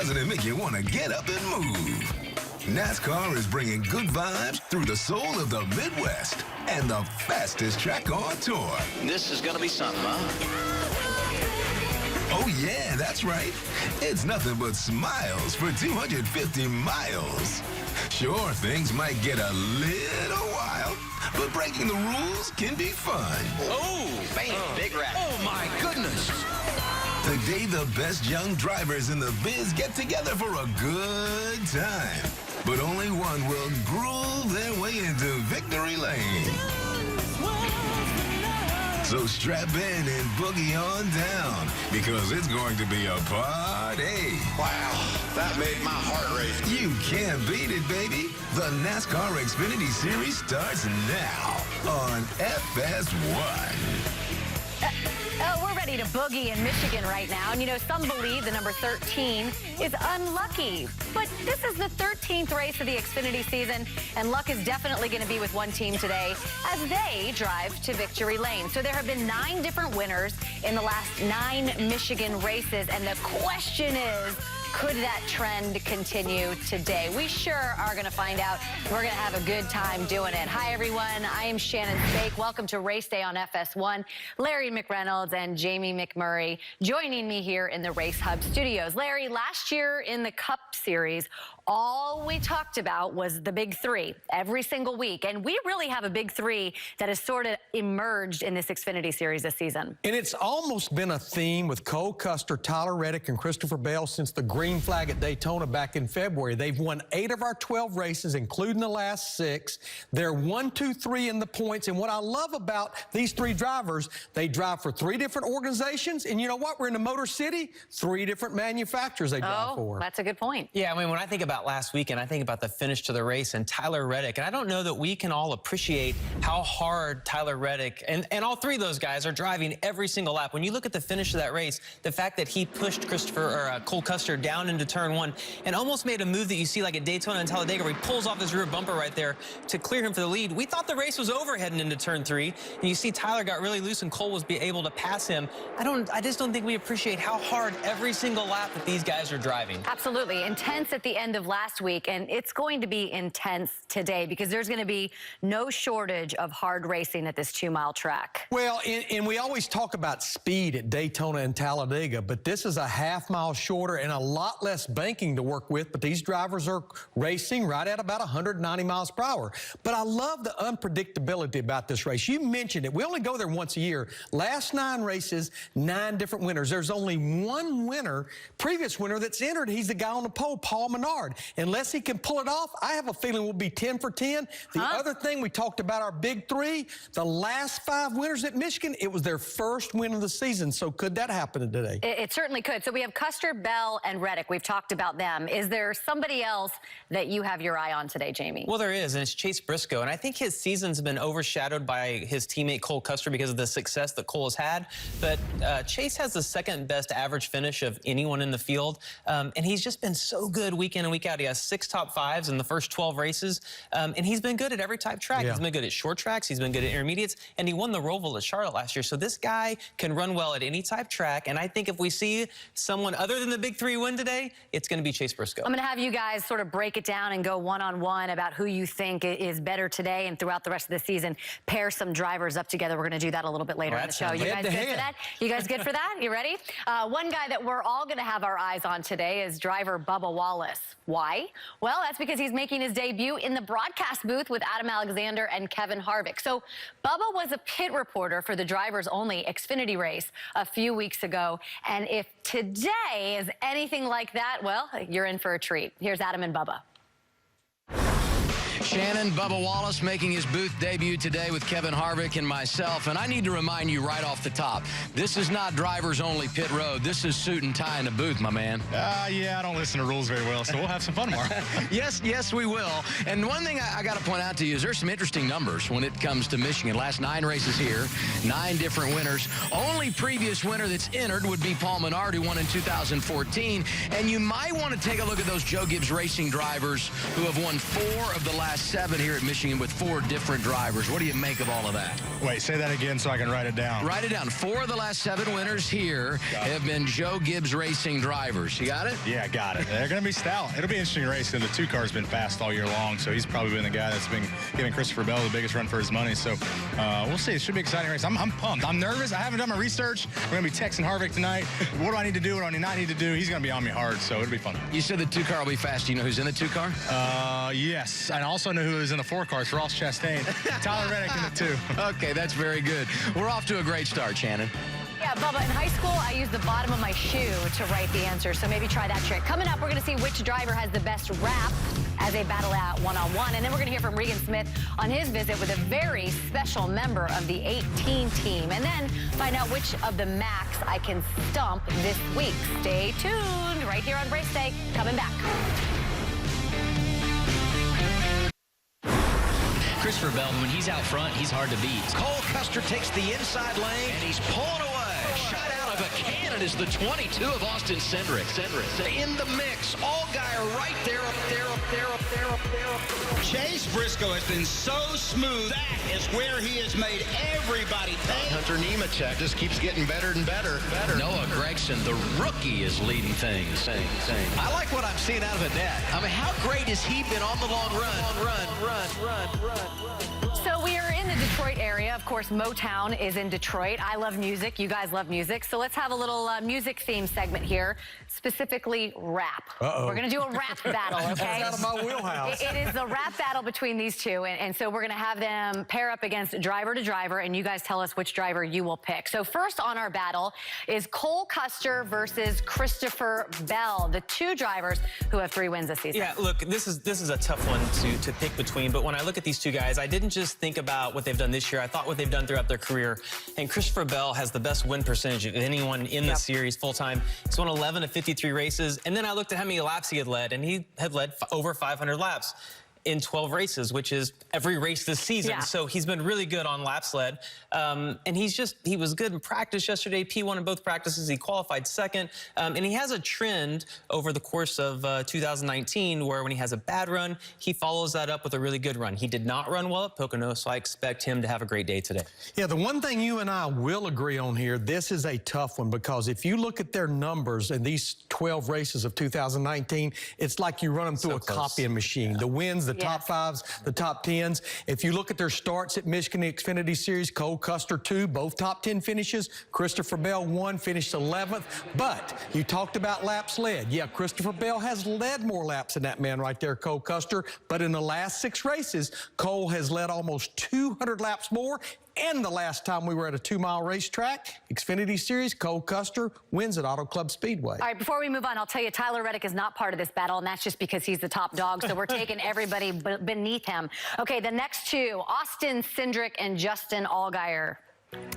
doesn't make you want to get up and move? NASCAR is bringing good vibes through the soul of the Midwest and the fastest track on tour. This is going to be something, huh? Oh yeah, that's right. It's nothing but smiles for 250 miles. Sure, things might get a little wild, but breaking the rules can be fun. Oh, bam, big rat. Oh my goodness. The day the best young drivers in the biz get together for a good time. But only one will groove their way into victory lane. So strap in and boogie on down, because it's going to be a party. Wow, that made my heart race. You can't beat it, baby. The NASCAR Xfinity Series starts now on FS1. We're ready to boogie in Michigan right now. And, you know, some believe the number 13 is unlucky. But this is the 13th race of the Xfinity season, and luck is definitely going to be with one team today as they drive to victory lane. So there have been 9 different winners in the last 9 Michigan races, and the question is, could that trend continue today? We sure are going to find out. We're going to have a good time doing it. Hi, everyone. I am Shannon Spake. Welcome to Race Day on FS1. Larry McReynolds and Jamie McMurray joining me here in the Race Hub studios. Larry, last year in the Cup Series, all we talked about was the big 3 every single week. And we really have a big 3 that has sort of emerged in this Xfinity Series this season. And it's almost been a theme with Cole Custer, Tyler Reddick, and Christopher Bell since the green flag at Daytona back in February. They've won 8 of our 12 races, including the last 6. They're 1, 2, 3 in the points. And what I love about these 3 drivers, they drive for 3 different organizations. And you know what? We're in the Motor City, 3 different manufacturers they drive for. That's a good point. Yeah, I mean, when I think about last weekend, I think about the finish to the race and Tyler Reddick. And I don't know that we can all appreciate how hard Tyler Reddick and all 3 of those guys are driving every single lap. When you look at the finish of that race, the fact that he pushed Cole Custer down into turn 1 and almost made a move that you see like at Daytona and Talladega where he pulls off his rear bumper right there to clear him for the lead. We thought the race was over heading into turn 3, and you see Tyler got really loose and Cole was able to pass him. I just don't think we appreciate how hard every single lap that these guys are driving. Absolutely. Intense at the end of last week, and it's going to be intense today because there's going to be no shortage of hard racing at this 2-mile track. Well, and we always talk about speed at Daytona and Talladega, but this is a half-mile shorter and a lot less banking to work with, but these drivers are racing right at about 190 miles per hour. But I love the unpredictability about this race. You mentioned it. We only go there once a year. Last 9 races, 9 different winners. There's only one winner, previous winner, that's entered. He's the guy on the pole, Paul Menard. Unless he can pull it off, I have a feeling we'll be 10 for 10. The other thing, we talked about our big 3, the last 5 winners at Michigan, it was their first win of the season. So could that happen today? It certainly could. So we have Custer, Bell, and Reddick. We've talked about them. Is there somebody else that you have your eye on today, Jamie? Well, there is, and it's Chase Briscoe. And I think his season's been overshadowed by his teammate Cole Custer because of the success that Cole has had. But Chase has the 2nd best average finish of anyone in the field. And he's just been so good week in and week out. He has 6 top 5s in the first 12 races. And he's been good at every type track. Yeah. He's been good at short tracks. He's been good at intermediates. And he won the Roval at Charlotte last year. So this guy can run well at any type track. And I think if we see someone other than the big 3 win today, it's going to be Chase Briscoe. I'm going to have you guys sort of break it down and go one-on-one about who you think is better today and throughout the rest of the season. Pair some drivers up together. We're going to do that a little bit later in the show. You guys good for that? You guys good for that? You ready? One guy that we're all going to have our eyes on today is driver Bubba Wallace. Why? Well, that's because he's making his debut in the broadcast booth with Adam Alexander and Kevin Harvick. So Bubba was a pit reporter for the Drivers Only Xfinity race a few weeks ago. And if today is anything like that, well, you're in for a treat. Here's Adam and Bubba. Shannon, Bubba Wallace making his booth debut today with Kevin Harvick and myself. And I need to remind you right off the top, this is not Drivers Only Pit Road. This is suit and tie in the booth, my man. Yeah, I don't listen to rules very well, so we'll have some fun tomorrow. Yes, we will. And one thing I got to point out to you is there's some interesting numbers when it comes to Michigan. Last 9 races here, 9 different winners. Only previous winner that's entered would be Paul Menard, who won in 2014. And you might want to take a look at those Joe Gibbs Racing drivers who have won 4 of the last last 7 here at Michigan with 4 different drivers. What do you make of all of that? Wait, say that again so I can write it down. Write it down. 4 of the last 7 winners here have been Joe Gibbs Racing drivers. You got it? Yeah, got it. They're going to be stout. It'll be interesting racing. The 2-car's been fast all year long, so he's probably been the guy that's been giving Christopher Bell the biggest run for his money. So we'll see. It should be an exciting race. I'm pumped. I'm nervous. I haven't done my research. We're going to be texting Harvick tonight. What do I need to do? What do I not need to do? He's going to be on me hard, so it'll be fun. You said the 2-car will be fast. Do you know who's in the 2-car? Yes. I also know who is in the 4-car. It's Ross Chastain. Tyler Reddick in the 2. Okay, that's very good. We're off to a great start, Shannon. Yeah, Bubba, in high school, I used the bottom of my shoe to write the answer, so maybe try that trick. Coming up, we're going to see which driver has the best rap as they battle out one-on-one. And then we're going to hear from Regan Smith on his visit with a very special member of the 18 team. And then find out which of the Macs I can stump this week. Stay tuned right here on Race Day. Coming back. Christopher Bell, when he's out front, he's hard to beat. Cole Custer takes the inside lane, and he's pulling away. Shot out of a cannon is the 22 of Austin Cindric. In the mix. Allgaier right there, up there. Chase Briscoe has been so smooth. That is where he has made everybody pay. Hunter Nemechek just keeps getting better and better. Noah Gragson, the rookie, is leading things. I like what I'm seeing out of Annette. I mean, how great has he been on the long run? So we are in the Detroit area. Of course, Motown is in Detroit. I love music. You guys love music. So let's have a little music theme segment here, specifically rap. We're going to do a rap battle, okay? That's out of my wheelhouse. It is the rap battle between these two. And so we're going to have them pair up against driver to driver, and you guys tell us which driver you will pick. So first on our battle is Cole Custer versus Christopher Bell, the 2 drivers who have 3 wins this season. Yeah, look, this is a tough one to pick between. But when I look at these 2 guys, I didn't just think about what they've done this year. I thought what they've done throughout their career. And Christopher Bell has the best win percentage of anyone in the series full-time. He's won 11 of 53 races. And then I looked at how many laps he had led, and he had led over 500 laps in 12 races, which is every race this season. Yeah. So he's been really good on laps led. And he was good in practice yesterday. P1 in both practices. He qualified second. And he has a trend over the course of 2019 where when he has a bad run, he follows that up with a really good run. He did not run well at Pocono, so I expect him to have a great day today. Yeah, the one thing you and I will agree on here, this is a tough one, because if you look at their numbers in these 12 races of 2019, it's like you run them through a copying machine. Yeah. The wins, the top 5s, the top 10s. If you look at their starts at Michigan Xfinity Series, Cole Custer 2, both top 10 finishes. Christopher Bell 1, finished 11th. But you talked about laps led. Yeah, Christopher Bell has led more laps than that man right there, Cole Custer. But in the last 6 races, Cole has led almost 200 laps more. And the last time we were at a 2-mile racetrack, Xfinity Series, Cole Custer wins at Auto Club Speedway. All right, before we move on, I'll tell you, Tyler Reddick is not part of this battle, and that's just because he's the top dog, so we're taking everybody beneath him. Okay, the next 2, Austin Cindric and Justin Allgaier.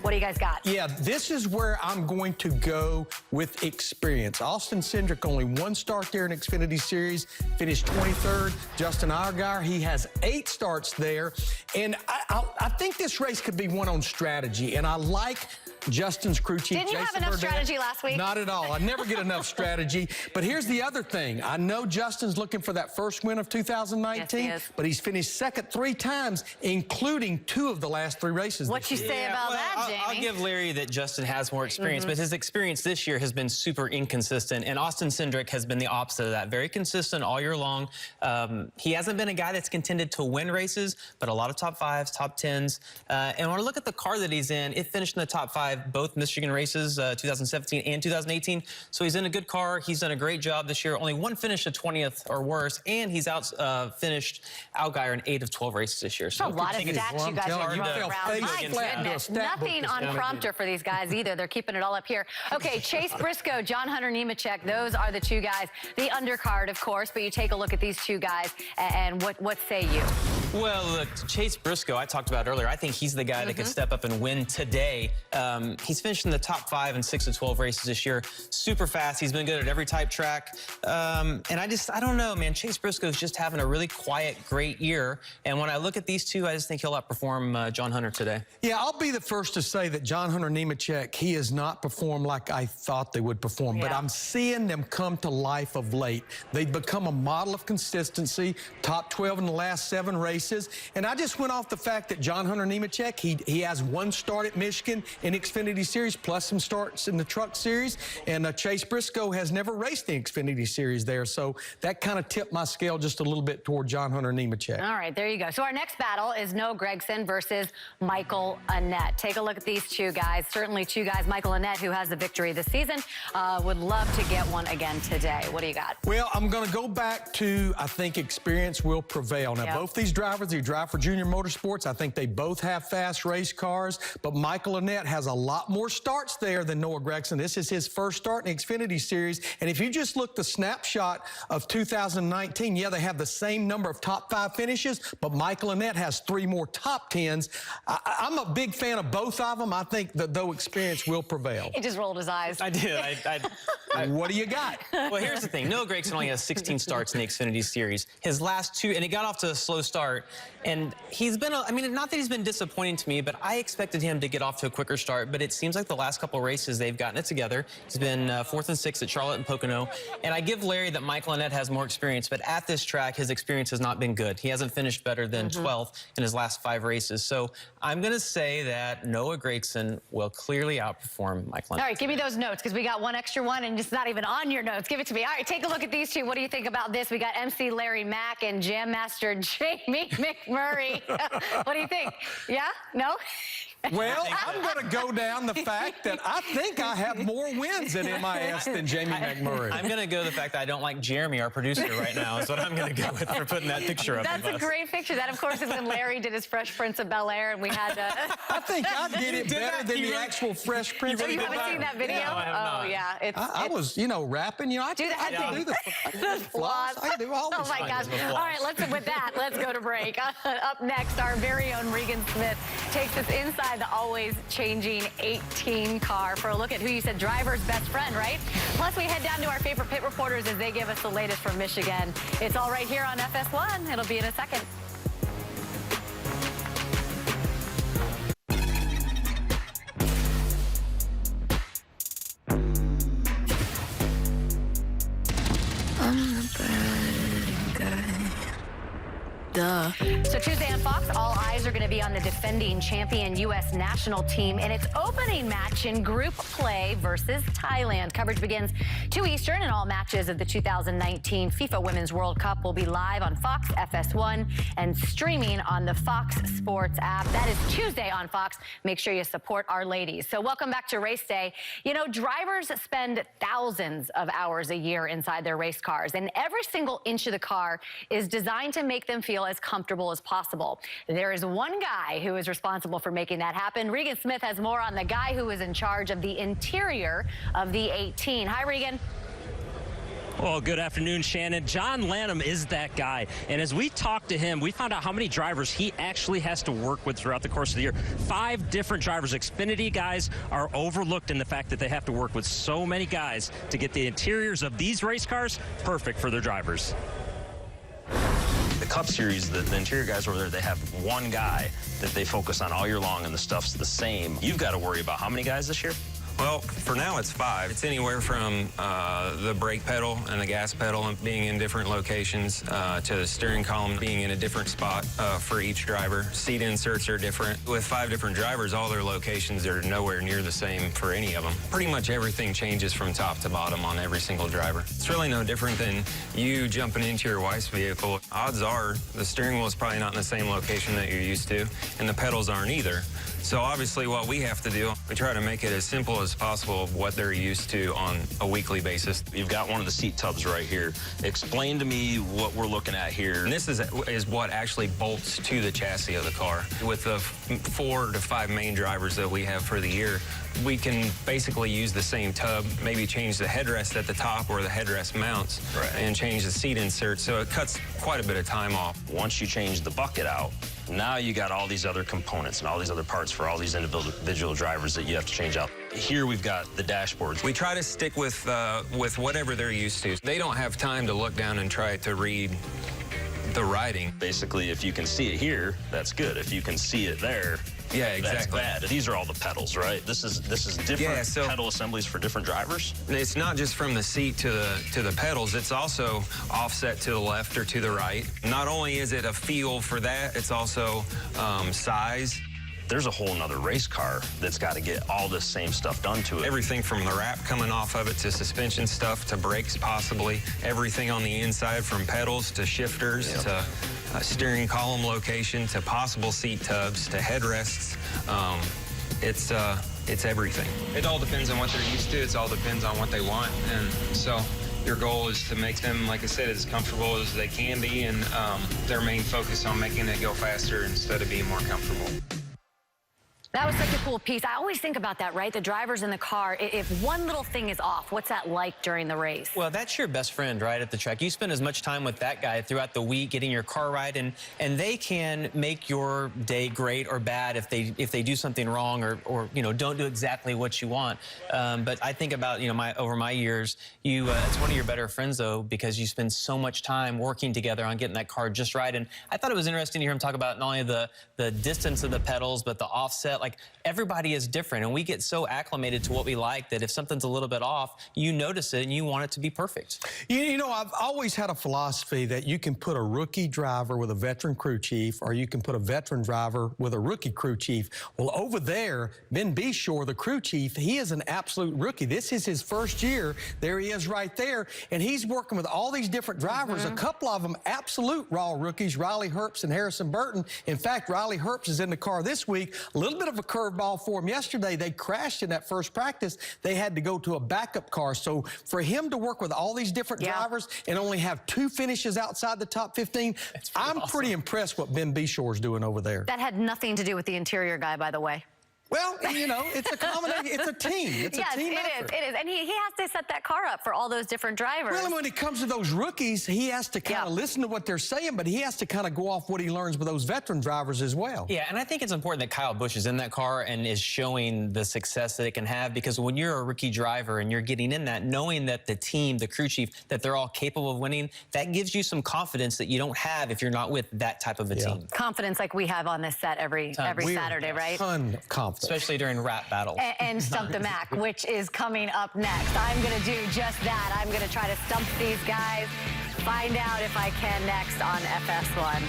What do you guys got? Yeah, this is where I'm going to go with experience. Austin Cindric, only 1 start there in Xfinity Series, finished 23rd. Justin Allgaier, he has 8 starts there. And I think this race could be won on strategy, and I like Justin's crew chief. Didn't you have enough strategy last week? Not at all. I never get enough strategy. But here's the other thing. I know Justin's looking for that first win of 2019, yes, but he's finished second 3 times, including 2 of the last 3 races. What you say about that, Jamie? I'll give Larry that Justin has more experience, but his experience this year has been super inconsistent, and Austin Cindric has been the opposite of that. Very consistent all year long. He hasn't been a guy that's contended to win races, but a lot of top 5s, top 10s. And when I look at the car that he's in, it finished in the top 5 both Michigan races, 2017 and 2018. So he's in a good car. He's done a great job this year. Only 1 finish at 20th or worse, and he's finished Allgaier in 8 of 12 races this year. So a lot of stats you guys are throwing around. My goodness, nothing on prompter for these guys either. They're keeping it all up here. Okay, Chase Briscoe, John Hunter Nemechek, those are the 2 guys. The undercard, of course, but you take a look at these 2 guys, and what say you? Well, look, Chase Briscoe, I talked about earlier, I think he's the guy that could step up and win today. He's finished in the top 5 in 6 of 12 races this year. Super fast. He's been good at every type track. And I don't know, man. Chase Briscoe's just having a really quiet, great year. And when I look at these two, I just think he'll outperform John Hunter today. Yeah, I'll be the first to say that John Hunter Nemechek, he has not performed like I thought they would perform. But I'm seeing them come to life of late. They've become a model of consistency, top 12 in the last 7 races. And I just went off the fact that John Hunter Nemechek, he has 1 start at Michigan in Xfinity Series, plus some starts in the Truck Series. And Chase Briscoe has never raced the Xfinity Series there. So that kind of tipped my scale just a little bit toward John Hunter Nemechek. All right, there you go. So our next battle is Noah Gragson versus Michael Annett. Take a look at these two guys. Certainly 2 guys. Michael Annett, who has the victory this season, would love to get one again today. What do you got? Well, I'm going to go back to, I think experience will prevail. Now, both these drivers, they drive for Junior Motorsports. I think they both have fast race cars, but Michael Annett has a lot more starts there than Noah Gragson. This is his first start in the Xfinity Series, and if you just look the snapshot of 2019, yeah, they have the same number of top 5 finishes, but Michael Annett has 3 more top 10s. I'm a big fan of both of them. I think that though experience will prevail. He just rolled his eyes. I did. What do you got? Well, here's the thing. Noah Gragson only has 16 starts in the Xfinity Series. His last 2, and he got off to a slow start, and he's been, I mean, not that he's been disappointing to me, but I expected him to get off to a quicker start, but it seems like the last couple races, they've gotten it together. He's been 4th and 6th at Charlotte and Pocono, and I give Larry that Michael Annett has more experience, but at this track, his experience has not been good. He hasn't finished better than 12th in his last 5 races, so I'm going to say that Noah Gragson will clearly outperform Michael Annett. All right, give me those notes, because we got 1 extra one, and it's not even on your notes. Give it to me. All right, take a look at these two. What do you think about this? We got MC Larry Mack and Jam Master Jamie McMurray. What do you think? Yeah? No? Well, I'm going to go down the fact that I think I have more wins at MIS than Jamie McMurray. I'm going to go the fact that I don't like Jeremy, our producer, right now, is what I'm going to go with for putting that picture up. That's a great picture. That, of course, is when Larry did his Fresh Prince of Bel-Air, and we had I think I did it better than the actual Fresh Prince. You haven't seen that video? No, I have not. Oh, yeah. I was, you know, rapping. You know, I can do the floss. I can do all this. Oh, my gosh. All right, with that, let's go to break. Up next, our very own Regan Smith takes us inside the always changing 18 car for a look at who you said driver's best friend, right? Plus, we head down to our favorite pit reporters as they give us the latest from Michigan. It's all right here on FS1. It'll be in a second. So Tuesday on Fox, all eyes are going to be on the defending champion U.S. national team in its opening match in group play versus Thailand. Coverage begins 2 Eastern, and all matches of the 2019 FIFA Women's World Cup will be live on Fox FS1 and streaming on the Fox Sports app. That is Tuesday on Fox. Make sure you support our ladies. So welcome back to race day. You know, drivers spend thousands of hours a year inside their race cars, and every single inch of the car is designed to make them feel as comfortable as possible. There is one guy who is responsible for making that happen. Regan Smith has more on the guy who is in charge of the interior of the 18. Hi, Regan. Well, good afternoon, Shannon. John Lanham is that guy. And as we talked to him, we found out how many drivers he actually has to work with throughout the course of the year. 5 different drivers. Xfinity guys are overlooked in the fact that they have to work with so many guys to get the interiors of these race cars perfect for their drivers. The Cup Series, the interior guys over there, they have one guy that they focus on all year long, and the stuff's the same. You've got to worry about how many guys this year? Well, for now it's 5. It's anywhere from the brake pedal and the gas pedal being in different locations to the steering column being in a different spot for each driver. Seat inserts are different. With 5 different drivers, all their locations are nowhere near the same for any of them. Pretty much everything changes from top to bottom on every single driver. It's really no different than you jumping into your wife's vehicle. Odds are the steering wheel is probably not in the same location that you're used to, and the pedals aren't either. So obviously what we have to do, we try to make it as simple as possible of what they're used to on a weekly basis. You've got one of the seat tubs right here. Explain to me what we're looking at here. And this is what actually bolts to the chassis of the car. With the 4 to 5 main drivers that we have for the year, we can basically use the same tub, maybe change the headrest at the top or the headrest mounts, and change the seat insert, so it cuts quite a bit of time off. Once you change the bucket out, now you got all these other components and all these other parts for all these individual drivers that you have to change out. Here we've got the dashboards. We try to stick with whatever they're used to. They don't have time to look down and try to read the writing. Basically, if you can see it here, that's good. If you can see it there, yeah, exactly. That's bad. These are all the pedals, right? This is different pedal assemblies for different drivers. It's not just from the seat to the pedals. It's also offset to the left or to the right. Not only is it a feel for that, it's also size. There's a whole nother race car that's got to get all this same stuff done to it. Everything from the wrap coming off of it to suspension stuff to brakes possibly. Everything on the inside from pedals to shifters to steering column location to possible seat tubs to headrests. It's everything. It all depends on what they're used to. It all depends on what they want. And so your goal is to make them, like I said, as comfortable as they can be, and their main focus on making it go faster instead of being more comfortable. That was such a cool piece. I always think about that, right? The drivers in the car, if one little thing is off, what's that like during the race? Well, that's your best friend, right, at the track. You spend as much time with that guy throughout the week getting your car right, and they can make your day great or bad if they do something wrong or you know, don't do exactly what you want. But I think about, you know, over my years, it's one of your better friends, though, because you spend so much time working together on getting that car just right. And I thought it was interesting to hear him talk about not only the distance of the pedals, but the offset. Like, everybody is different, and we get so acclimated to what we like that if something's a little bit off, you notice it and you want it to be perfect. You know, I've always had a philosophy that you can put a rookie driver with a veteran crew chief, or you can put a veteran driver with a rookie crew chief. Well, over there, Ben Beshore, the crew chief, he is an absolute rookie. This is his first year. There he is right there, and he's working with all these different drivers. A couple of them absolute raw rookies, Riley Herbst and Harrison Burton. In fact, Riley Herbst is in the car this week. A little bit of a curveball for him yesterday. They crashed in that first practice. They had to go to a backup car. So for him to work with all these different drivers and only have 2 finishes outside the top 15, I'm pretty impressed what Ben Beshore's doing over there. That had nothing to do with the interior guy, by the way. Well, you know, it's a combination. It's a team. It's a team effort. It is. And he has to set that car up for all those different drivers. Well, and when it comes to those rookies, he has to kind of listen to what they're saying, but he has to kind of go off what he learns with those veteran drivers as well. Yeah, and I think it's important that Kyle Busch is in that car and is showing the success that it can have, because when you're a rookie driver and you're getting in that, knowing that the team, the crew chief, that they're all capable of winning, that gives you some confidence that you don't have if you're not with that type of a team. Confidence like we have on this set every Saturday, right? Ton of confidence. Especially during rap battles. And Stump the Mac, which is coming up next. I'm going to do just that. I'm going to try to stump these guys. Find out if I can next on FS1.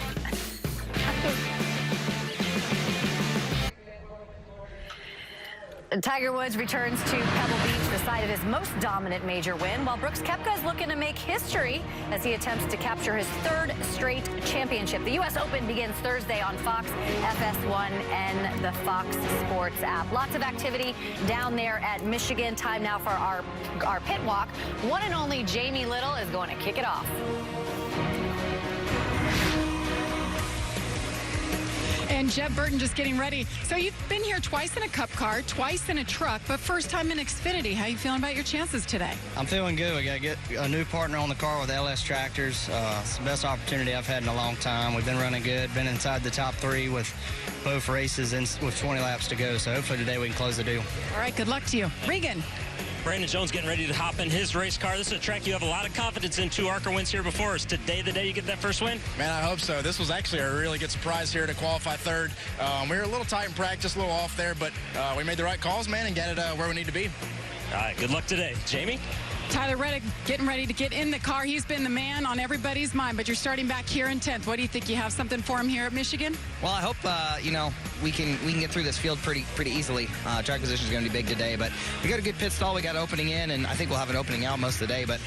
Tiger Woods returns to Pebble Beach, the site of his most dominant major win, while Brooks Koepka is looking to make history as he attempts to capture his 3rd straight championship. The U.S. Open begins Thursday on Fox, FS1, and the Fox Sports app. Lots of activity down there at Michigan. Time now for our pit walk. One and only Jamie Little is going to kick it off. And Jeb Burton just getting ready. So you've been here twice in a Cup car, twice in a truck, but first time in Xfinity. How you feeling about your chances today? I'm feeling good. We got to get a new partner on the car with LS Tractors. It's the best opportunity I've had in a long time. We've been running good, been inside the top 3 with both races and with 20 laps to go. So hopefully today we can close the deal. All right, good luck to you. Regan. Brandon Jones getting ready to hop in his race car. This is a track you have a lot of confidence in. 2 ARCA wins here before. Is today the day you get that first win? Man, I hope so. This was actually a really good surprise here to qualify 3rd. We were a little tight in practice, a little off there, but we made the right calls, man, and got it where we need to be. All right, good luck today. Jamie? Tyler Reddick getting ready to get in the car. He's been the man on everybody's mind, but you're starting back here in 10th. What do you think? You have something for him here at Michigan? Well, I hope, you know, we can get through this field pretty easily. Track position is going to be big today, but we got a good pit stall. We got opening in, and I think we'll have an opening out most of the day. But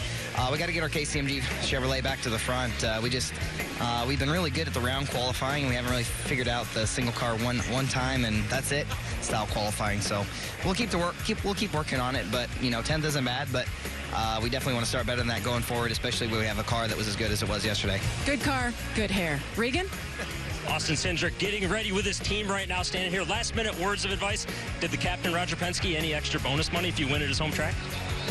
we got to get our KCMG Chevrolet back to the front. We've been really good at the round qualifying. We haven't really figured out the single car one time, and that's it. Style qualifying. So we'll keep working on it. But 10th isn't bad, but we definitely want to start better than that going forward, especially when we have a car that was as good as it was yesterday. Good car, good hair. Regan? Austin Cindric getting ready with his team right now, standing here. Last minute words of advice. Did the captain, Roger Penske, any extra bonus money if you win at his home track?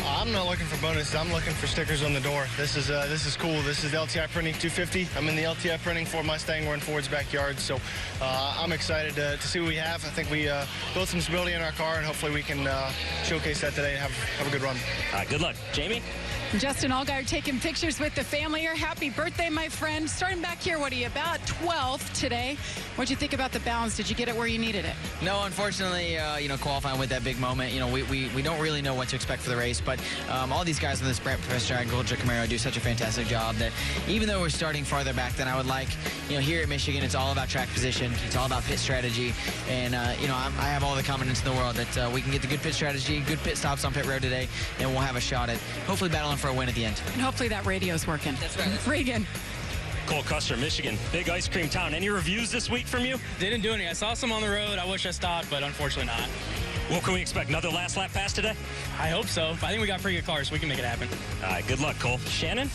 I'm not looking for bonuses. I'm looking for stickers on the door. This is cool. This is the Lti Printing 250. I'm in the Lti Printing Ford Mustang. We're in Ford's backyard, so I'm excited to see what we have. I think we built some stability in our car, and hopefully we can showcase that today and have a good run. Good luck. Jamie? Justin Allgaier taking pictures with the family here. Happy birthday, my friend. Starting back here, what are you, about 12th today? What'd you think about the balance? Did you get it where you needed it? No, unfortunately, qualifying with that big moment, we don't really know what to expect for the race, but all these guys on this Brent Professor Agriculture Camaro do such a fantastic job that even though we're starting farther back than I would like, here at Michigan, it's all about track position. It's all about pit strategy. And, I have all the confidence in the world that we can get the good pit strategy, good pit stops on pit road today, and we'll have a shot at hopefully battling for a win at the end. And hopefully that radio's working. That's right. Regan. Cole Custer, Michigan, big ice cream town. Any reviews this week from you? Didn't do any. I saw some on the road. I wish I stopped, but unfortunately not. What can we expect? Another last lap pass today? I hope so. I think we got pretty good cars, so we can make it happen. All right, good luck, Cole. Shannon?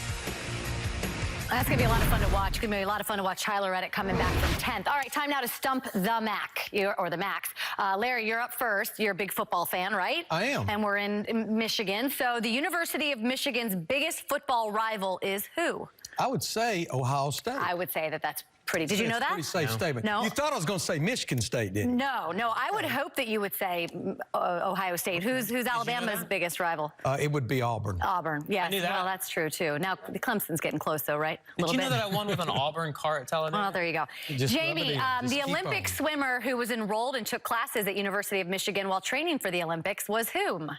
That's going to be a lot of fun to watch. It's going to be a lot of fun to watch Tyler Reddick coming back from 10th. All right, time now to stump the Mac, or the Max. Larry, you're up first. You're a big football fan, right? I am. And we're in Michigan. So the University of Michigan's biggest football rival is who? I would say Ohio State. I would say that's pretty. Did you know that? Pretty safe statement. No. You thought I was going to say Michigan State, didn't you? No. I would hope that you would say Ohio State. Who's Alabama's biggest rival? It would be Auburn. Auburn, yes. I knew that. Well, that's true, too. Now, Clemson's getting close, though, right? Did you know that I won with an Auburn car at Talladega? Well, there you go. Jamie, the Olympic swimmer who was enrolled and took classes at University of Michigan while training for the Olympics was whom?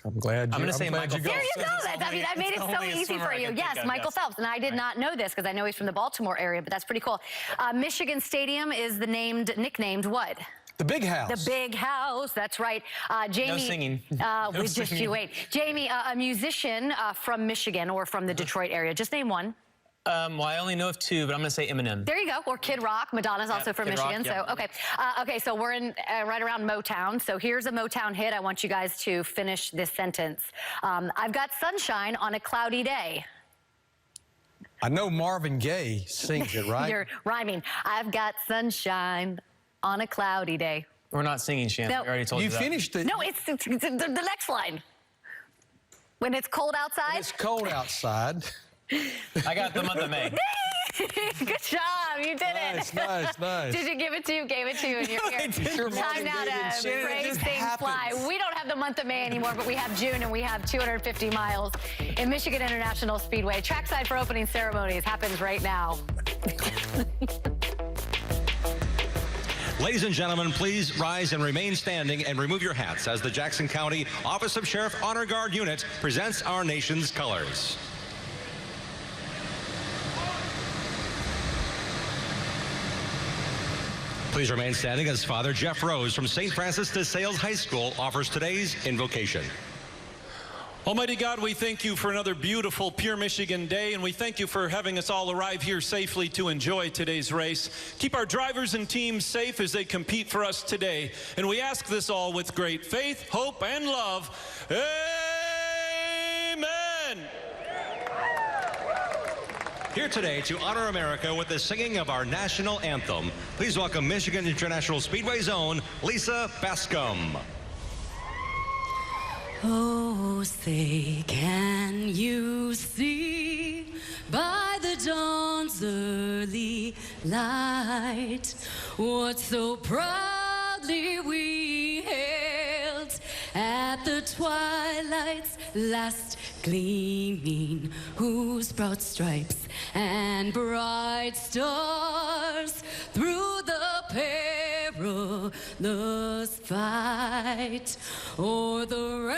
I'm glad you. I'm going to say Michael Phelps. There you go. I made it so easy for you. Yes, Michael Phelps. And I did not know this because I know he's from the Baltimore area, but that's pretty cool. Michigan Stadium is nicknamed what? The Big House. The Big House. That's right. Jamie. No singing. You wait. Jamie, a musician from Michigan or from the Detroit area. Just name one. Well, I only know of two, but I'm going to say Eminem. There you go. Or Kid Rock. Madonna's also from Kid Michigan. Rock, So, okay, so we're in right around Motown. So here's a Motown hit. I want you guys to finish this sentence. I've got sunshine on a cloudy day. I know Marvin Gaye sings it, right? You're rhyming. I've got sunshine on a cloudy day. We're not singing, Shannon. No. We already told you that. You finished it. No, it's the next line. When it's cold outside. When it's cold outside. I got the month of May. Good job. You did it. Nice. Did you give it to you? Gave it to you. And you're here. Time now to praise things fly. We don't have the month of May anymore, but we have June, and we have 250 miles in Michigan International Speedway. Trackside for opening ceremonies happens right now. Ladies and gentlemen, please rise and remain standing and remove your hats as the Jackson County Office of Sheriff Honor Guard Unit presents our nation's colors. Please remain standing as Father Jeff Rose from St. Francis de Sales High School offers today's invocation. Almighty God, we thank you for another beautiful Pure Michigan day, and we thank you for having us all arrive here safely to enjoy today's race. Keep our drivers and teams safe as they compete for us today. And we ask this all with great faith, hope, and love. Amen. Here today to honor America with the singing of our national anthem, please welcome Michigan International Speedway's own Lisa Bascom. Oh, say, can you see by the dawn's early light what so proudly we hailed at the twilight's last gleaming, whose broad stripes and bright stars through the perilous fight o'er the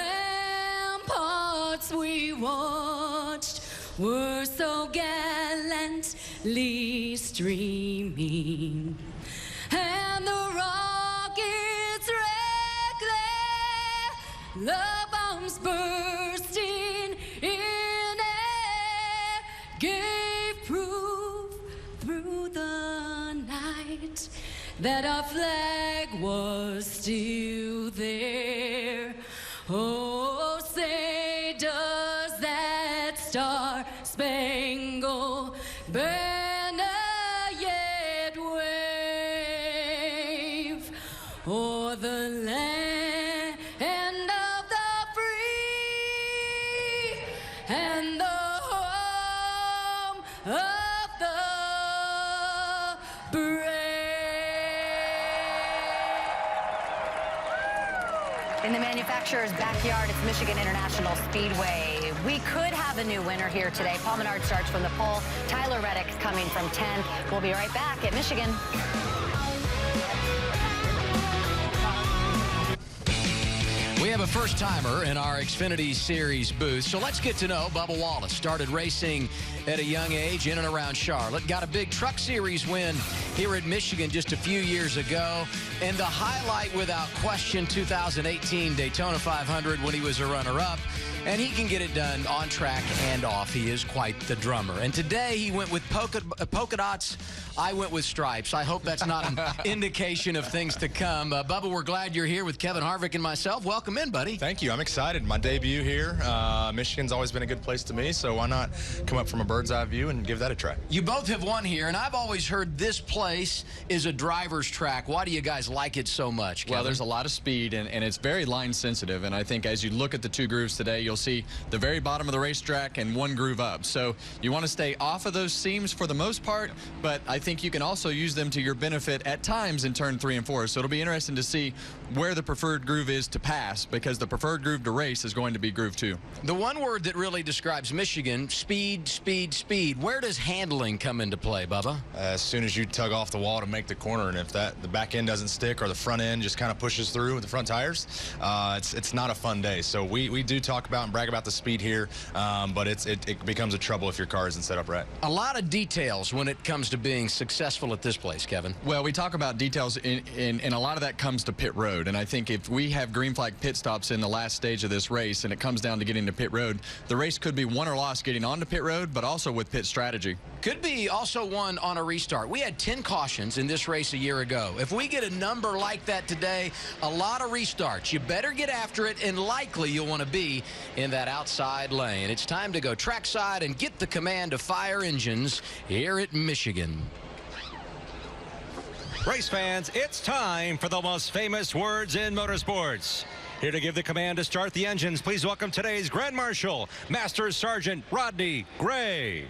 ramparts we watched were so gallantly streaming, and the love bombs bursting in air, gave proof through the night that our flag was still there. Oh, say does that star-spangled banner yet wave o'er the land of the free and the home of the brave? In the manufacturer's backyard, it's Michigan International Speedway. We could have a new winner here today. Paul Menard starts from the pole. Tyler Reddick's coming from 10th. We'll be right back at Michigan. We have a first-timer in our Xfinity Series booth, so let's get to know Bubba Wallace. Started racing at a young age in and around Charlotte. Got a big Truck Series win here at Michigan just a few years ago. And the highlight, without question, 2018 Daytona 500 when he was a runner-up. And he can get it done on track and off. He is quite the drummer. And today he went with polka dots. I went with stripes. I hope that's not an indication of things to come. Bubba, we're glad you're here with Kevin Harvick and myself. Welcome in, buddy. Thank you. I'm excited. My debut here. Michigan's always been a good place to me, so why not come up from a bird's eye view and give that a try? You both have won here, and I've always heard this place is a driver's track. Why do you guys like it so much, Kevin? Well, there's a lot of speed, and it's very line sensitive, and I think as you look at the two grooves today, you'll see the very bottom of the racetrack and one groove up. So you want to stay off of those seams for the most part, but I think you can also use them to your benefit at times in turn 3 and 4. So it'll be interesting to see where the preferred groove is to pass, because the preferred groove to race is going to be groove 2. The one word that really describes Michigan, speed, speed, speed. Where does handling come into play, Bubba? As soon as you tug off the wall to make the corner, and if the back end doesn't stick or the front end just kind of pushes through with the front tires, it's not a fun day. So we do talk about and brag about the speed here, but it becomes a trouble if your car isn't set up right. A lot of details when it comes to being successful at this place, Kevin. Well, we talk about details, and a lot of that comes to pit road. And I think if we have green flag pit stops in the last stage of this race and it comes down to getting to pit road, the race could be won or lost getting onto pit road, but also with pit strategy. Could be also won on a restart. We had 10 cautions in this race a year ago. If we get a number like that today, a lot of restarts. You better get after it, and likely you'll want to be in that outside lane. It's time to go trackside and get the command of fire engines here at Michigan. Race fans, it's time for the most famous words in motorsports. Here to give the command to start the engines, please welcome today's Grand Marshal, Master Sergeant Rodney Gray.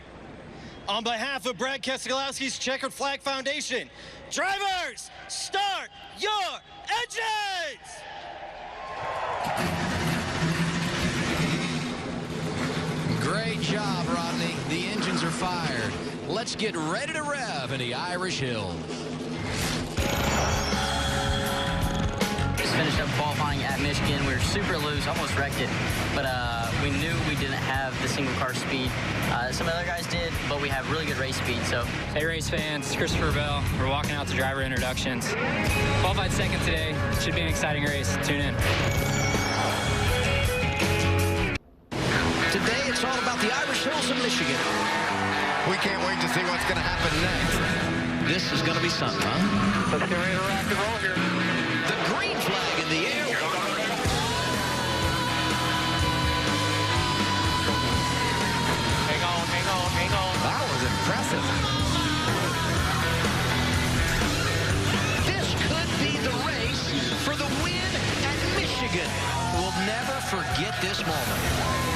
On behalf of Brad Keselowski's Checkered Flag Foundation, drivers, start your engines! Great job, Rodney. The engines are fired. Let's get ready to rev in the Irish Hill. Just finished up qualifying at Michigan. We were super loose, almost wrecked it, but we knew we didn't have the single car speed. Some other guys did, but we have really good race speed. So, Hey race fans, it's Christopher Bell. We're walking out to driver introductions. Qualified second today. Should be an exciting race. Tune in. Today it's all about the Irish Hills of Michigan. We can't wait to see what's going to happen next. This is going to be something, huh? Let's get ready to rock and roll here. The green flag in the air. Hang on, hang on, hang on. That was impressive. This could be the race for the win at Michigan. We'll never forget this moment.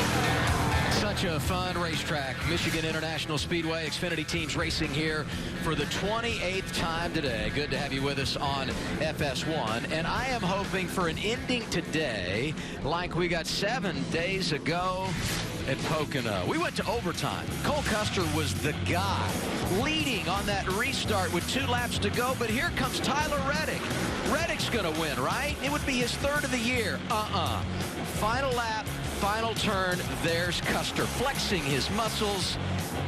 Such a fun racetrack. Michigan International Speedway. Xfinity teams racing here for the 28th time today. Good to have you with us on FS1. And I am hoping for an ending today like we got 7 days ago at Pocono. We went to overtime. Cole Custer was the guy leading on that restart with 2 laps to go, but here comes Tyler Reddick. Reddick's going to win, right? It would be his 3rd of the year. Final lap, final turn, there's Custer flexing his muscles.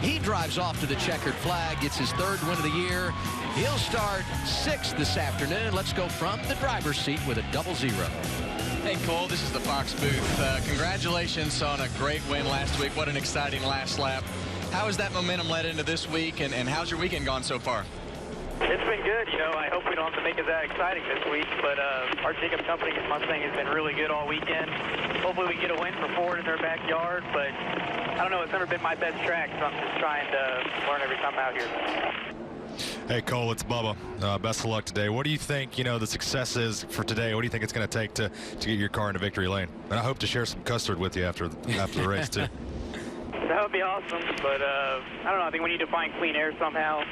He drives off to the checkered flag, gets his 3rd win of the year. He'll start 6th this afternoon. Let's go from the driver's seat with a 00. Hey, Cole, this is the Fox booth. Congratulations on a great win last week. What an exciting last lap. How has that momentum led into this week, and how's your weekend gone so far? It's been good. You know, I hope we don't have to make it that exciting this week, but our Jacob Company Mustang has been really good all weekend. Hopefully we get a win for Ford in their backyard, but I don't know. It's never been my best track, so I'm just trying to learn every time out here. Hey, Cole, it's Bubba. Best of luck today. What do you think, the success is for today? What do you think it's going to take to get your car into victory lane? And I hope to share some custard with you after the race, too. That would be awesome, but I don't know. I think we need to find clean air somehow.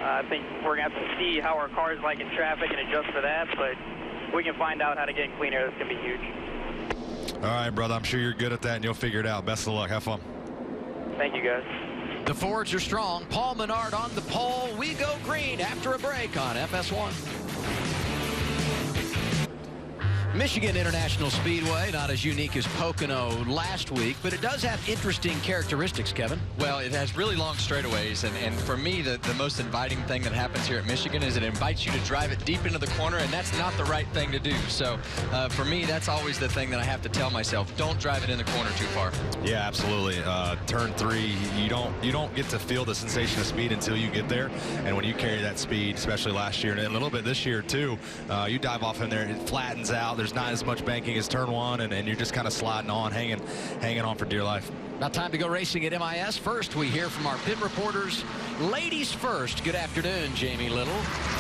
I think we're going to have to see how our car's like in traffic and adjust for that, but if we can find out how to get in clean air, that's going to be huge. All right, brother. I'm sure you're good at that, and you'll figure it out. Best of luck. Have fun. Thank you, guys. The Fords are strong. Paul Menard on the pole. We go green after a break on FS1. Michigan International Speedway, not as unique as Pocono last week, but it does have interesting characteristics, Kevin. Well, it has really long straightaways, and for me, the most inviting thing that happens here at Michigan is it invites you to drive it deep into the corner, and that's not the right thing to do. So for me, that's always the thing that I have to tell myself. Don't drive it in the corner too far. Yeah, absolutely. Turn 3, you don't get to feel the sensation of speed until you get there, and when you carry that speed, especially last year and a little bit this year too, you dive off in there, it flattens out. There's not as much banking as turn 1, and you're just kind of sliding on, hanging on for dear life. Now time to go racing at MIS. First, we hear from our pit reporters. Ladies first. Good afternoon, Jamie Little.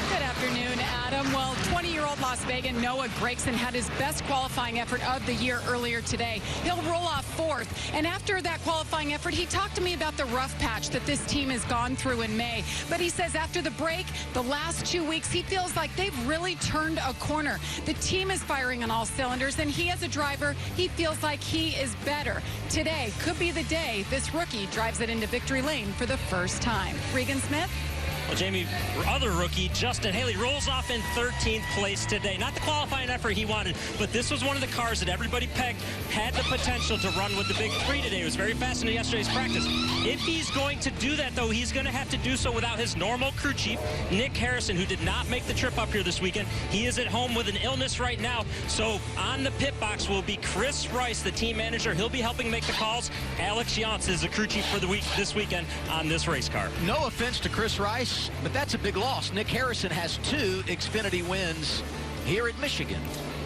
Good afternoon, Adam. Well, 20-year-old Las Vegas Noah Gragson had his best qualifying effort of the year earlier today. He'll roll off 4th. And after that qualifying effort, he talked to me about the rough patch that this team has gone through in May. But he says after the break, the last 2 weeks, he feels like they've really turned a corner. The team is firing on all cylinders, and he as a driver, he feels like he is better. Today could be the day this rookie drives it into victory lane for the first time. Regan Smith. Well, Jamie, other rookie, Justin Haley, rolls off in 13th place today. Not the qualifying effort he wanted, but this was one of the cars that everybody pegged had the potential to run with the Big 3 today. It was very fast in yesterday's practice. If he's going to do that, though, he's going to have to do so without his normal crew chief, Nick Harrison, who did not make the trip up here this weekend. He is at home with an illness right now. So on the pit box will be Chris Rice, the team manager. He'll be helping make the calls. Alex Yance is the crew chief for the week this weekend on this race car. No offense to Chris Rice, but that's a big loss. Nick Harrison has 2 Xfinity wins here at Michigan.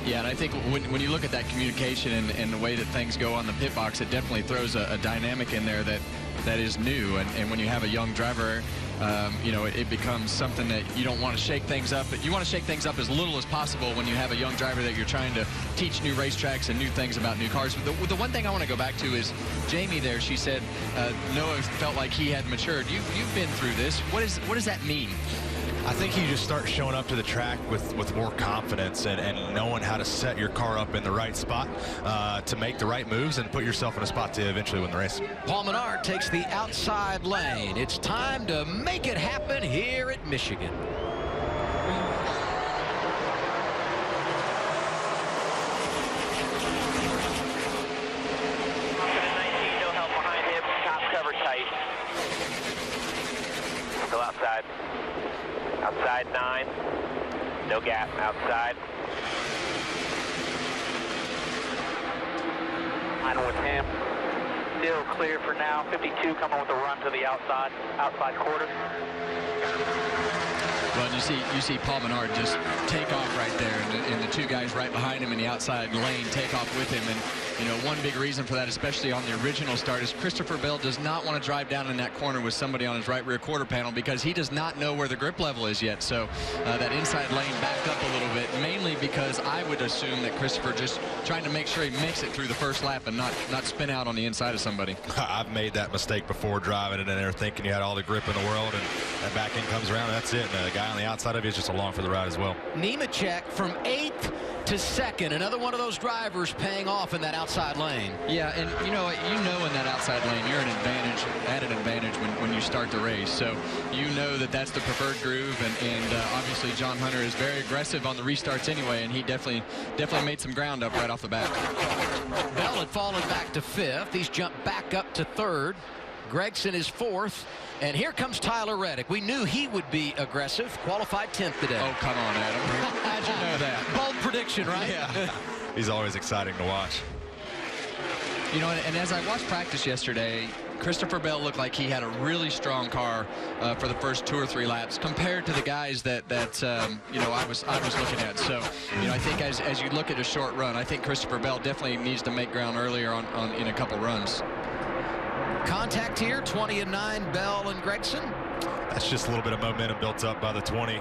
Yeah, and I think when you look at that communication and the way that things go on the pit box, it definitely throws a dynamic in there that is new. And when you have a young driver, it becomes something that you don't want to shake things up. But you want to shake things up as little as possible when you have a young driver that you're trying to teach new racetracks and new things about new cars. The one thing I want to go back to is Jamie there. She said Noah felt like he had matured. You've been through this. What does that mean? I think you just start showing up to the track with more confidence and knowing how to set your car up in the right spot to make the right moves and put yourself in a spot to eventually win the race. Paul Menard takes the outside lane. It's time to make it happen here at Michigan. No help behind him. Top cover tight. Still outside. Outside 9. No gap. Outside. Line with him. Still clear for now. 52 coming with a run to the outside quarter. Well, you see Paul Menard just take off right there, and the 2 guys right behind him in the outside lane take off with him. And one big reason for that, especially on the original start, is Christopher Bell does not want to drive down in that corner with somebody on his right rear quarter panel because he does not know where the grip level is yet. So that inside lane backed up a little bit, mainly because I would assume that Christopher just trying to make sure he makes it through the first lap and not spin out on the inside of somebody. I've made that mistake before, driving it in there thinking you had all the grip in the world, and that back end comes around and that's it. And the guy on the outside of you is just along for the ride as well. Nemechek from 8th to 2nd. Another one of those drivers paying off in that outside lane. Yeah, and you know in that outside lane you're at an advantage when you start the race. So you know that's the preferred groove, and obviously John Hunter is very aggressive on the restarts anyway, and he definitely made some ground up right off the bat. Bell had fallen back to 5th. He's jumped back up to 3rd. Gragson is 4th. And here comes Tyler Reddick. We knew he would be aggressive. Qualified 10th today. Oh, come on, Adam. How'd you know that? Bold prediction, right? Yeah. he's always exciting to watch. You know, and as I watched practice yesterday, Christopher Bell looked like he had a really strong car for the first 2 or 3 laps compared to the guys that you know, I was looking at. So, you know, I think as you look at a short run, I think Christopher Bell definitely needs to make ground earlier on in a couple runs. Contact here, 20-9, Bell and Gregson. That's just a little bit of momentum built up by the 20.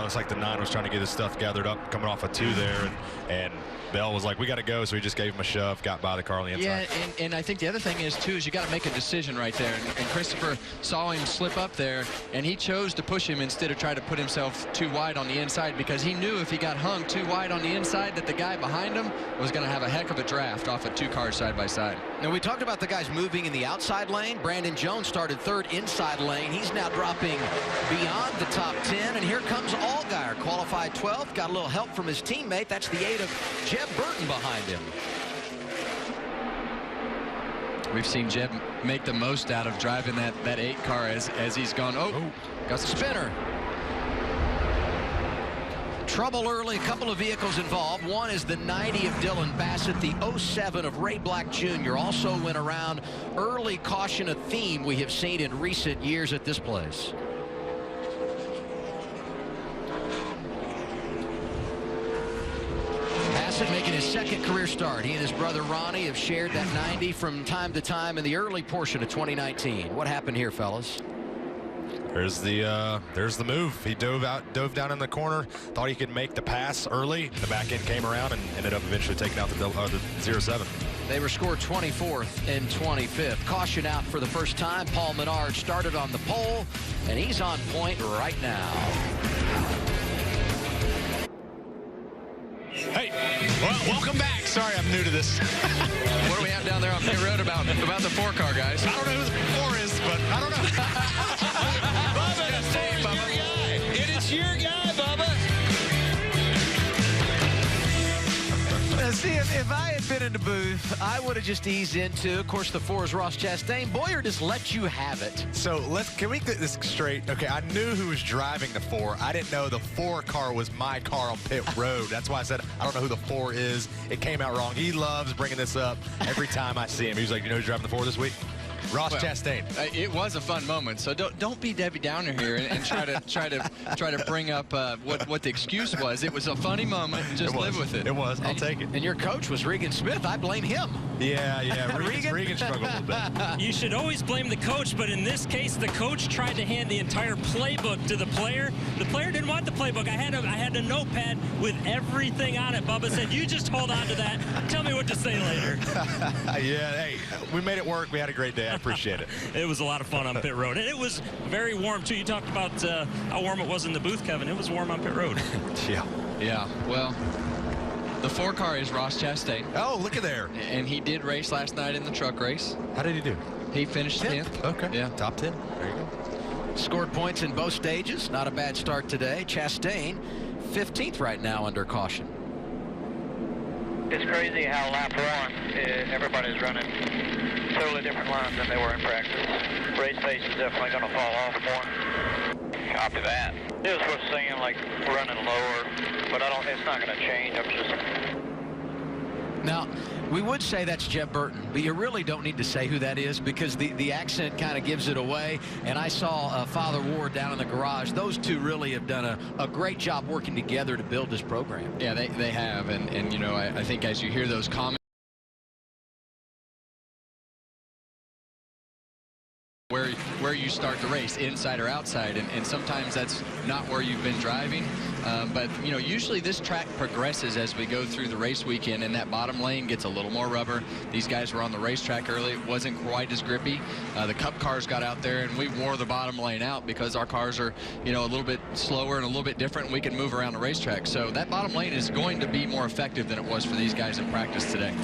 Looks like the 9 was trying to get his stuff gathered up, coming off a 2 there, and Bell was like, we got to go, so he just gave him a shove, got by the car on the inside. Yeah, and I think the other thing is, too, is you got to make a decision right there. And Christopher saw him slip up there, and he chose to push him instead of try to put himself too wide on the inside, because he knew if he got hung too wide on the inside that the guy behind him was going to have a heck of a draft off of 2 cars side by side. Now, we talked about the guys moving in the outside lane. Brandon Jones started 3rd inside lane. He's now dropping beyond the top 10, and here comes Allgaier, qualified 12th, got a little help from his teammate. That's the 8 of Jeb Burton behind him. We've seen Jeb make the most out of driving that 8 car as he's gone. Oh, got the spinner. Trouble early, a couple of vehicles involved. One is the 90 of Dylan Bassett, the 07 of Ray Black Jr. also went around. Early caution, a theme we have seen in recent years at this place. Bassett making his 2nd career start. He and his brother Ronnie have shared that 90 from time to time in the early portion of 2019. What happened here, fellas? There's the move. He dove down in the corner, thought he could make the pass early. The back end came around and ended up eventually taking out the 07. They were scored 24th and 25th. Caution out for the first time. Paul Menard started on the pole, and he's on point right now. Hey, well, welcome back. Sorry, I'm new to this. What do we have down there on pit road about the 4 car, guys? I don't know who the 4 is, but I don't know. Bubba, the 4 is your guy. And it's your guy, Bubba. See, if I had been in the booth, I would have just eased into, of course, the 4 is Ross Chastain. Boyer just let you have it. So can we get this straight? Okay, I knew who was driving the 4. I didn't know the 4 car was my car on pit road. That's why I said I don't know who the 4 is. It came out wrong. He loves bringing this up every time I see him. He was like, you know who's driving the 4 this week? Ross Chastain. It was a fun moment, so don't be Debbie Downer here and try to bring up what the excuse was. It was a funny moment, and just live with it. It was. I'll take it. And your coach was Regan Smith. I blame him. Yeah. Regan struggled a little bit. You should always blame the coach, but in this case, the coach tried to hand the entire playbook to the player. The player didn't want the playbook. I had a notepad with everything on it. Bubba said, "You just hold on to that. Tell me what to say later." Yeah. Hey, we made it work. We had a great day. I appreciate it. It was a lot of fun on pit road, and it was very warm too. You talked about how warm it was in the booth, Kevin. It was warm on pit road. Yeah. Well, the 4 car is Ross Chastain. Oh, look at there. And he did race last night in the truck race. How did he do? He finished 10th. Okay. Yeah. Top 10. There you go. Scored points in both stages. Not a bad start today. Chastain, 15th right now under caution. It's crazy how lap 1, everybody's running totally different lines than they were in practice. Race pace is definitely going to fall off more. Copy that. It was what's saying like running lower, but it's not going to change. I'm just. Now, we would say that's Jeb Burton, but you really don't need to say who that is because the accent kind of gives it away. And I saw Father Ward down in the garage. Those two really have done a great job working together to build this program. Yeah, they have. And you know, I think as you hear those comments, where you start the race, inside or outside, and sometimes that's not where you've been driving. But you know, usually this track progresses as we go through the race weekend, and that bottom lane gets a little more rubber. These guys were on the racetrack early. It wasn't quite as grippy. The Cup cars got out there, and we wore the bottom lane out because our cars are, you know, a little bit slower and a little bit different. We can move around the racetrack. So that bottom lane is going to be more effective than it was for these guys in practice today.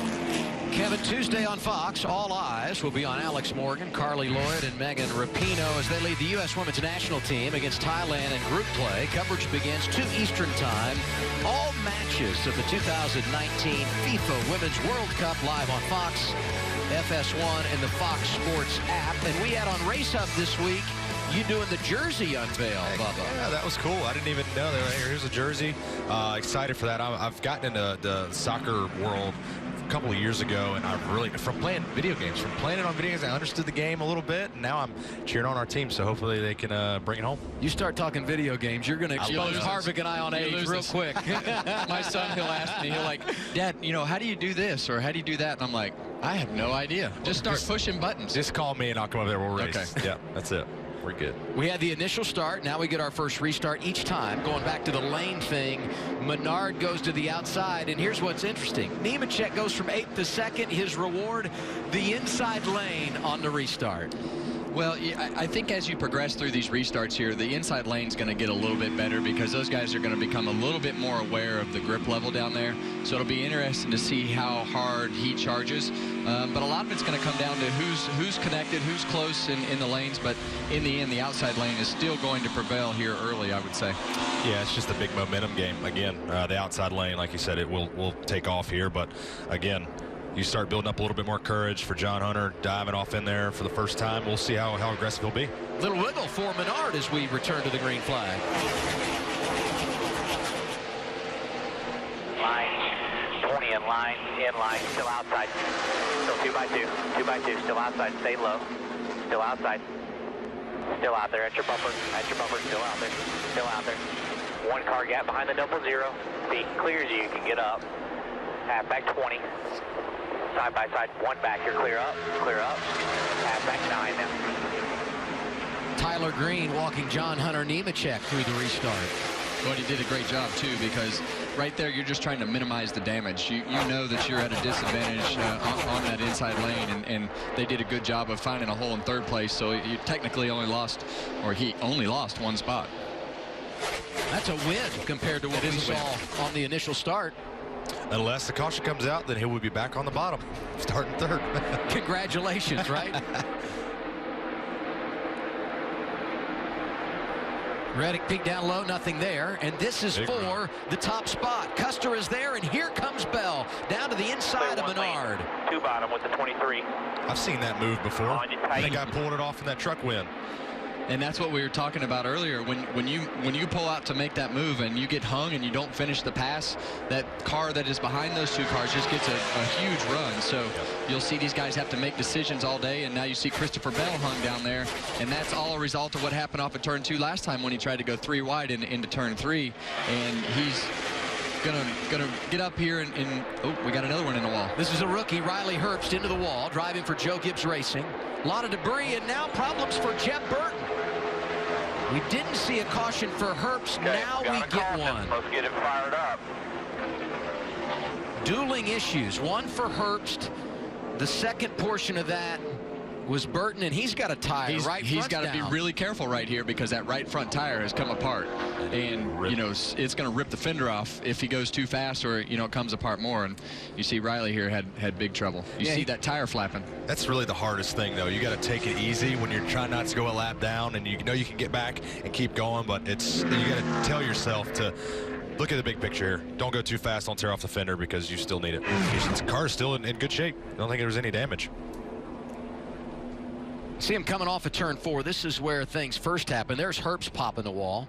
Kevin, Tuesday on Fox, all eyes will be on Alex Morgan, Carly Lloyd, and Megan Rapinoe as they lead the U.S. women's national team against Thailand in group play. Coverage begins 2 Eastern time. All matches of the 2019 FIFA Women's World Cup live on Fox, FS1, and the Fox Sports app. And we had on Race Hub this week you doing the jersey unveil, Bubba. Yeah, that was cool. I didn't even know. They were like, here's a jersey. Excited for that. I've gotten into the soccer world a couple of years ago, and I've really, from playing video games, from playing it on video games, I understood the game a little bit, and now I'm cheering on our team, so hopefully they can bring it home. You start talking video games, you're going to expose Harvick and I on age real quick. My son, he'll ask me, he'll like, Dad, you know, how do you do this or how do you do that? And I'm like, I have no idea. Just start pushing buttons. Just call me and I'll come over there. We'll race. Okay. Yeah, that's it. We're good. We had the initial start. Now we get our first restart each time. Going back to the lane thing, Menard goes to the outside, and here's what's interesting. Nemechek goes from 8th to 2nd. His reward, the inside lane on the restart. Well, I think as you progress through these restarts here, the inside lane's going to get a little bit better because those guys are going to become a little bit more aware of the grip level down there. So it'll be interesting to see how hard he charges. But a lot of it's going to come down to who's connected, who's close in the lanes. But in the end, the outside lane is still going to prevail here early, I would say. Yeah, it's just a big momentum game. Again, the outside lane, like you said, it will take off here. But again, you start building up a little bit more courage for John Hunter diving off in there for the first time. We'll see how aggressive he'll be. Little wiggle for Menard as we return to the green flag. Line, 20 in line, still outside. Still 2 by 2, 2 by 2, still outside, stay low. Still outside. Still out there at your bumper, still out there. Still out there. 1 car gap behind the 00. If he clears you can get up. Half back 20. Side by side, 1 back, you're clear up. Half back 9 now. Tyler Green walking John Hunter Nemechek through the restart. Well, he did a great job, too, because right there you're just trying to minimize the damage. You know that you're at a disadvantage on that inside lane, and they did a good job of finding a hole in 3rd place, so you technically only lost, or he only lost 1 spot. That's a win compared to what we saw on the initial start. Unless the caution comes out, then he will be back on the bottom, starting 3rd. Congratulations, right? Reddick peeked down low, nothing there, and this is for the top spot. Custer is there, and here comes Bell down to the inside of Menard. 2 bottom with the 23. I've seen that move before. I think I pulled it off in that truck win. And that's what we were talking about earlier. When you pull out to make that move and you get hung and you don't finish the pass, that car that is behind those 2 cars just gets a huge run. So you'll see these guys have to make decisions all day, and now you see Christopher Bell hung down there, and that's all a result of what happened off of turn 2 last time when he tried to go 3 wide into turn 3, and he's gonna get up here and oh, we got another one in the wall. This is a rookie, Riley Herbst, into the wall, driving for Joe Gibbs Racing. A lot of debris, and now problems for Jeb Burton. We didn't see a caution for Herbst. Okay, now we get one. Let's get him fired up. Dueling issues. One for Herbst. The second portion of that was Burton, and he's got a tire He's got to be really careful right here because that right front tire has come apart, and you know it's going to rip the fender off if he goes too fast, or you know it comes apart more. And you see Riley here had big trouble. You see that tire flapping. That's really the hardest thing, though. You got to take it easy when you're trying not to go a lap down, and you know you can get back and keep going, but you got to tell yourself to look at the big picture here. Don't go too fast. Don't tear off the fender because you still need it. The car is still in good shape. I don't think there was any damage. See him coming off of turn 4. This is where things first happen. There's Herbst popping the wall.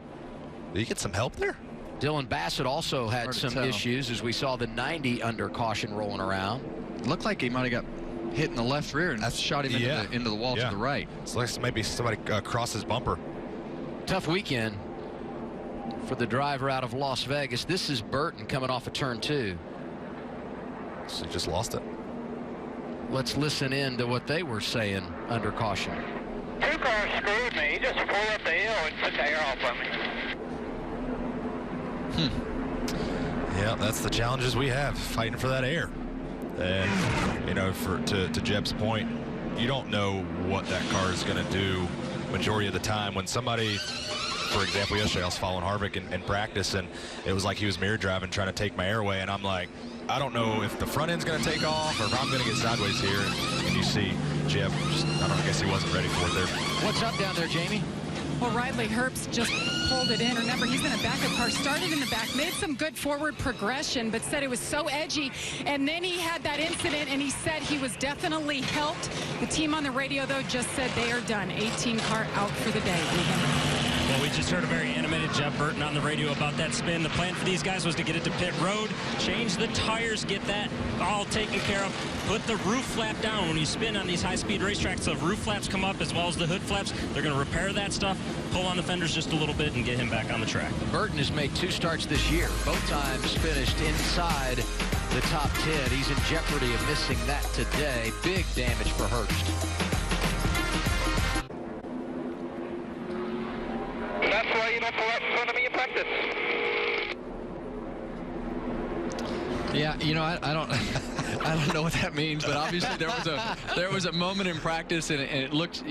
Did you get some help there? Dylan Bassett also had some issues as we saw the 90 under caution rolling around. Looked like he might have got hit in the left rear and shot him into the wall to the right. It's like maybe somebody crossed his bumper. Tough weekend for the driver out of Las Vegas. This is Burton coming off of turn 2. So he just lost it. Let's listen in to what they were saying under caution. 2 cars screwed me. He just pulled up the hill and took the air off of me. Yeah, that's the challenges we have, fighting for that air. And, you know, to Jeb's point, you don't know what that car is going to do majority of the time. When somebody, for example, yesterday I was following Harvick in practice, and it was like he was mirror driving, trying to take my air away, and I'm like, I don't know if the front end's going to take off or if I'm going to get sideways here. And you see Jeb, I guess he wasn't ready for it there. What's up down there, Jamie? Well, Riley Herbst just hold it in. Remember, he's in a backup car, started in the back, made some good forward progression, but said it was so edgy. And then he had that incident, and he said he was definitely helped. The team on the radio, though, just said they are done. 18 car out for the day. Well, we just heard a very animated Jeff Burton on the radio about that spin. The plan for these guys was to get it to pit road, change the tires, get that all taken care of, put the roof flap down. When you spin on these high-speed racetracks, the roof flaps come up as well as the hood flaps. They're going to repair that stuff, pull on the fenders just a little bit, and get him back on the track. Burton has made 2 starts this year. Both times finished inside the top 10. He's in jeopardy of missing that today. Big damage for Hurst. That's why you don't pull up in front of me in practice. Yeah, you know, I don't I don't know what that means, but obviously there was a moment in practice, and it looked,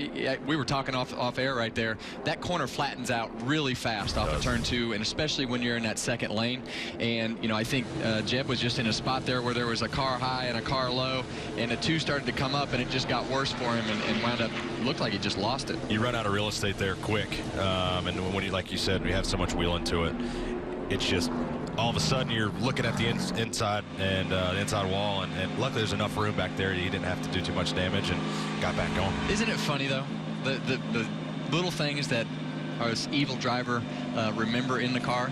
we were talking off air right there, that corner flattens out really fast off of turn 2, and especially when you're in that second lane. And you know, I think Jeb was just in a spot there where there was a car high and a car low, and the 2 started to come up, and it just got worse for him, and wound up, looked like he just lost it. You run out of real estate there quick, and when you, like you said, we have so much wheel into it, it's just all of a sudden you're looking at the inside and the inside wall, and luckily there's enough room back there that he didn't have to do too much damage and got back going. Isn't it funny though, the little things that our evil driver remember in the car?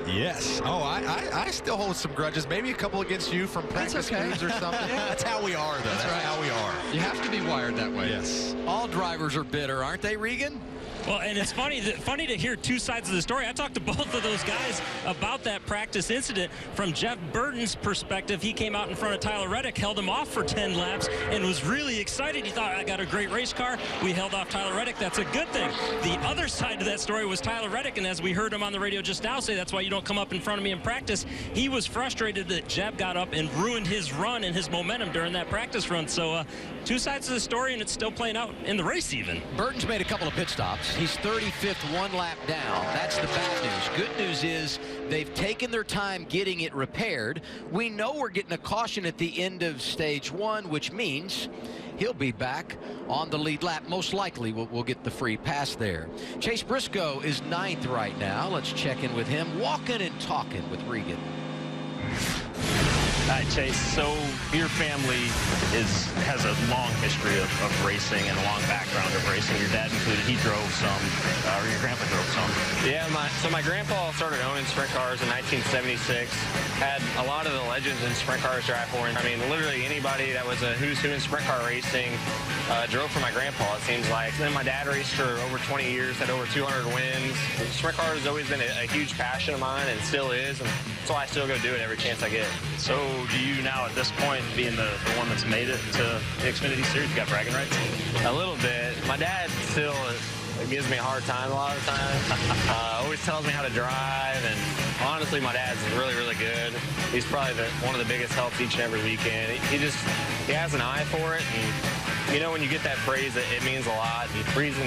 Yes. Oh, I still hold some grudges. Maybe a couple against you from practice moves or something. Yeah, that's how we are, though. That's right. How we are. You have to be wired that way. Yes. All drivers are bitter, aren't they, Regan? Well, and it's funny to hear 2 sides of the story. I talked to both of those guys about that practice incident. From Jeff Burton's perspective, he came out in front of Tyler Reddick, held him off for 10 laps, and was really excited. He thought, I got a great race car. We held off Tyler Reddick. That's a good thing. The other side of that story was Tyler Reddick, and as we heard him on the radio just now say, that's why you don't come up in front of me in practice. He was frustrated that Jeb got up and ruined his run and his momentum during that practice run. So 2 sides of the story, and it's still playing out in the race even. Burton's made a couple of pit stops. He's 35th, 1 lap down. That's the bad news. Good news is they've taken their time getting it repaired. We know we're getting a caution at the end of stage 1, which means he'll be back on the lead lap. Most likely we'll get the free pass there. Chase Briscoe is 9th right now. Let's check in with him. Walking and talking with Regan. Hi, Chase. So your family has a long history of racing and a long background of racing. Your dad included. He drove some, or your grandpa drove some. Yeah, my grandpa started owning sprint cars in 1976. Had a lot of the legends in sprint cars drive for him. I mean, literally anybody that was a who's who in sprint car racing drove for my grandpa, it seems like. Then my dad raced for over 20 years, had over 200 wins. Sprint cars has always been a huge passion of mine and still is, and that's why I still go do it every chance I get. So do you now, at this point, being the one that's made it to the Xfinity Series, you got bragging rights? A little bit. My dad still gives me a hard time a lot of the time. Always tells me how to drive, and honestly, my dad's really, really good. He's probably one of the biggest helps each and every weekend. He has an eye for it, and you know, when you get that praise, it means a lot. The reason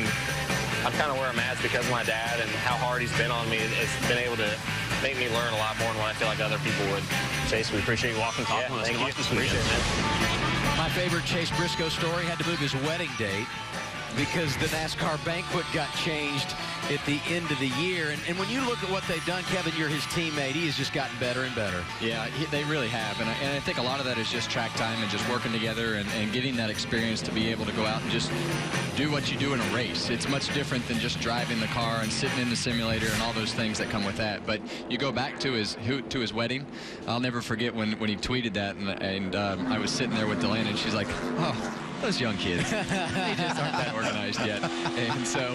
I'm kind of where I'm at is because of my dad and how hard he's been on me. It's been able to make me learn a lot more than what I feel like other people would. Chase, we appreciate you walking talking with us. Thank you. This appreciate it, man. My favorite Chase Briscoe story had to move his wedding date because the NASCAR banquet got changed at the end of the year. And when you look at what they've done, Kevin, you're his teammate. He has just gotten better and better. Yeah, they really have. And I think a lot of that is just track time and just working together and getting that experience to be able to go out and just do what you do in a race. It's much different than just driving the car and sitting in the simulator and all those things that come with that. But you go back to his wedding. I'll never forget when he tweeted that, and I was sitting there with Delaney, and she's like, oh, those young kids, they just aren't that organized yet. And so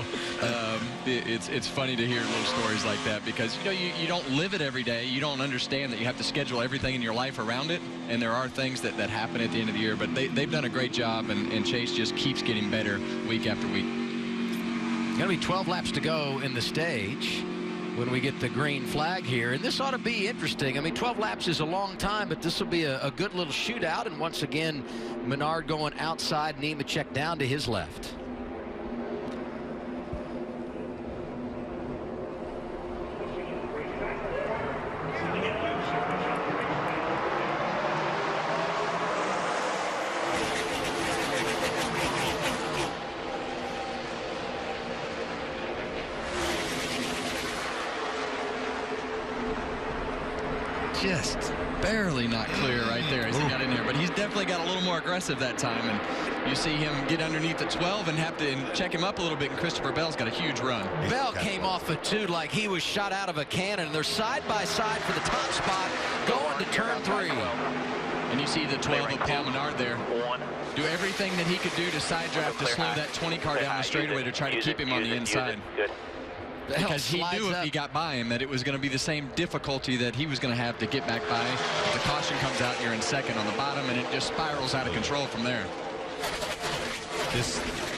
it's funny to hear little stories like that, because you know, you don't live it every day. You don't understand that you have to schedule everything in your life around it, and there are things that happen at the end of the year. But they've done a great job, and Chase just keeps getting better week after week. Going to be 12 laps to go in the stage when we get the green flag here, and this ought to be interesting. I mean, 12 laps is a long time, but this will be a good little shootout. And once again, Menard going outside, Nemechek down to his left. barely not clear right there as he got in there, but he's definitely got a little more aggressive that time, and you see him get underneath the 12 and have to check him up a little bit, and Christopher Bell's got a huge run. Bell came off a 2 like he was shot out of a cannon. They're side by side for the top spot going to turn 3. And you see the 12 of Paul Menard there do everything that he could do to side draft to slow that 20 car down the straightaway to try to keep him on the inside. Because he knew if he got by him that it was going to be the same difficulty that he was going to have to get back by. The caution comes out, you're in second on the bottom, and it just spirals out of control from there.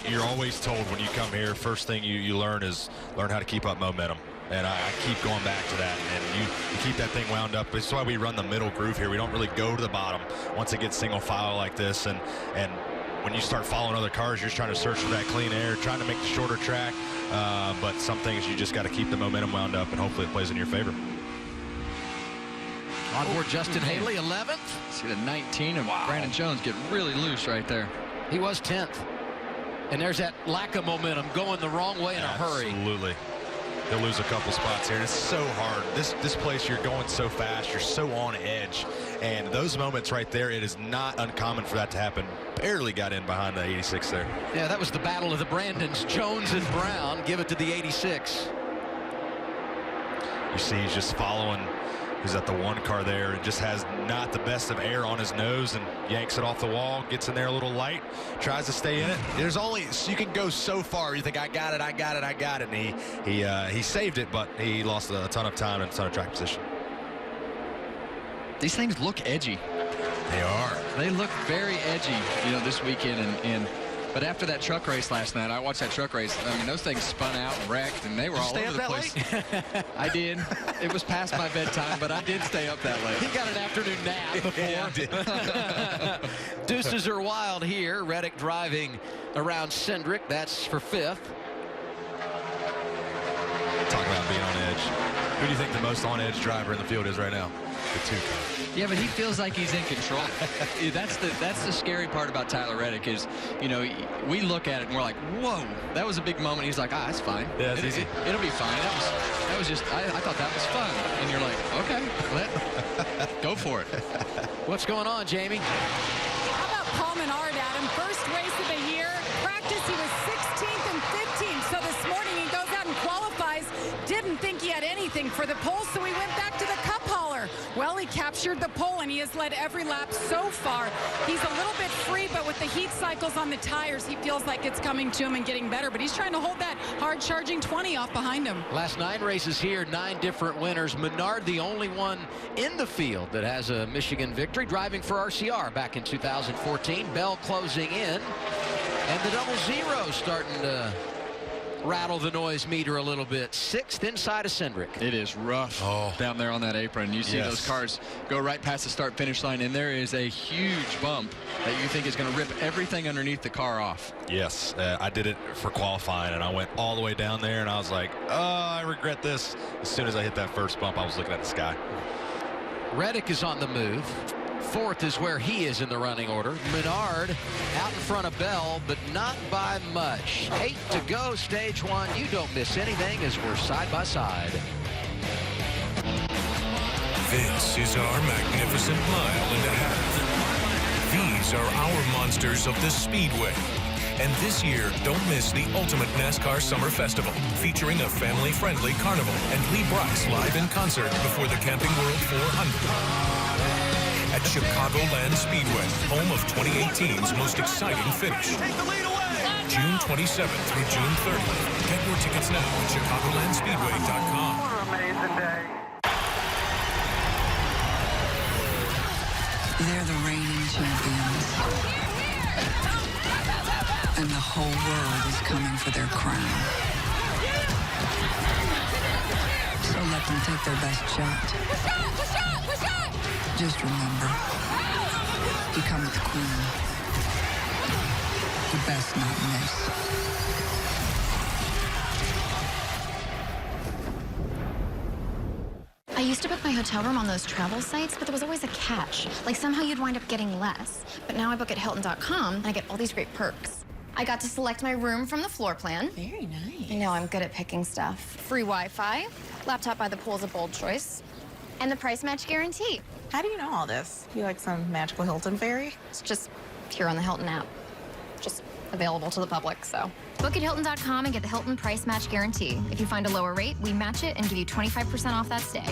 You're always told when you come here, first thing you learn is learn how to keep up momentum. And I keep going back to that. And you keep that thing wound up. That's why we run the middle groove here. We don't really go to the bottom once it gets single file like this. And when you start following other cars, you're just trying to search for that clean air, trying to make the shorter track. But some things you just got to keep the momentum wound up, and hopefully it plays in your favor. Onboard Justin Haley, 11th. See the 19 of Brandon Jones get really loose right there. He was 10th. And there's that lack of momentum going the wrong way in a hurry. Absolutely. He'll lose a couple spots here. And it's so hard. This place, you're going so fast. You're so on edge. And those moments right there, it is not uncommon for that to happen. Barely got in behind the 86 there. Yeah, that was the battle of the Brandons. Jones and Brown give it to the 86. You see he's just following. He's at the 1 car there and just has not the best of air on his nose and yanks it off the wall, gets in there a little light, tries to stay in it. There's only, you can go so far. You think, I got it, I got it, I got it. And he saved it, but he lost a ton of time and a ton of track position. These things look edgy. They are. They look very edgy, you know, this weekend. But after that truck race last night, I watched that truck race. I mean, those things spun out and wrecked, and they were all over the place. I did. It was past my bedtime, but I did stay up that late. He got an afternoon nap before. Deuces are wild here. Reddick driving around Cindric. That's for 5th. Talk about being on edge. Who do you think the most on-edge driver in the field is right now? The 2 car. Yeah, but he feels like he's in control. That's the scary part about Tyler Reddick is, you know, we look at it and we're like, whoa, that was a big moment. He's like, that's fine. Yeah, it's easy. It'll be fine. That was just, I thought that was fun. And you're like, okay, go for it. What's going on, Jamie? How about Paul Menard, Adam? First race of the year. Practice, he was 16th and 15th. So this morning he goes out and qualifies. Didn't think he had anything for the pole, so he went back to the cup hauler. Well, he captured the pole, and he has led every lap so far. He's a little bit free, but with the heat cycles on the tires, he feels like it's coming to him and getting better. But he's trying to hold that hard-charging 20 off behind him. Last 9 races here, 9 different winners. Menard, the only one in the field that has a Michigan victory, driving for RCR back in 2014. Bell closing in, and the 00 starting to rattle the noise meter a little bit. 6th inside of Cindric. It is rough down there on that apron. You see those cars go right past the start finish line, and there is a huge bump that you think is going to rip everything underneath the car off. Yes, I did it for qualifying, and I went all the way down there, and I was like, oh, I regret this. As soon as I hit that first bump, I was looking at the sky. Reddick is on the move. 4th is where he is in the running order. Menard out in front of Bell, but not by much. 8 to go, stage 1. You don't miss anything as we're side by side. This is our magnificent mile and a half. These are our monsters of the Speedway. And this year, don't miss the Ultimate NASCAR Summer Festival, featuring a family-friendly carnival and Lee Brice live in concert before the Camping World 400. At Chicagoland Speedway, home of 2018's most exciting finish. June 27th through June 30th. Get your tickets now at ChicagolandSpeedway.com. What an amazing day. They're the reigning champions. And the whole world is coming for their crown. So let them take their best shot. Just remember, you come with the queen. You best not miss. I used to book my hotel room on those travel sites, but there was always a catch. Like somehow you'd wind up getting less. But now I book at Hilton.com and I get all these great perks. I got to select my room from the floor plan. Very nice. I know, I'm good at picking stuff. Free Wi-Fi, laptop by the pool is a bold choice, and the price match guarantee. How do you know all this? You like some magical Hilton fairy? It's just here on the Hilton app. Just available to the public, so. Book at Hilton.com and get the Hilton Price Match Guarantee. If you find a lower rate, we match it and give you 25% off that stay.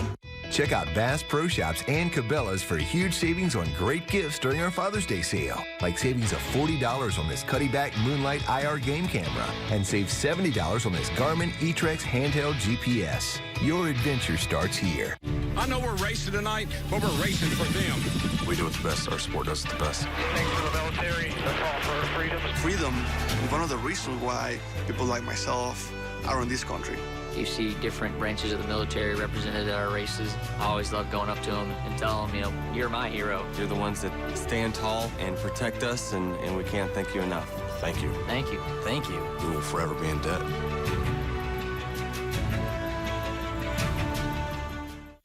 Check out Bass Pro Shops and Cabela's for huge savings on great gifts during our Father's Day sale. Like savings of $40 on this Cuddy-Back Moonlight IR game camera and save $70 on this Garmin eTrex handheld GPS. Your adventure starts here. I know we're racing tonight, but we're racing for them. We do it the best. Our sport does it the best. Thanks for the military. That's all for freedom. Freedom is one of the reasons why people like myself are in this country. You see different branches of the military represented at our races. I always love going up to them and telling them, you know, you're my hero. You're the ones that stand tall and protect us, and we can't thank you enough. Thank you. Thank you. Thank you. We will forever be in debt.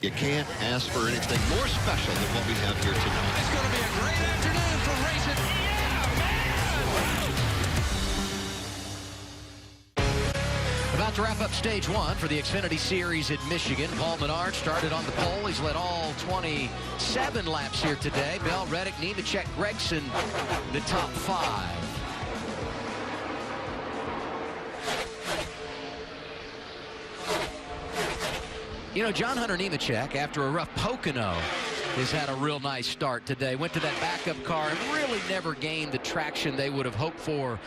You can't ask for anything more special than what we have here tonight. It's going to be a great afternoon for racing. About to wrap up stage one for the Xfinity Series at Michigan. Paul Menard started on the pole. He's led all 27 laps here today. Bell, Reddick, Nemechek, Gregson, the top 5. You know, John Hunter Nemechek, after a rough Pocono, has had a real nice start today. Went to that backup car and really never gained the traction they would have hoped for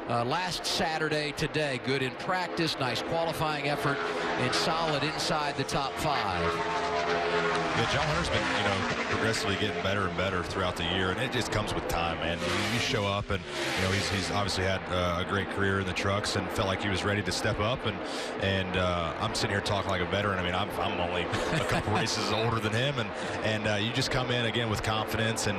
last Saturday. Today, good in practice, nice qualifying effort, and solid inside the top 5. Yeah, John Hunter's been, you know, progressively getting better and better throughout the year, and it just comes with time, man. You show up, and you know he's obviously had a great career in the trucks, and felt like he was ready to step up. And I'm sitting here talking like a veteran. I mean, I'm only a couple races older than him, and you just come in again with confidence, and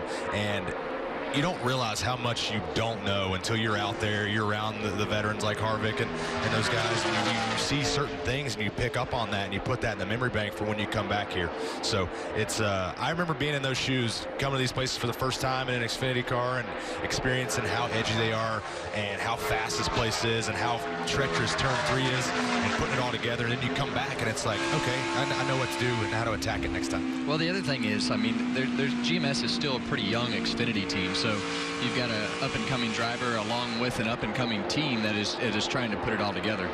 you don't realize how much you don't know until you're out there, you're around the veterans like Harvick and those guys, and you see certain things and you pick up on that and you put that in the memory bank for when you come back here. So it's I remember being in those shoes, coming to these places for the first time in an Xfinity car and experiencing how edgy they are and how fast this place is and how treacherous turn 3 is, and putting it all together, and then you come back and it's like, okay, I know what to do and how to attack it next time. Well, the other thing is, I mean, there's GMS is still a pretty young Xfinity team, so you've got an up-and-coming driver along with an up-and-coming team that is trying to put it all together.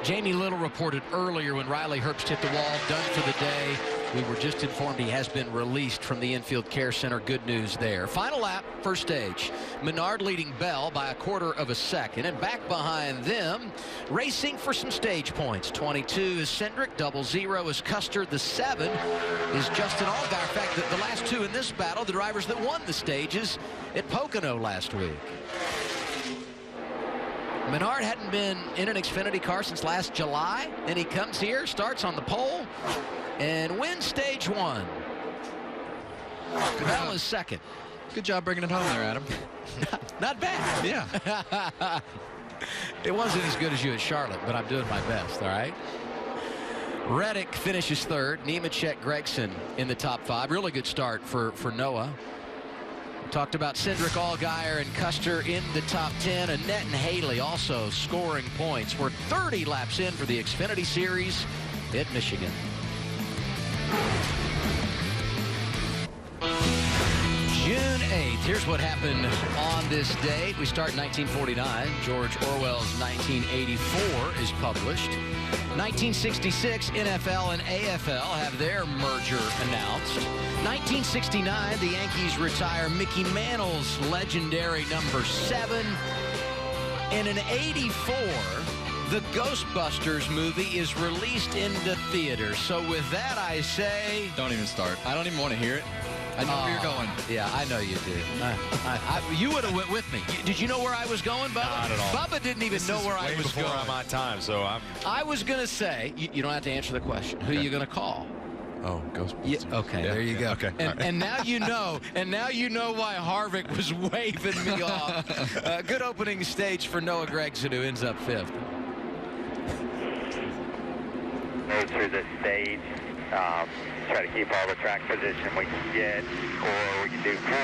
Jamie Little reported earlier when Riley Herbst hit the wall, done for the day. We were just informed he has been released from the infield care center. Good news there. Final lap, first stage. Menard leading Bell by 1/4 of a second. And back behind them, racing for some stage points. 22 is Cindric. 00 is Custer. The 7 is Justin Allgaier. In fact, the last 2 in this battle, the drivers that won the stages at Pocono last week. Menard hadn't been in an Xfinity car since last July, and he comes here, starts on the pole, and wins stage 1. Bell is second. Good job bringing it home there, Adam. Not bad. Yeah. It wasn't as good as you at Charlotte, but I'm doing my best, all right? Reddick finishes 3rd. Nemechek, Gregson in the top 5. Really good start for Noah. Talked about Cindric, Allgaier, and Custer in the top 10. Annette and Haley also scoring points. We're 30 laps in for the Xfinity Series at Michigan. June 8th. Here's what happened on this date. We start in 1949. George Orwell's 1984 is published. 1966, NFL and AFL have their merger announced. 1969, the Yankees retire Mickey Mantle's legendary number 7. And in 84, the Ghostbusters movie is released into theaters. So with that, I say... Don't even start. I don't even want to hear it. I know where you're going. Yeah, I know you do. You would have went with me. Did you know where I was going, Bubba? Not at all. Bubba didn't even know where I was going. Before my time, so I was going to say, you don't have to answer the question. Who are you going to call? Oh, Ghostbusters. Yeah, okay, there you go. Okay. And now you know. And now you know why Harvick was waving me off. Good opening stage for Noah Gregson, who ends up 5th. Go through this stage. Try to keep all the track position we can get, or we can do 4.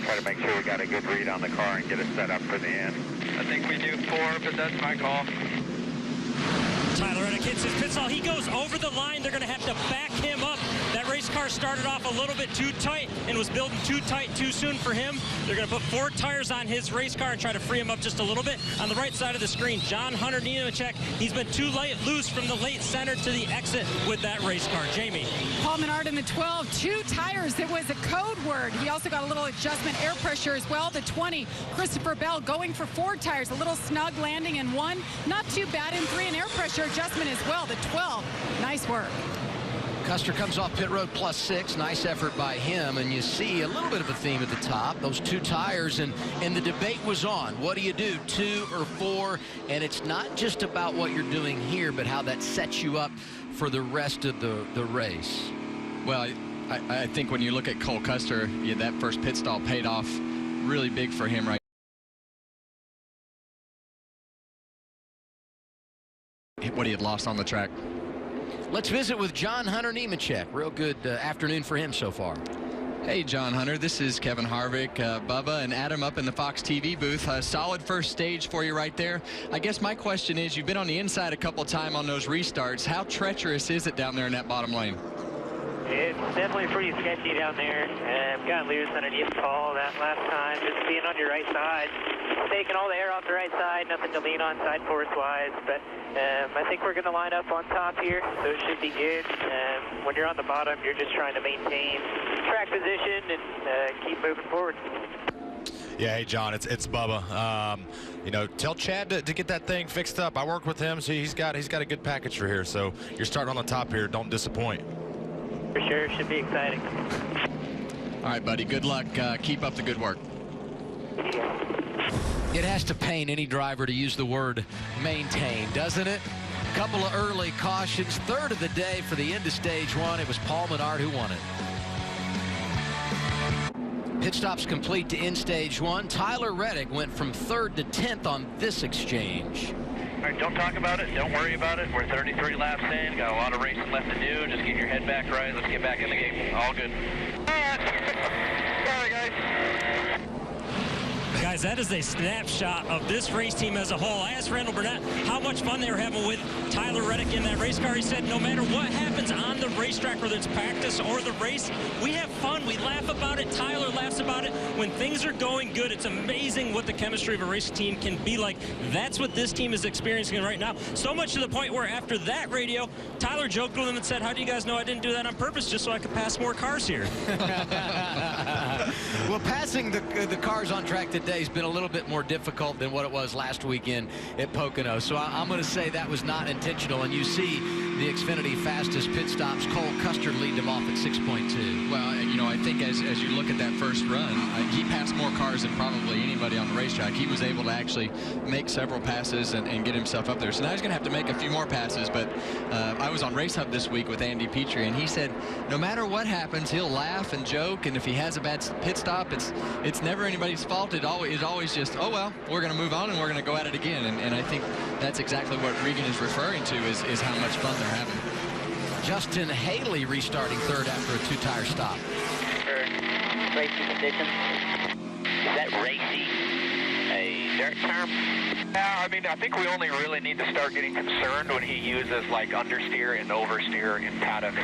Try to make sure we got a good read on the car and get it set up for the end. I think we do 4, but that's my call. Tyler Reddick hits his pit stall. He goes over the line. They're going to have to back him up. That race car started off a little bit too tight and was building too tight too soon for him. They're going to put 4 tires on his race car and try to free him up just a little bit. On the right side of the screen, John Hunter Nemechek. He's been too loose from the late center to the exit with that race car. Jamie. Paul Menard in the 12, 2 tires. It was a code word. He also got a little adjustment air pressure as well. The 20, Christopher Bell going for 4 tires. A little snug landing in 1. Not too bad in 3, and air pressure adjustment as well. The 12, nice work. Custer comes off pit road +6. Nice effort by him. And you see a little bit of a theme at the top. Those 2 tires. And the debate was on. What do you do, 2 or 4? And it's not just about what you're doing here, but how that sets you up for the rest of the race. Well, I think when you look at Cole Custer, that first pit stall paid off really big for him right what he had lost on the track. Let's visit with John Hunter Nemechek. Real good afternoon for him so far. Hey, John Hunter, this is Kevin Harvick, Bubba, and Adam up in the Fox TV booth. A solid first stage for you right there. I guess my question is, you've been on the inside a couple of times on those restarts. How treacherous is it down there in that bottom lane? It's definitely pretty sketchy down there. Got loose underneath the fall that last time. Just being on your right side, taking all the air off the right side, nothing to lean on side force-wise. But I think we're going to line up on top here, so it should be good. When you're on the bottom, you're just trying to maintain track position and keep moving forward. Yeah, hey, John, it's Bubba. You know, tell Chad to get that thing fixed up. I worked with him, so he's got a good package for here. So you're starting on the top here. Don't disappoint. For sure, should be exciting. All right, buddy, good luck. Keep up the good work. It has to pain any driver to use the word maintain, doesn't it? A couple of early cautions. 3rd of the day for the end of stage 1. It was Paul Menard who won it. Pit stops complete to end stage 1. Tyler Reddick went from 3rd to 10th on this exchange. All right, don't talk about it. Don't worry about it. We're 33 laps in. Got a lot of racing left to do. Just get your head back right. Let's get back in the game. All good. Sorry, guys. Guys, that is a snapshot of this race team as a whole. I asked Randall Burnett how much fun they were having with Tyler Reddick in that race car. He said no matter what happens on the racetrack, whether it's practice or the race, we have fun. We laugh about it. Tyler laughs about it. When things are going good, it's amazing what the chemistry of a race team can be like. That's what this team is experiencing right now. So much to the point where after that radio, Tyler joked with them and said, how do you guys know I didn't do that on purpose just so I could pass more cars here? Well, passing the cars on track today has been a little bit more difficult than what it was last weekend at Pocono. So I'm going to say that was not intentional. And you see the Xfinity fastest pit stops. Cole Custer leading him off at 6.2. Well, you know, I think as you look at that first run, he passed more cars than probably anybody on the racetrack. He was able to actually make several passes and get himself up there. So now he's going to have to make a few more passes. But I was on Race Hub this week with Andy Petrie, and he said no matter what happens, he'll laugh and joke. And if he has a bad pit stop, it's never anybody's fault. It's always just, oh, well, we're going to move on and we're going to go at it again. And I think that's exactly what Regan is referring to is how much fun they're having. Justin Haley restarting 3rd after a 2-tire stop. Racing conditions. Is that racing a dirt term? Yeah, I mean, I think we only really need to start getting concerned when he uses like understeer and oversteer in paddock.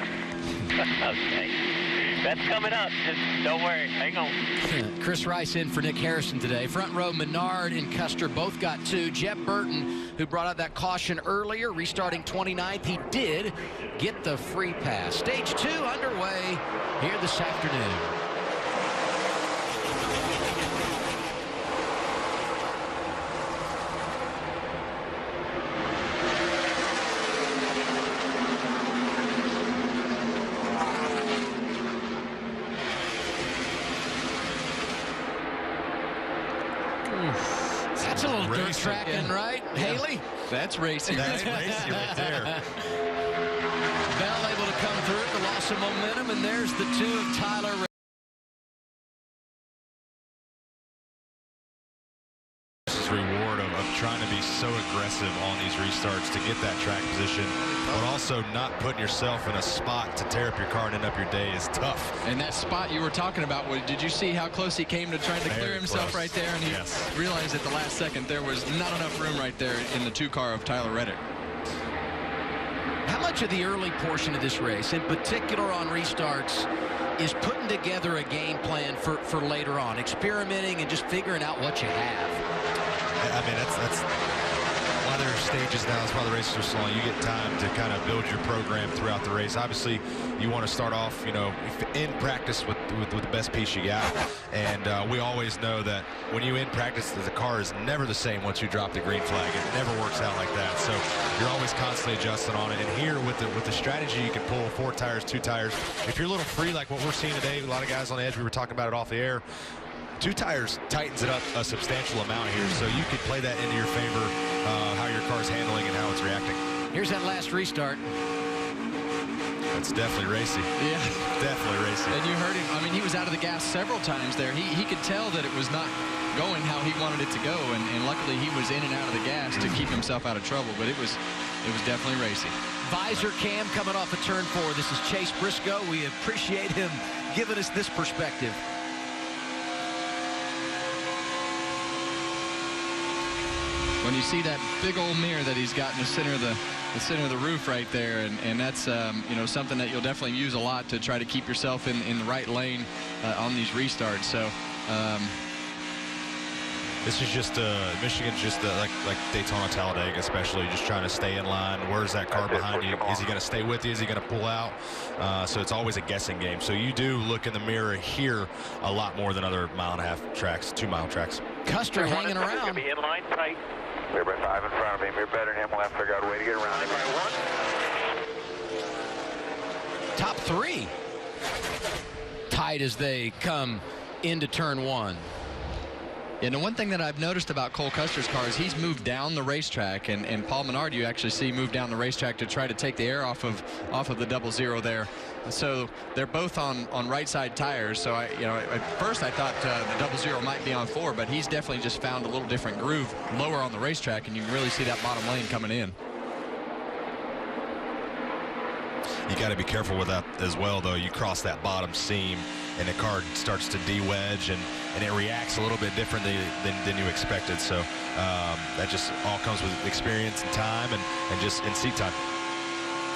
Okay. That's coming up. Just don't worry. Hang on. Chris Rice in for Nick Harrison today. Front row, Menard and Custer both got 2. Jeb Burton, who brought out that caution earlier, restarting 29th. He did get the free pass. Stage 2 underway here this afternoon. That's a little dirt tracking, right, Haley? That's racing. That's racing right there. Bell able to come through, the loss of momentum, and there's the 2 of Tyler Reddick. Reward of trying to be so aggressive on these restarts to get that track position, but also not putting yourself in a spot to tear up your car and end up your day is tough. And that spot you were talking about, did you see how close he came to trying to clear himself right there? And he realized at the last second there was not enough room right there in the 2 car of Tyler Reddick. much of the early portion of this race, in particular on restarts, is putting together a game plan for later on, experimenting and just figuring out what you have? I mean, that's why there are stages now. That's why the races are slow. You get time to kind of build your program throughout the race. Obviously, you want to start off, you know, in practice with the best piece you got. And we always know that when you in practice, the car is never the same once you drop the green flag. It never works out like that. So you're always constantly adjusting on it. And here with the strategy, you can pull 4 tires, 2 tires. If you're a little free like what we're seeing today, a lot of guys on the edge, we were talking about it off the air. 2 tires tightens it up a substantial amount here, so you could play that into your favor, how your car's handling and how it's reacting. Here's that last restart. It's definitely racy. Yeah. Definitely racy. And you heard him. I mean, he was out of the gas several times there. He could tell that it was not going how he wanted it to go, and luckily he was in and out of the gas to keep himself out of trouble, but it was definitely racy. Visor cam coming off of turn 4. This is Chase Briscoe. We appreciate him giving us this perspective. When you see that big old mirror that he's got in the center of the roof right there, and that's you know, something that you'll definitely use a lot to try to keep yourself in the right lane on these restarts. So this is just Michigan's just like Daytona, Talladega, especially just trying to stay in line. Where's that car behind you? Is he going to stay with you? Is he going to pull out? So it's always a guessing game. So you do look in the mirror here a lot more than other 1.5-mile tracks, 2-mile tracks. Custer hanging around. Be in line tight. We're by 5 in front of him. You're better than him. We'll have to figure out a way to get around him. Top 3. Tight as they come into turn 1. And the one thing that I've noticed about Cole Custer's car is he's moved down the racetrack, and Paul Menard you actually see move down the racetrack to try to take the air off of the 00 there. So they're both on right side tires. So at first I thought the 00 might be on 4, but he's definitely just found a little different groove lower on the racetrack, and you can really see that bottom lane coming in. You got to be careful with that as well, though. You cross that bottom seam, and the car starts to de-wedge, and it reacts a little bit differently than you expected. So that just all comes with experience and time and seat time.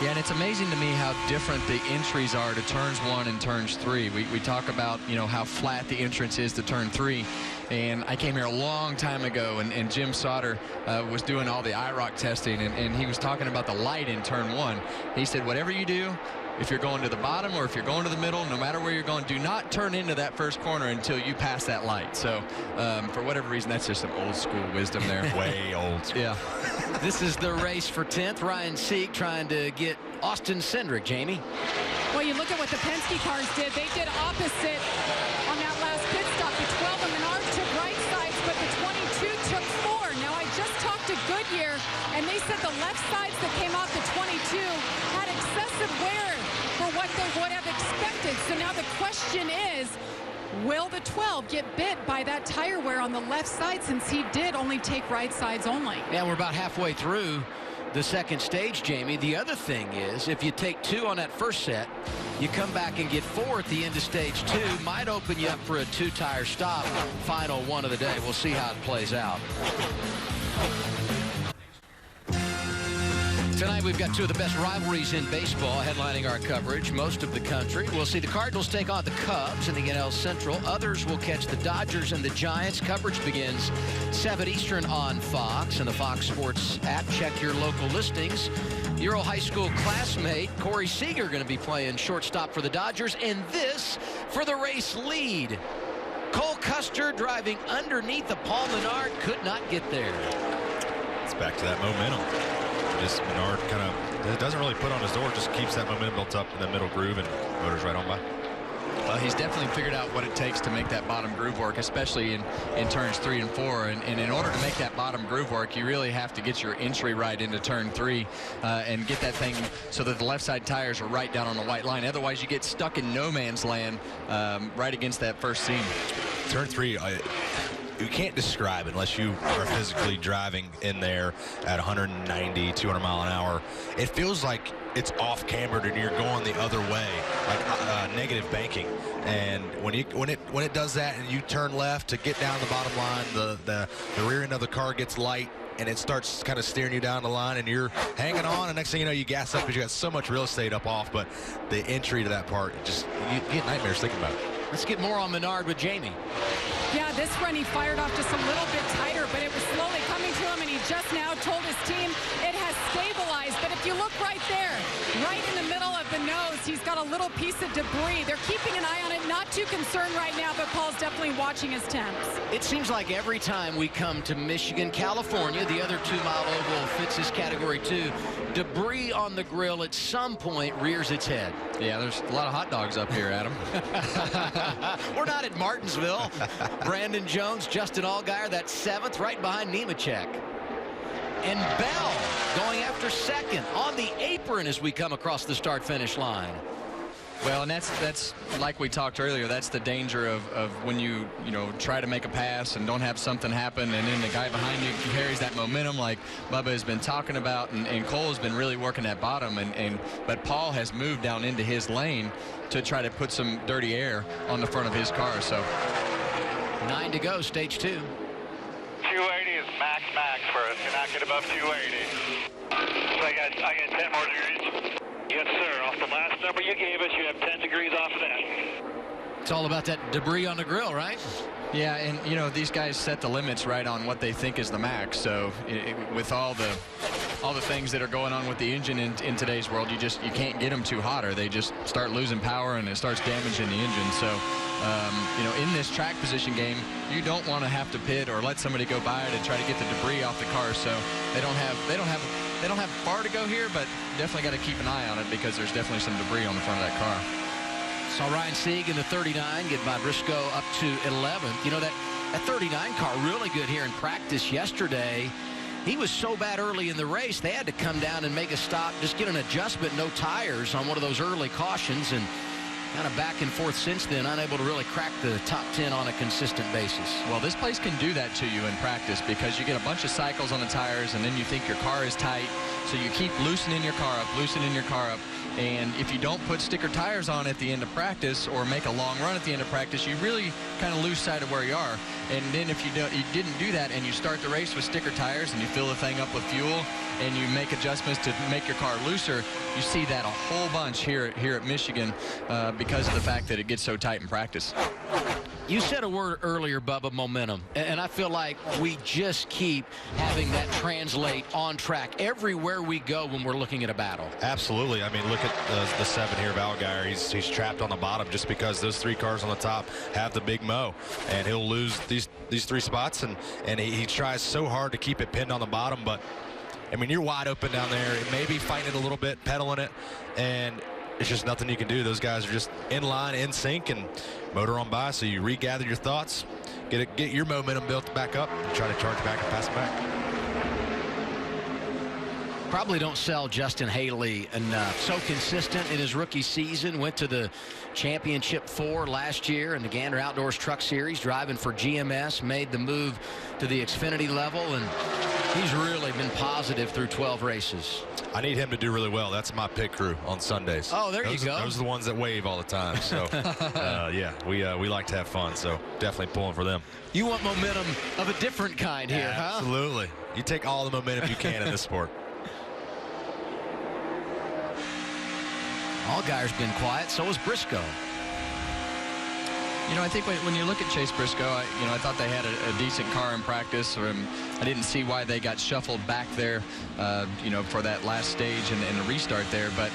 Yeah, and it's amazing to me how different the entries are to turns 1 and turns 3. We talk about, you know, how flat the entrance is to turn 3. And I came here a long time ago, and Jim Sauter was doing all the IROC testing, and he was talking about the light in turn 1. He said, whatever you do, if you're going to the bottom or if you're going to the middle, no matter where you're going, do not turn into that first corner until you pass that light. So for whatever reason, that's just some old school wisdom there. Way old school. Yeah. This is the race for 10th. Ryan Sieg trying to get Austin Cindric, Jamie. Well, you look at what the Penske cars did. They did opposite on that last pit stop. The 12 of Menard took right sides, but the 22 took 4. Now, I just talked to Goodyear, and they said the left sides that came off the 22 had excessive wear for what they would have expected. So now the question is, will the 12 get bit by that tire wear on the left side, since he did only take right sides only? Yeah, we're about halfway through the second stage, Jamie. The other thing is, if you take 2 on that first set, you come back and get 4 at the end of stage 2, might open you up for a 2-tire stop. Final one of the day. We'll see how it plays out. Tonight we've got 2 of the best rivalries in baseball headlining our coverage. Most of the country. We'll see the Cardinals take on the Cubs in the NL Central. Others will catch the Dodgers and the Giants. Coverage begins 7 Eastern on Fox and the Fox Sports app. Check your local listings. Your old high school classmate Corey Seager going to be playing shortstop for the Dodgers, and this for the race lead. Cole Custer driving underneath the Paul Menard, could not get there. It's back to that momentum. Just Menard kind of doesn't really put on his door, just keeps that momentum built up in the middle groove, and motor's right on by. Well, he's definitely figured out what it takes to make that bottom groove work, especially in turns 3 and 4. And in order to make that bottom groove work, you really have to get your entry right into turn 3 and get that thing so that the left side tires are right down on the white line. Otherwise, you get stuck in no man's land right against that first seam. Turn 3, you can't describe it unless you are physically driving in there at 190, 200 mile an hour. It feels like it's off cambered and you're going the other way, like negative banking. And when it does that and you turn left to get down the bottom line, the rear end of the car gets light and it starts kind of steering you down the line, and you're hanging on, and next thing you know, you gas up because you got so much real estate up off. But the entry to that part, you get nightmares thinking about it. Let's get more on Menard with Jamie. Yeah, this run he fired off just a little bit tighter, but it was slowly coming to him, and he just now told his team it has stabilized. But if you look right there, right in the middle of the nose, he's got a little piece of debris. They're keeping an eye on it, not too concerned right now, but Paul's definitely watching his temps. It seems like every time we come to Michigan, California, the other 2-mile oval fits this category 2. Debris on the grill at some point rears its head. Yeah, there's a lot of hot dogs up here, Adam. We're not at Martinsville. Brandon Jones, Justin Allgaier, that's 7th, right behind Nemechek. And Bell going after 2nd on the apron as we come across the start-finish line. Well, and that's like we talked earlier, that's the danger of when you try to make a pass and don't have something happen, and then the guy behind you carries that momentum like Bubba has been talking about, and Cole has been really working that bottom, but Paul has moved down into his lane to try to put some dirty air on the front of his car. So 9 to go, stage 2. 280 is max for us. You're not getting above 280. So I got 10 more degrees. Yes, sir. Off the last number you gave us, you have 10 degrees off of that. It's all about that debris on the grill, right? Yeah, and these guys set the limits right on what they think is the max. So with all the things that are going on with the engine in today's world, you can't get them too hot, or they just start losing power and it starts damaging the engine. So in this track position game, you don't want to have to pit or let somebody go by to try to get the debris off the car. So they don't have far to go here, but definitely got to keep an eye on it because there's definitely some debris on the front of that car. Saw Ryan Sieg in the 39 get by Briscoe up to 11th. That 39 car really good here in practice yesterday. He was so bad early in the race, they had to come down and make a stop, just get an adjustment, no tires on one of those early cautions, and kind of back and forth since then, unable to really crack the top 10 on a consistent basis. Well, this place can do that to you in practice because you get a bunch of cycles on the tires, and then you think your car is tight, so you keep loosening your car up, and if you don't put sticker tires on at the end of practice or make a long run at the end of practice, you really kind of lose sight of where you are. And then if you didn't do that and you start the race with sticker tires and you fill the thing up with fuel and you make adjustments to make your car looser, you see that a whole bunch here at Michigan because of the fact that it gets so tight in practice. You said a word earlier, Bubba, momentum, and I feel like we just keep having that translate on track everywhere we go when we're looking at a battle. Absolutely. I mean, look at the 7 here of Allgaier. He's trapped on the bottom just because those 3 cars on the top have the big mow, and he'll lose these 3 spots, and he tries so hard to keep it pinned on the bottom, but I mean, you're wide open down there, maybe fighting it a little bit, pedaling it, and it's just nothing you can do. Those guys are just in line, in sync, and motor on by. So you regather your thoughts, get your momentum built back up, and try to charge back and pass it back. Probably don't sell Justin Haley enough. So consistent in his rookie season. Went to the championship 4 last year in the Gander Outdoors Truck Series, driving for GMS. Made the move to the Xfinity level, and he's really been positive through 12 races. I need him to do really well. That's my pit crew on Sundays. Oh, there you go. Those are the ones that wave all the time. So, yeah, we like to have fun. So definitely pulling for them. You want momentum of a different kind here, huh? Absolutely. You take all the momentum you can in this sport. Allgaier's been quiet. So has Briscoe. I think when you look at Chase Briscoe, I thought they had a decent car in practice. I didn't see why they got shuffled back there, for that last stage and the restart there. But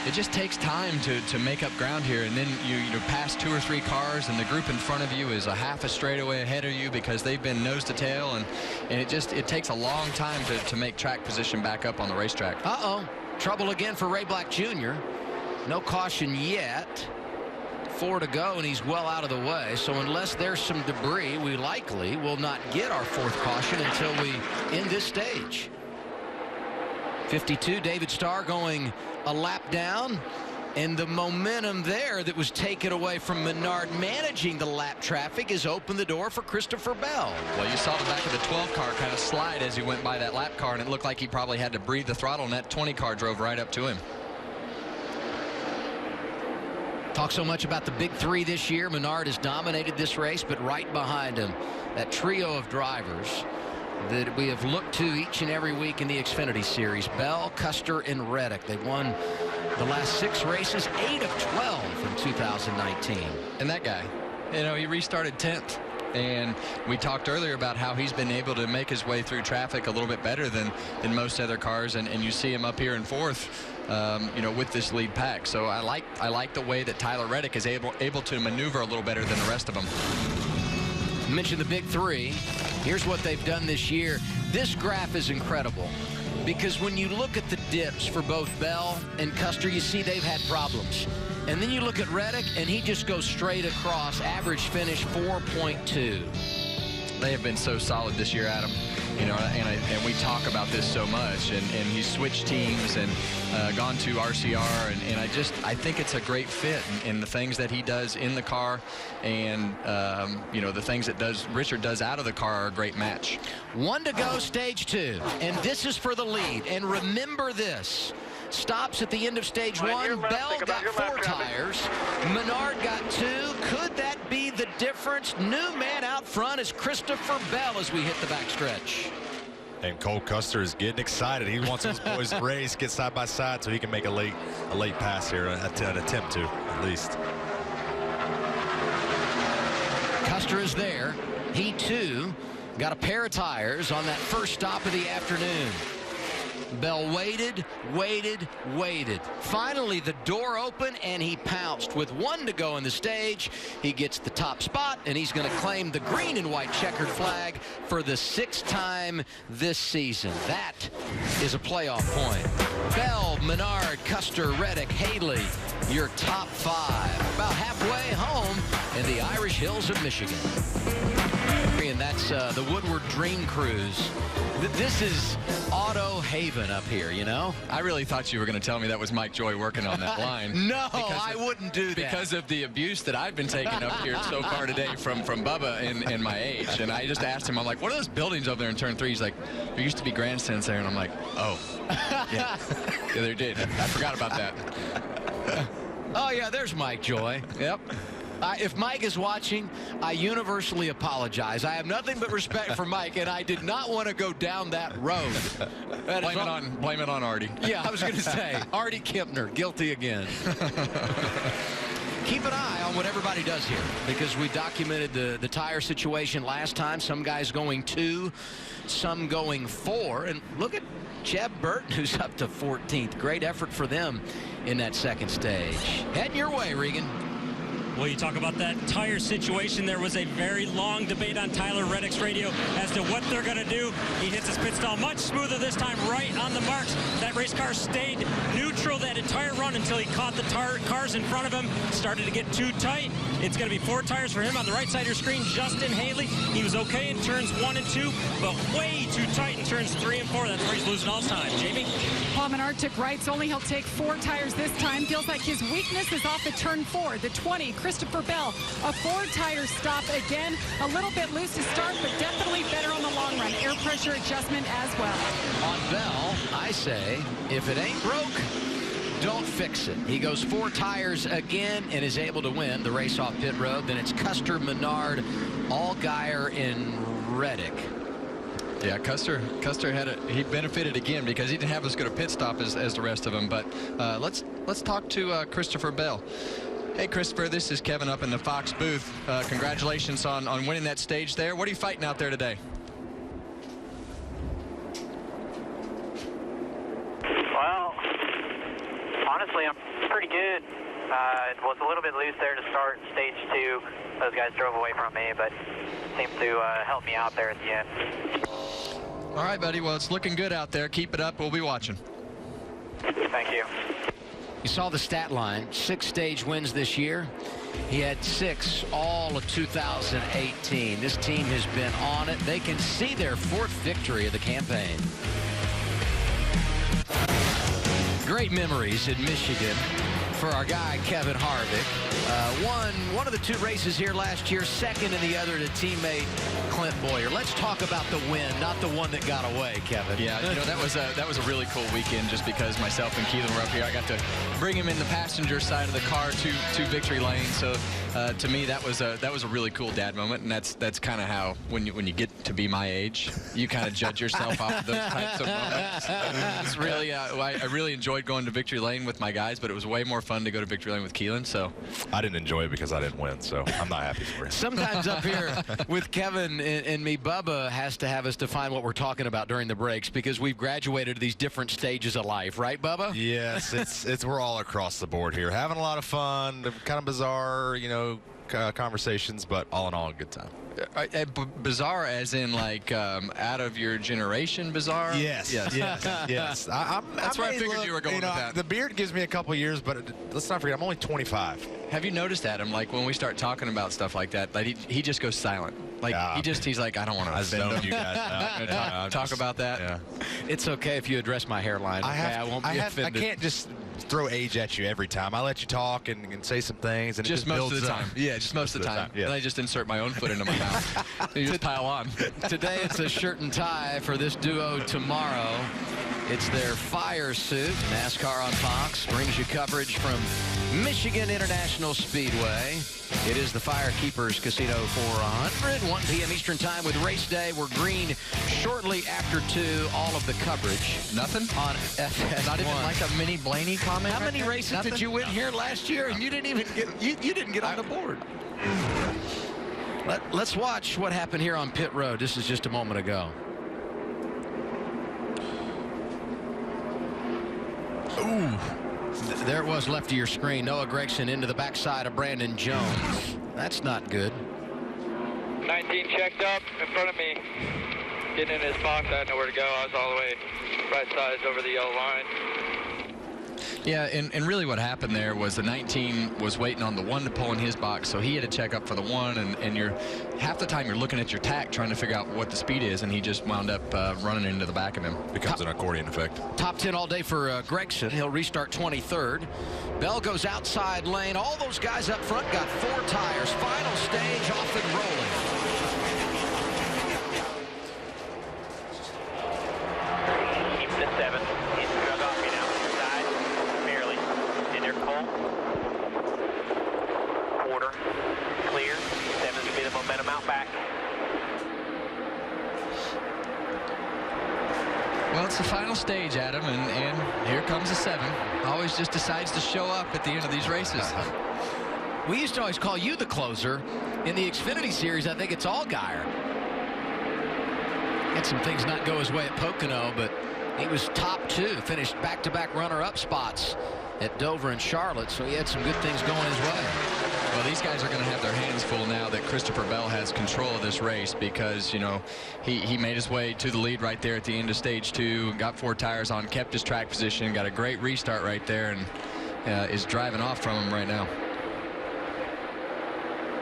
it just takes time to make up ground here. And then you pass 2 or 3 cars, and the group in front of you is a half a straightaway ahead of you because they've been nose to tail. And it takes a long time to make track position back up on the racetrack. Uh-oh. Trouble again for Ray Black Jr. No caution yet. 4 to go, and he's well out of the way. So unless there's some debris, we likely will not get our 4th caution until we end this stage. 52, David Starr going a lap down, and the momentum there that was taken away from Menard managing the lap traffic has opened the door for Christopher Bell. Well, you saw the back of the 12 car kind of slide as he went by that lap car, and it looked like he probably had to breathe the throttle, and that 20 car drove right up to him. Talk so much about the big 3 this year. Menard has dominated this race, but right behind him, that trio of drivers, that we have looked to each and every week in the Xfinity Series. Bell, Custer, and Reddick. They won the last 6 races, 8 of 12 in 2019. And that guy, you know, he restarted 10th. And we talked earlier about how he's been able to make his way through traffic a little bit better than most other cars, and you see him up here in 4th, you know, with this lead pack. So I like the way that Tyler Reddick is able to maneuver a little better than the rest of them. You mentioned the big 3. Here's what they've done this year. This graph is incredible because when you look at the dips for both Bell and Custer, you see they've had problems. And then you look at Reddick, and he just goes straight across. Average finish 4.2. They have been so solid this year, Adam. You know, and we talk about this so much. And he's switched teams and gone to RCR, and I think it's a great fit in the things that he does in the car, and you know, the things that Richard does out of the car are a great match. 1 to go, stage 2, and this is for the lead. And remember this. Stops at the end of stage 1. Bell got 4 tires. Menard got 2. Could that be the difference? New man out front is Christopher Bell as we hit the backstretch. And Cole Custer is getting excited. He wants those boys to race, get side by side, so he can make a late pass here, an attempt to, at least. Custer is there. He, too, got a pair of tires on that first stop of the afternoon. Bell waited. Finally, the door opened, and he pounced. With 1 to go in the stage, he gets the top spot, and he's going to claim the green and white checkered flag for the 6th time this season. That is a playoff point. Bell, Menard, Custer, Reddick, Haley, your top 5. About halfway home in the Irish Hills of Michigan. And that's the Woodward Dream Cruise. This is Auto Haven up here, you know? I really thought you were going to tell me that was Mike Joy working on that line. No, I wouldn't do that. Because of the abuse that I've been taking up here so far today from Bubba and my age. And I just asked him, I'm like, what are those buildings over there in turn 3? He's like, there used to be grandstands there. And I'm like, oh, yeah. Yeah, there did. I forgot about that. Oh, yeah, there's Mike Joy. Yep. If Mike is watching, I universally apologize. I have nothing but respect for Mike, and I did not want to go down that road. Blame it on Artie. Yeah, I was going to say, Artie Kempner, guilty again. Keep an eye on what everybody does here, because we documented the tire situation last time. Some guys going 2, some going 4. And look at Jeb Burton, who's up to 14th. Great effort for them in that second stage. Heading your way, Regan. Well, you talk about that tire situation. There was a very long debate on Tyler Reddick's radio as to what they're going to do. He hits his pit stall much smoother this time, right on the marks. That race car stayed neutral that entire run until he caught the cars in front of him. Started to get too tight. It's going to be 4 tires for him on the right side of your screen. Justin Haley, he was okay in turns 1 and 2, but way too tight in turns 3 and 4. That's where he's losing all his time. Jamie? Paul Menard took rights. Only he'll take 4 tires this time. Feels like his weakness is off the turn 4. The 20, Christopher Bell, a 4-tire stop again. A little bit loose to start, but definitely better on the long run. Air pressure adjustment as well. On Bell, I say, if it ain't broke, don't fix it. He goes 4 tires again and is able to win the race off pit road. Then it's Custer, Menard, Allgaier, and Reddick. Yeah, Custer he benefited again because he didn't have as good a pit stop as the rest of them. But let's talk to Christopher Bell. Hey, Christopher, this is Kevin up in the Fox booth. Congratulations on winning that stage there. What are you fighting out there today? Well, honestly, I'm pretty good. It was a little bit loose there to start stage 2. Those guys drove away from me, but seemed to help me out there at the end. All right, buddy. Well, it's looking good out there. Keep it up. We'll be watching. Thank you. You saw the stat line, 6 stage wins this year. He had 6 all of 2018. This team has been on it. They can see their 4th victory of the campaign. Great memories in Michigan for our guy, Kevin Harvick. Won one of the 2 races here last year, second in the other to teammate Clint Boyer. Let's talk about the win, not the one that got away, Kevin. Yeah, you know, that was a really cool weekend just because myself and Keelan were up here. I got to bring him in the passenger side of the car to victory lane. So to me, that was a really cool dad moment, and that's kind of how when you get to be my age, you kind of judge yourself off of those types of moments. It's really I really enjoyed going to victory lane with my guys, but it was way more fun to go to victory lane with Keelan. So I didn't enjoy it because I didn't win, so I'm not happy for it. Sometimes up here with Kevin and me, Bubba has to have us define what we're talking about during the breaks because we've graduated to these different stages of life, right, Bubba? Yes, it's we're all across the board here, having a lot of fun, kind of bizarre, you know, conversations, but all in all, a good time. Bizarre as in like out of your generation bizarre? Yes. Yes. That's where I figured you were going with that. The beard gives me a couple years, but let's not forget, I'm only 25. Have you noticed, Adam, like when we start talking about stuff like that, like he just goes silent. Like he's like, I don't want to offend him. You guys. Talk about that. Yeah. It's okay if you address my hairline. Okay? I won't be offended. I can't just throw age at you every time. I let you talk and say some things, and just it most of the builds time. up. Yeah, just most of the time. Yeah. And I just insert my own foot into my mouth. You just pile on. Today it's a shirt and tie for this duo. Tomorrow it's their fire suit. NASCAR on Fox brings you coverage from Michigan International Speedway. It is the Firekeepers Casino 400, 1 p.m. Eastern Time with race day. We're green shortly after 2. All of the coverage. Nothing? On FS1. Not even like a mini Blaney comment? How many races did you win here last year? And you didn't even get you didn't get on the board. Let's watch what happened here on pit road. This is just a moment ago. Ooh. There it was left of your screen. Noah Gragson into the backside of Brandon Jones. That's not good. 19 checked up in front of me. Getting in his box, I didn't know where to go. I was all the way right side over the yellow line. Yeah, and really what happened there was the 19 was waiting on the 1 to pull in his box, so he had to check up for the 1, and you're half the time you're looking at your tack trying to figure out what the speed is, and he just wound up running into the back of him. Becomes an accordion effect. Top 10 all day for Gragson. He'll restart 23rd. Bell goes outside lane. All those guys up front got 4 tires. Final stage, off and rolling. Keep the 7. He's drug off me now. Side, barely. In there, Cole. Quarter, clear. 7's gonna be the momentum out back. Well, it's the final stage, Adam, and here comes the 7. Always just decides to show up at the end of these races. We used to always call you the closer. In the Xfinity Series, I think it's Allgaier. Had some things not go his way at Pocono, but he was top 2, finished back-to-back runner-up spots at Dover and Charlotte, so he had some good things going his way. Well, these guys are going to have their hands full now that Christopher Bell has control of this race because, you know, he made his way to the lead right there at the end of stage 2, got 4 tires on, kept his track position, got a great restart right there, and is driving off from him right now.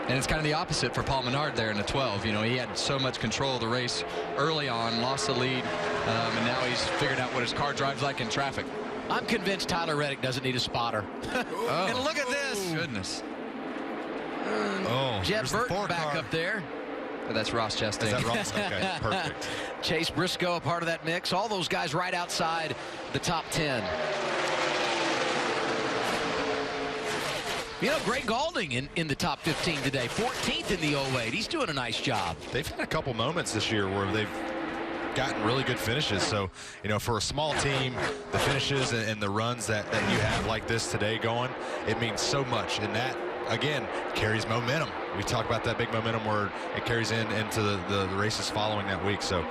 And it's kind of the opposite for Paul Menard there in the 12. You know, he had so much control of the race early on, lost the lead, and now he's figured out what his car drives like in traffic. I'm convinced Tyler Reddick doesn't need a spotter. Oh. And look at this. Goodness. Jeb Burton back up there. Oh, that's Ross Chastain. Is that Ross? Okay, perfect. Chase Briscoe a part of that mix. All those guys right outside the top 10. You know, Greg Galding in the top 15 today. 14th in the 08. He's doing a nice job. They've had a couple moments this year where they've gotten really good finishes. So, you know, for a small team, the finishes and the runs that you have like this today going, it means so much. And that, again, carries momentum. We talk about that big momentum where it carries into the races following that week. So,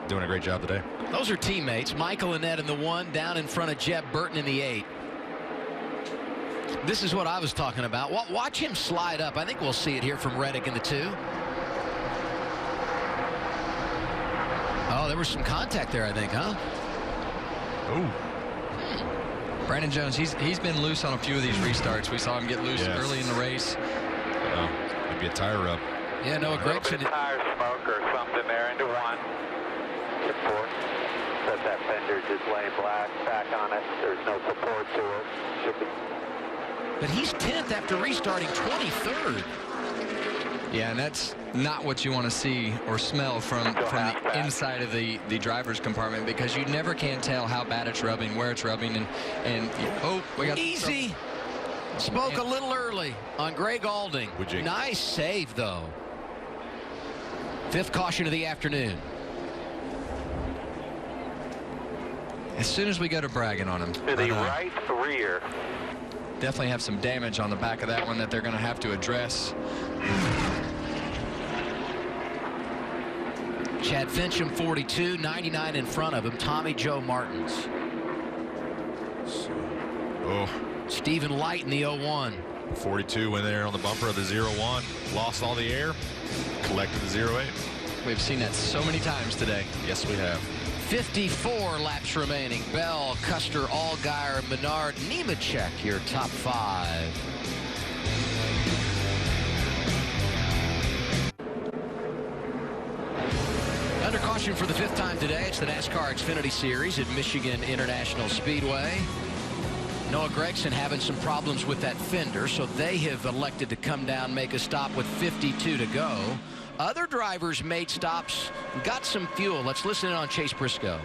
doing a great job today. Those are teammates. Michael Annette in the 1, down in front of Jeb Burton in the 8. This is what I was talking about. Watch him slide up. I think we'll see it here from Reddick in the 2. Oh, there was some contact there, I think, huh? Ooh. Brandon Jones, he's been loose on a few of these restarts. We saw him get loose early in the race. Maybe a tire rub. Yeah, Noah Gragson. Tire smoke or something there into 1. Support. Set that fender just laying black back on it. There's no support to it. Should be but he's 10th after restarting 23rd. Yeah, and that's not what you want to see or smell from the inside of the driver's compartment, because you never can tell how bad it's rubbing, where it's rubbing, and oh, we got easy. Spoke a little early on Greg Alding. Nice save, though. 5th caution of the afternoon. As soon as we go to bragging on him. To the right rear. Definitely have some damage on the back of that one that they're going to have to address. Chad Fincham, 42, 99 in front of him. Tommy Joe Martins. Oh. Stephen Light in the 01. 42 went there on the bumper of the 01. Lost all the air. Collected the 08. We've seen that so many times today. Yes, we have. 54 laps remaining. Bell, Custer, Allgaier, Menard, Nemechek, your top 5. Under caution for the 5th time today. It's the NASCAR Xfinity Series at Michigan International Speedway. Noah Gragson having some problems with that fender, so they have elected to come down, make a stop with 52 to go. Other drivers made stops and got some fuel. Let's listen in on Chase Briscoe.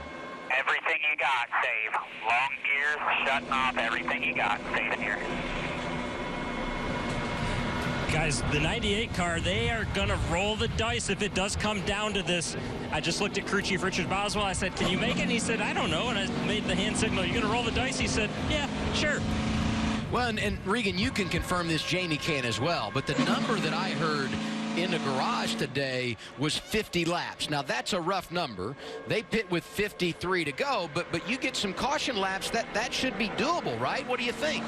Everything you got, save. Long gears, shutting off everything you got, saving here. Guys, the 98 car, they are going to roll the dice if it does come down to this. I just looked at crew chief Richard Boswell. I said, can you make it? And he said, I don't know. And I made the hand signal, you're going to roll the dice? He said, yeah, sure. Well, and Regan, you can confirm this, Jamie can as well, but the number that I heard in the garage today was 50 laps. Now, that's a rough number. They pit with 53 to go, but you get some caution laps, that should be doable, right? What do you think?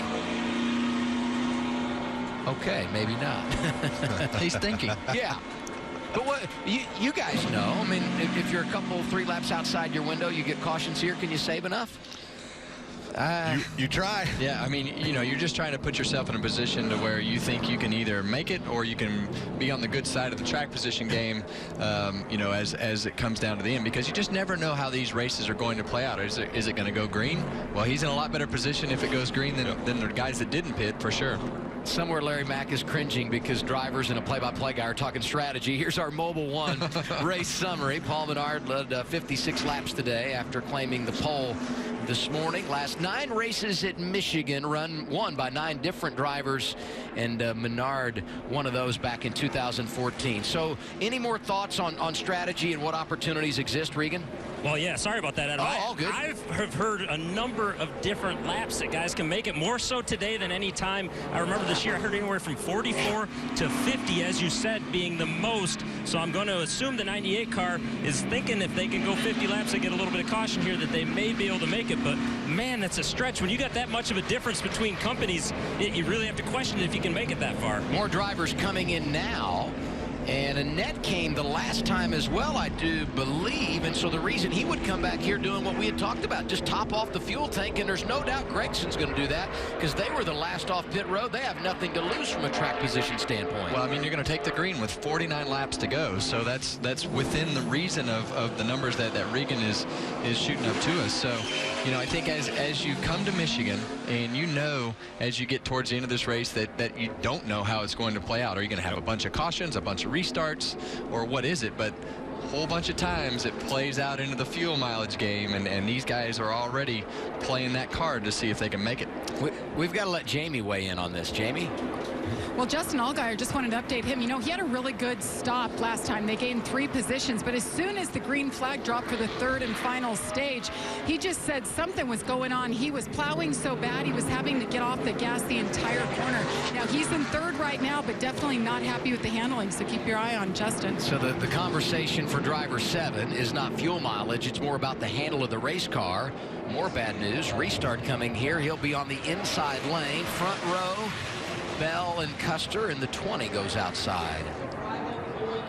Okay, maybe not. He's thinking. Yeah. But what you guys know, I mean, if you're a couple, 3 laps outside your window, you get cautions here, can you save enough? You try. Yeah, I mean, you know, you're just trying to put yourself in a position to where you think you can either make it or you can be on the good side of the track position game, you know, as it comes down to the end, because you just never know how these races are going to play out. Is it going to go green? Well, he's in a lot better position if it goes green than the guys that didn't pit, for sure. Somewhere Larry Mack is cringing because drivers and a play-by-play guy are talking strategy. Here's our Mobile One race summary. Paul Menard led 56 laps today after claiming the pole this morning. Last 9 races at Michigan, won by 9 different drivers, and Menard, one of those back in 2014. So any more thoughts on strategy and what opportunities exist, Regan? Well, yeah, sorry about that, Adam. All good. I've heard a number of different laps that guys can make it, more so today than any time. I remember this year I heard anywhere from 44 to 50, as you said, being the most. So I'm going to assume the 98 car is thinking if they can go 50 laps and get a little bit of caution here that they may be able to make it. But, man, that's a stretch. When you got that much of a difference between companies, you really have to question if you can make it that far. More drivers coming in now. And Annette came the last time as well, I do believe. And so the reason he would come back here doing what we had talked about, just top off the fuel tank. And there's no doubt Gregson's going to do that because they were the last off pit road. They have nothing to lose from a track position standpoint. Well, I mean, you're going to take the green with 49 laps to go. So that's within the reason of the numbers that Regan is shooting up to us. So, you know, I think as you come to Michigan and you know as you get towards the end of this race that you don't know how it's going to play out. Are you going to have a bunch of cautions, a bunch of restarts, or what is it? But a whole bunch of times it plays out into the fuel mileage game, and these guys are already playing that card to see if they can make it. We've got to let Jamie weigh in on this. Jamie? Well, Justin Allgaier, just wanted to update him. You know, he had a really good stop last time. They gained 3 positions, but as soon as the green flag dropped for the 3rd and final stage, he just said something was going on. He was plowing so bad, he was having to get off the gas the entire corner. Now, he's in 3rd right now, but definitely not happy with the handling, so keep your eye on Justin. So the conversation for driver 7 is not fuel mileage. It's more about the handle of the race car. More bad news. Restart coming here. He'll be on the inside lane, front row. Bell and Custer, and the 20 goes outside.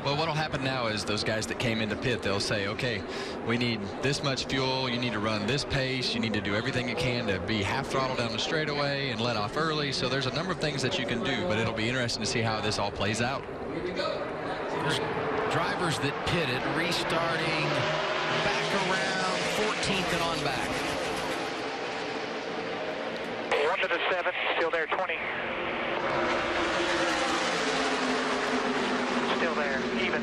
Well, what'll happen now is those guys that came into pit, they'll say, okay, we need this much fuel, you need to run this pace, you need to do everything you can to be half throttle down the straightaway and let off early. So there's a number of things that you can do, but it'll be interesting to see how this all plays out. There's drivers that pitted, restarting back around 14th and on back. to 7, still there, 20. Still there, even.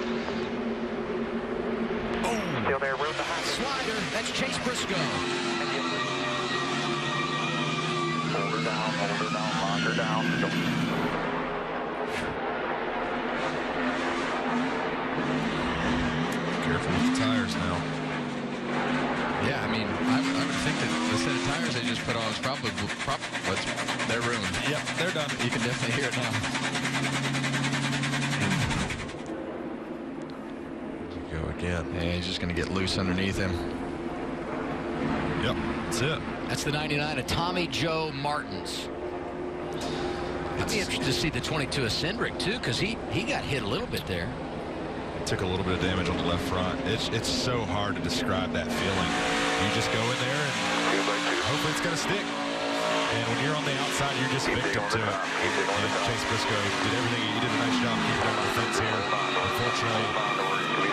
Oh. Still there, room behind. Slider, that's Chase Briscoe. Hold her down, lock her down. Careful with the tires now. Yeah, I mean, I would think that the set of tires they just put on is probably they're ruined. Yep, they're done. You can definitely hear it now. Go again. Yeah, he's just going to get loose underneath him. Yep, that's it. That's the 99 of Tommy Joe Martins. I'd be interested to see the 22 of Cindric, too, because he got hit a little bit there. Took a little bit of damage on the left front. It's so hard to describe that feeling. You just go in there and hopefully it's going to stick. And when you're on the outside, you're just victim to it. And Chase Briscoe did everything. He did a nice job keeping on the fence here. Unfortunately,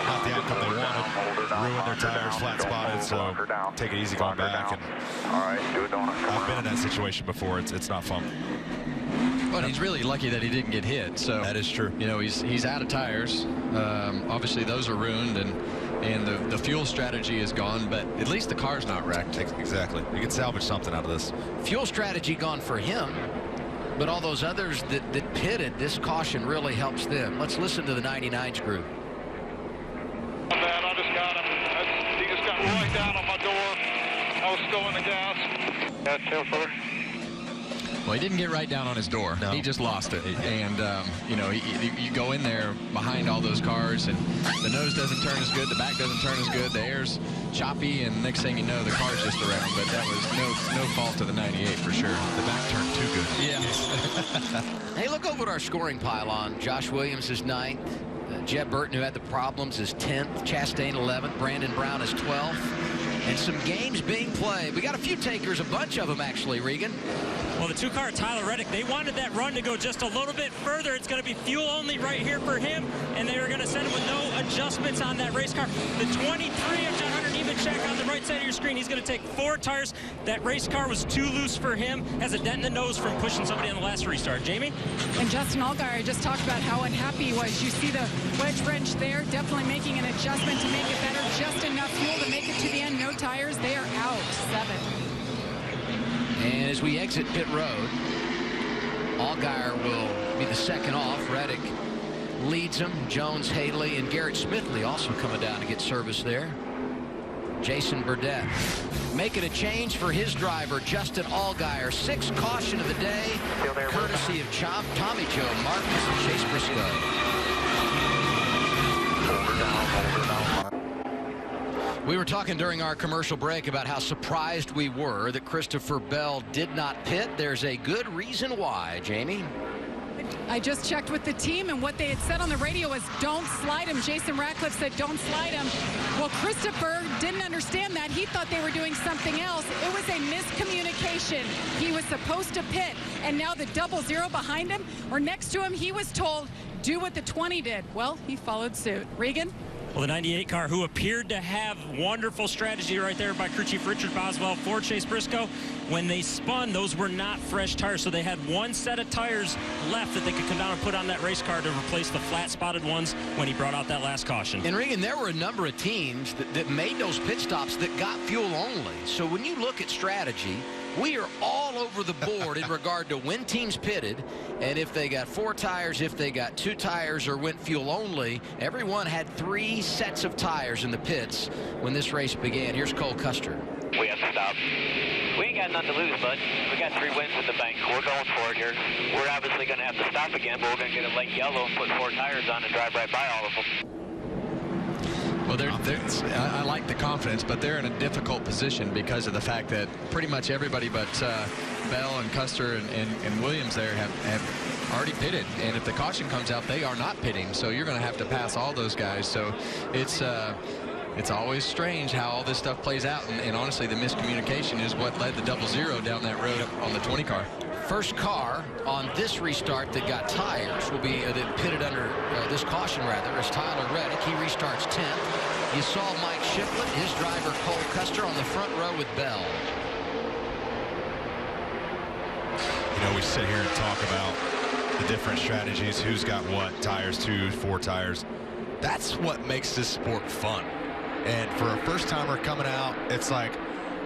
not the outcome they wanted. Ruined their tires, flat spotted, so take it easy going back. And I've been in that situation before. It's not fun. Well, he's really lucky that he didn't get hit. So that is true. You know, he's out of tires. Obviously, those are ruined, and the fuel strategy is gone. But at least the car's not wrecked. Exactly. You can salvage something out of this. Fuel strategy gone for him, but all those others that pitted, this caution really helps them. Let's listen to the 99's group. Not bad. I just got him. He just got right down on my door. I was still in the gas. That's still further. Well, he didn't get right down on his door. No. He just lost it. And, you know, you go in there behind all those cars, and the nose doesn't turn as good, the back doesn't turn as good, the air's choppy, and next thing you know, the car's just around. But that was no fault of the 98 for sure. The back turned too good. Yeah. Hey, look over at our scoring pylon. Josh Williams is 9th. Jeb Burton, who had the problems, is 10th. Chastain, 11th. Brandon Brown is 12th. And some games being played. We got a few takers, a bunch of them, actually, Regan. Well, the 2-car Tyler Reddick, they wanted that run to go just a little bit further. It's going to be fuel only right here for him, and they were going to send him with no adjustments on that race car. The 23 of John Hunter Nemechek on the right side of your screen, he's going to take 4 tires. That race car was too loose for him, has a dent in the nose from pushing somebody on the last restart. Jamie? And Justin Allgaier just talked about how unhappy he was. You see the wedge wrench there, definitely making an adjustment to make it better. Just enough fuel to make it to the end. No tires, they are out. 7. And as we exit pit road, Allgaier will be the second off. Reddick leads him. Jones, Haley, and Garrett Smithley also coming down to get service there. Jason Burdett making a change for his driver, Justin Allgaier. 6th caution of the day, courtesy of Tommy Joe Martins and Chase Briscoe. We were talking during our commercial break about how surprised we were that Christopher Bell did not pit. There's a good reason why, Jamie. I just checked with the team, and what they had said on the radio was don't slide him. Jason Ratcliffe said don't slide him. Well, Christopher didn't understand that. He thought they were doing something else. It was a miscommunication. He was supposed to pit, and now the 00 behind him or next to him, he was told do what the 20 did. Well, he followed suit. Regan? Well, the 98 car, who appeared to have wonderful strategy right there by crew chief Richard Boswell for Chase Briscoe, when they spun, those were not fresh tires, so they had one set of tires left that they could come down and put on that race car to replace the flat-spotted ones when he brought out that last caution. And Regan, there were a number of teams that made those pit stops that got fuel only. So when you look at strategy, we are all over the board in regard to when teams pitted, and if they got 4 tires, if they got 2 tires, or went fuel only. Everyone had 3 sets of tires in the pits when this race began. Here's Cole Custer. We have to stop. We ain't got nothing to lose, bud. We got 3 wins in the bank. We're going for it here. We're obviously going to have to stop again, but we're going to get a late yellow and put 4 tires on and drive right by all of them. Well, I like the confidence, but they're in a difficult position because of the fact that pretty much everybody but Bell and Custer and Williams there have already pitted. And if the caution comes out, they are not pitting. So you're going to have to pass all those guys. So it's always strange how all this stuff plays out. And honestly, the miscommunication is what led the 00 down that road on the 20 car. First car on this restart that got tires will be that pitted under this caution rather as Tyler Reddick. He restarts 10th. You saw Mike Shiplet, his driver Cole Custer on the front row with Bell. we sit here and talk about the different strategies, who's got what, tires, 2, 4 tires. That's what makes this sport fun. And for a first-timer coming out, it's like,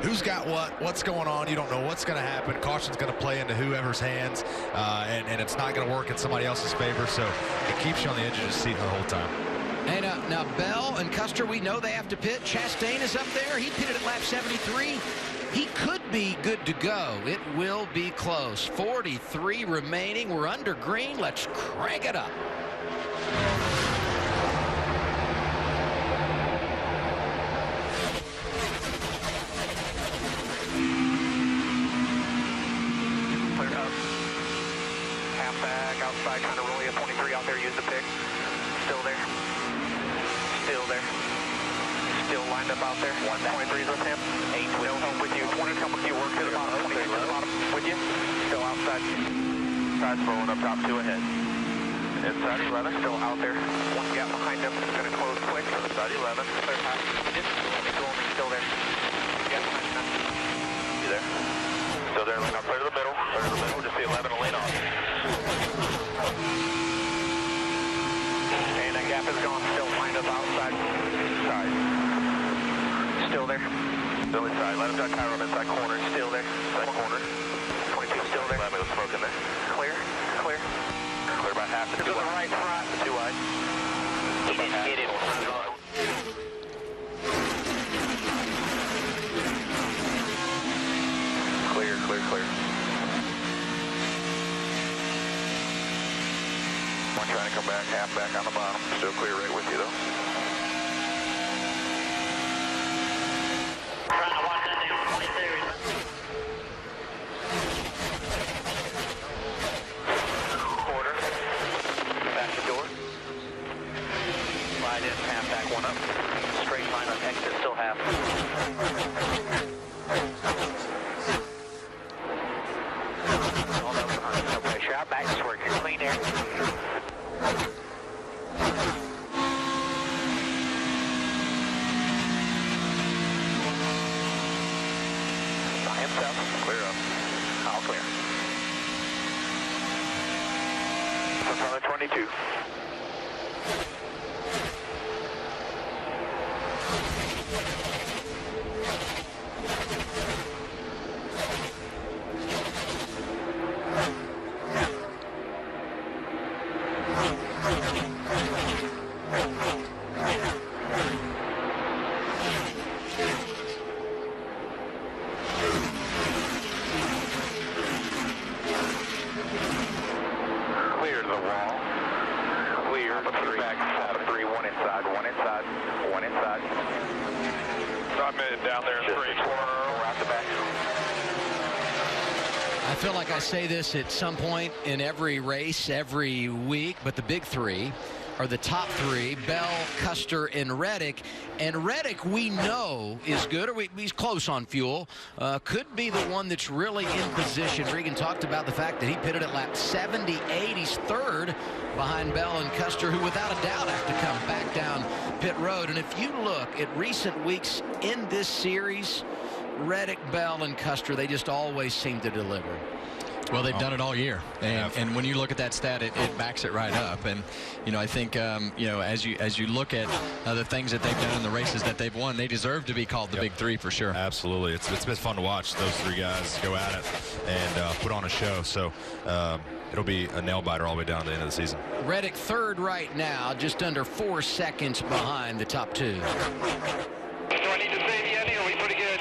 who's got what, what's going on, you don't know what's going to happen. Caution's going to play into whoever's hands, and it's not going to work in somebody else's favor, so it keeps you on the edge of the seat the whole time. And now Bell and Custer, we know they have to pit. Chastain is up there. He pitted at lap 73. He could be good to go. It will be close. 43 remaining. We're under green. Let's crank it up. Outside, trying to roll you. 23 out there, use the pick. Still there. Still there. Still lined up out there. 23's with him. 8 will help with you. 20 come with you. Work to the bottom. 23 to the bottom with you. Still outside. Side's rolling up top 2 ahead. Inside 11. Still out there. 1 gap behind him. It's going to close quick. Inside 11. Clear pass. Still there. Gap behind him. You there? Still there. Lean up. Clear to the middle. Clear to the middle. Just the 11 to lean on. And that gap is gone. Still lined up outside. Side. Still there. Still inside. Let him duck tire on inside corner. Still there. Inside corner. 22 still there. Let me with smoke in there. Clear. Clear. Clear about half. To the right front. 2 wide. He didn't get it. Clear, clear, clear. One trying to come back, half back on the bottom. Still clear right with you, though. Trying to watch that thing 22. Quarter. Back the door. Slide in, half back, 1 up. Straight line on exit, still half. All that behind. No pressure. Out back, just working clean air. Clear up. All clear. From 22. I feel like I say this at some point in every race, every week, but the big 3 are the top 3, Bell, Custer, and Reddick. And Reddick, we know, is good, or he's close on fuel. Could be the one that's really in position. Regan talked about the fact that he pitted at lap 78. He's 3rd behind Bell and Custer, who without a doubt have to come back down pit road. And if you look at recent weeks in this series, Reddick, Bell, and Custer, they just always seem to deliver. Well, they've done it all year, and when you look at that stat, it backs it right up. And I think as you look at the things that they've done in the races that they've won, they deserve to be called the big 3 for sure. Absolutely, it's been fun to watch those 3 guys go at it and put on a show. So it'll be a nail biter all the way down to the end of the season. Reddick 3rd right now, just under 4 seconds behind the top 2. Do I need to save yet, or are we pretty good?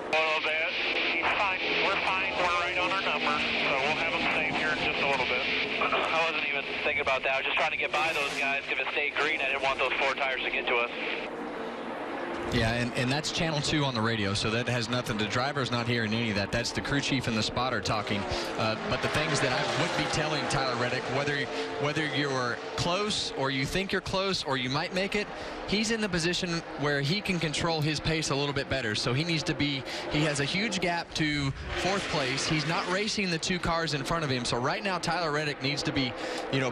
A little bit. He's fine. We're fine. We're right on our number, so we'll have him saved here in just a little bit. I wasn't even thinking about that. I was just trying to get by those guys. If it stayed green, I didn't want those 4 tires to get to us. Yeah, and that's channel 2 on the radio, so that has nothing. The driver's not hearing any of that. That's the crew chief and the spotter talking. But the things that I would be telling Tyler Reddick, whether you're close or you think you're close or you might make it, he's in the position where he can control his pace a little bit better. So he has a huge gap to 4th place. He's not racing the 2 cars in front of him. So right now, Tyler Reddick needs to be,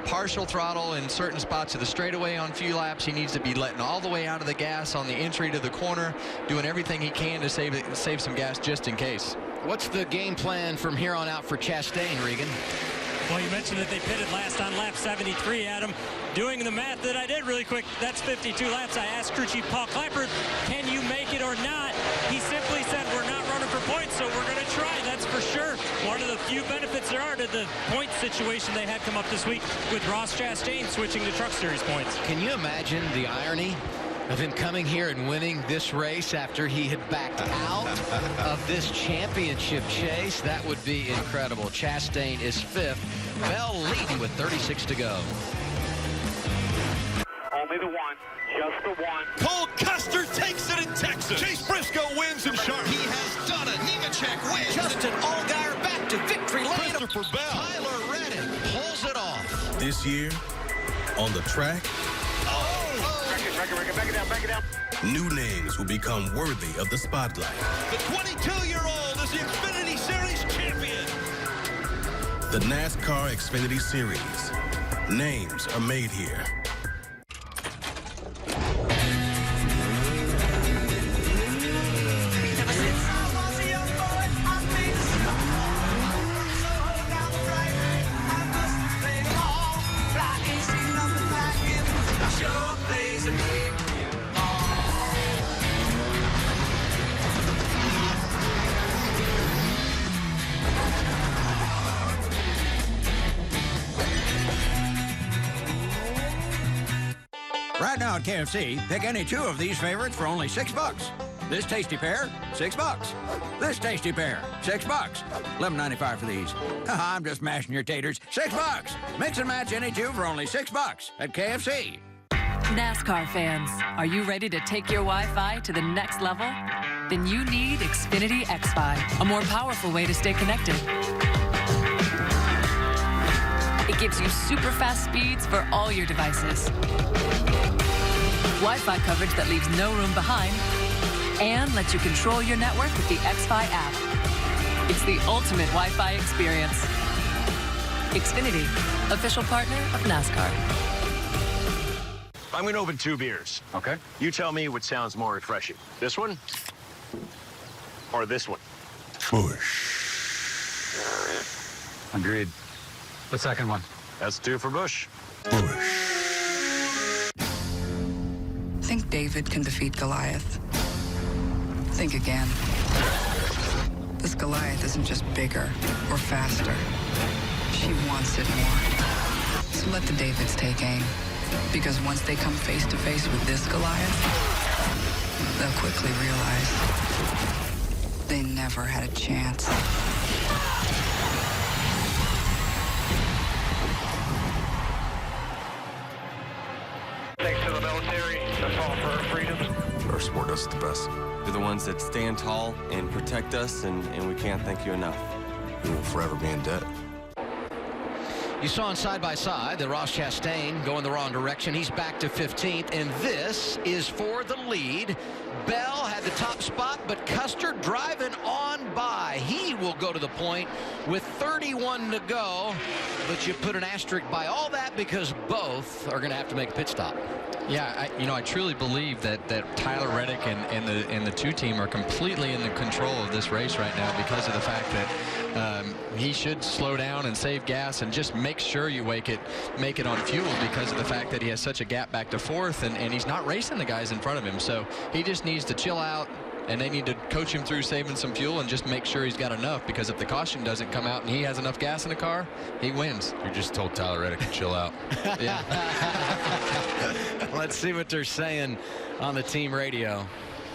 partial throttle in certain spots of the straightaway on few laps. He needs to be letting all the way out of the gas on the entry to the corner, doing everything he can to save some gas just in case. What's the game plan from here on out for Chastain, Regan? Well, you mentioned that they pitted last on lap 73, Adam. Doing the math that I did really quick, that's 52 laps. I asked crew chief Paul Kleipert, can you make it or not? He simply said, we're not running for points, so we're going to try, that's for sure. One of the few benefits there are to the point situation they had come up this week with Ross Chastain switching to Truck Series points. Can you imagine the irony of him coming here and winning this race after he had backed out of this championship chase? That would be incredible. Chastain is 5th. Bell leading with 36 to go. Only the one. Just the one. Cole Custer takes it in Texas. Chase Briscoe wins in Charlotte. He has done it. Nemechek wins. Justin Allgaier back to victory lane. Christopher Bell. Tyler Reddick pulls it off. This year, on the track, Back it down. new names will become worthy of the spotlight. The 22-year-old is the Xfinity Series champion. The NASCAR Xfinity Series. Names are made here. Right now at KFC, pick any 2 of these favorites for only $6. This tasty pair, $6. This tasty pair, $6. $11.95 for these. I'm just mashing your taters. $6. Mix and match any 2 for only $6 at KFC. NASCAR fans, are you ready to take your Wi-Fi to the next level? Then you need Xfinity XFi, a more powerful way to stay connected. It gives you super fast speeds for all your devices. Wi-Fi coverage that leaves no room behind, and lets you control your network with the XFi app. It's the ultimate Wi-Fi experience. Xfinity, official partner of NASCAR. I'm going to open 2 beers. Okay. You tell me what sounds more refreshing. This one or this one? Bush. Agreed. The second one. That's 2 for Bush. Think David can defeat Goliath. Think again. This Goliath isn't just bigger or faster. She wants it more. So let the Davids take aim. Because once they come face to face with this Goliath, they'll quickly realize they never had a chance. Thanks to the military, the fall for our freedom. Our sport does it the best. You're the ones that stand tall and protect us, and we can't thank you enough. We will forever be in debt. You saw on side-by-side that Ross Chastain going the wrong direction. He's back to 15th, and this is for the lead. Bell had the top spot, but Custer driving on by. He will go to the point with 31 to go, but you put an asterisk by all that because both are going to have to make a pit stop. Yeah, I truly believe that Tyler Reddick and the 2 team are completely in the control of this race right now because of the fact that he should slow down and save gas and just make sure you make it on fuel because of the fact that he has such a gap back to 4th and he's not racing the guys in front of him. So he just needs to chill out, and they need to coach him through saving some fuel and just make sure he's got enough, because if the caution doesn't come out and he has enough gas in the car, he wins. You just told Tyler Reddick to chill out. Yeah. Let's see what they're saying on the team radio.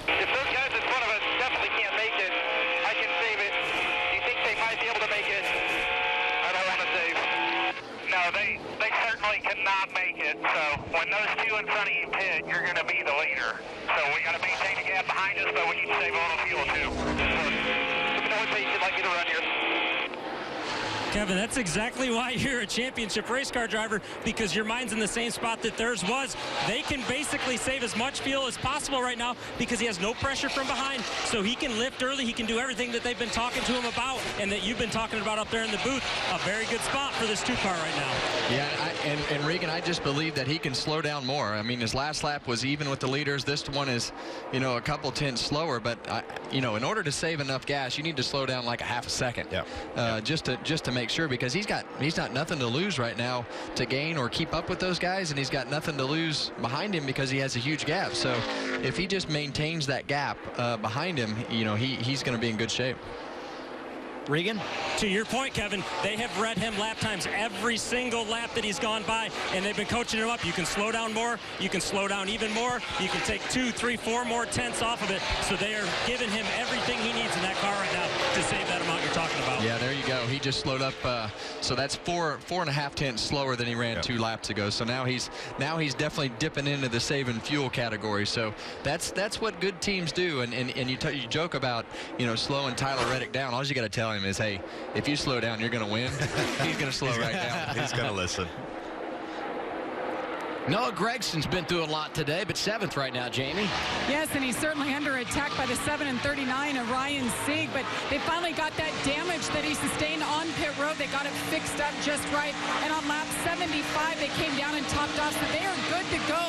If those guys in front of us definitely can't make it, I can save it. Do you think they might be able to make it? I don't want to save. No, they certainly cannot make it. So when those 2 in front of you pit, you're going to be the leader. So we got to maintain the gap behind us, but we need to save a little fuel too. So let me know what pace you'd like me to run here. Kevin, that's exactly why you're a championship race car driver, because your mind's in the same spot that theirs was. They can basically save as much fuel as possible right now because he has no pressure from behind, so he can lift early. He can do everything that they've been talking to him about and that you've been talking about up there in the booth. A very good spot for this 2-car right now. Yeah, and Regan, I just believe that he can slow down more. I mean, his last lap was even with the leaders. This one is, you know, a couple tenths slower, but you know, in order to save enough gas, you need to slow down like a half a second. Yeah. Just to make sure, because he's got nothing to lose right now to gain or keep up with those guys, and he's got nothing to lose behind him because he has a huge gap. So if he just maintains that gap behind him, you know, he's going to be in good shape. Regan? To your point, Kevin, they have read him lap times every single lap that he's gone by, and they've been coaching him up. You can slow down more. You can slow down even more. You can take 2, 3, 4 more tenths off of it. So they are giving him everything he needs in that car right now to save that amount you're talking about. Yeah, there you go. He just slowed up. So that's 4.5 tenths slower than he ran 2 laps ago. So now he's definitely dipping into the saving fuel category. So that's what good teams do. And you joke about, you know, slowing Tyler Reddick down. All you got to tell him is, hey, if you slow down, you're going to win. He's going to slow right down. He's going to listen. Noah Gregson's been through a lot today, but 7th right now, Jamie. Yes, and he's certainly under attack by the 7 and 39 of Ryan Sieg, but they finally got that damage that he sustained on pit road. They got it fixed up just right, and on lap 75, they came down and topped off, so they are good to go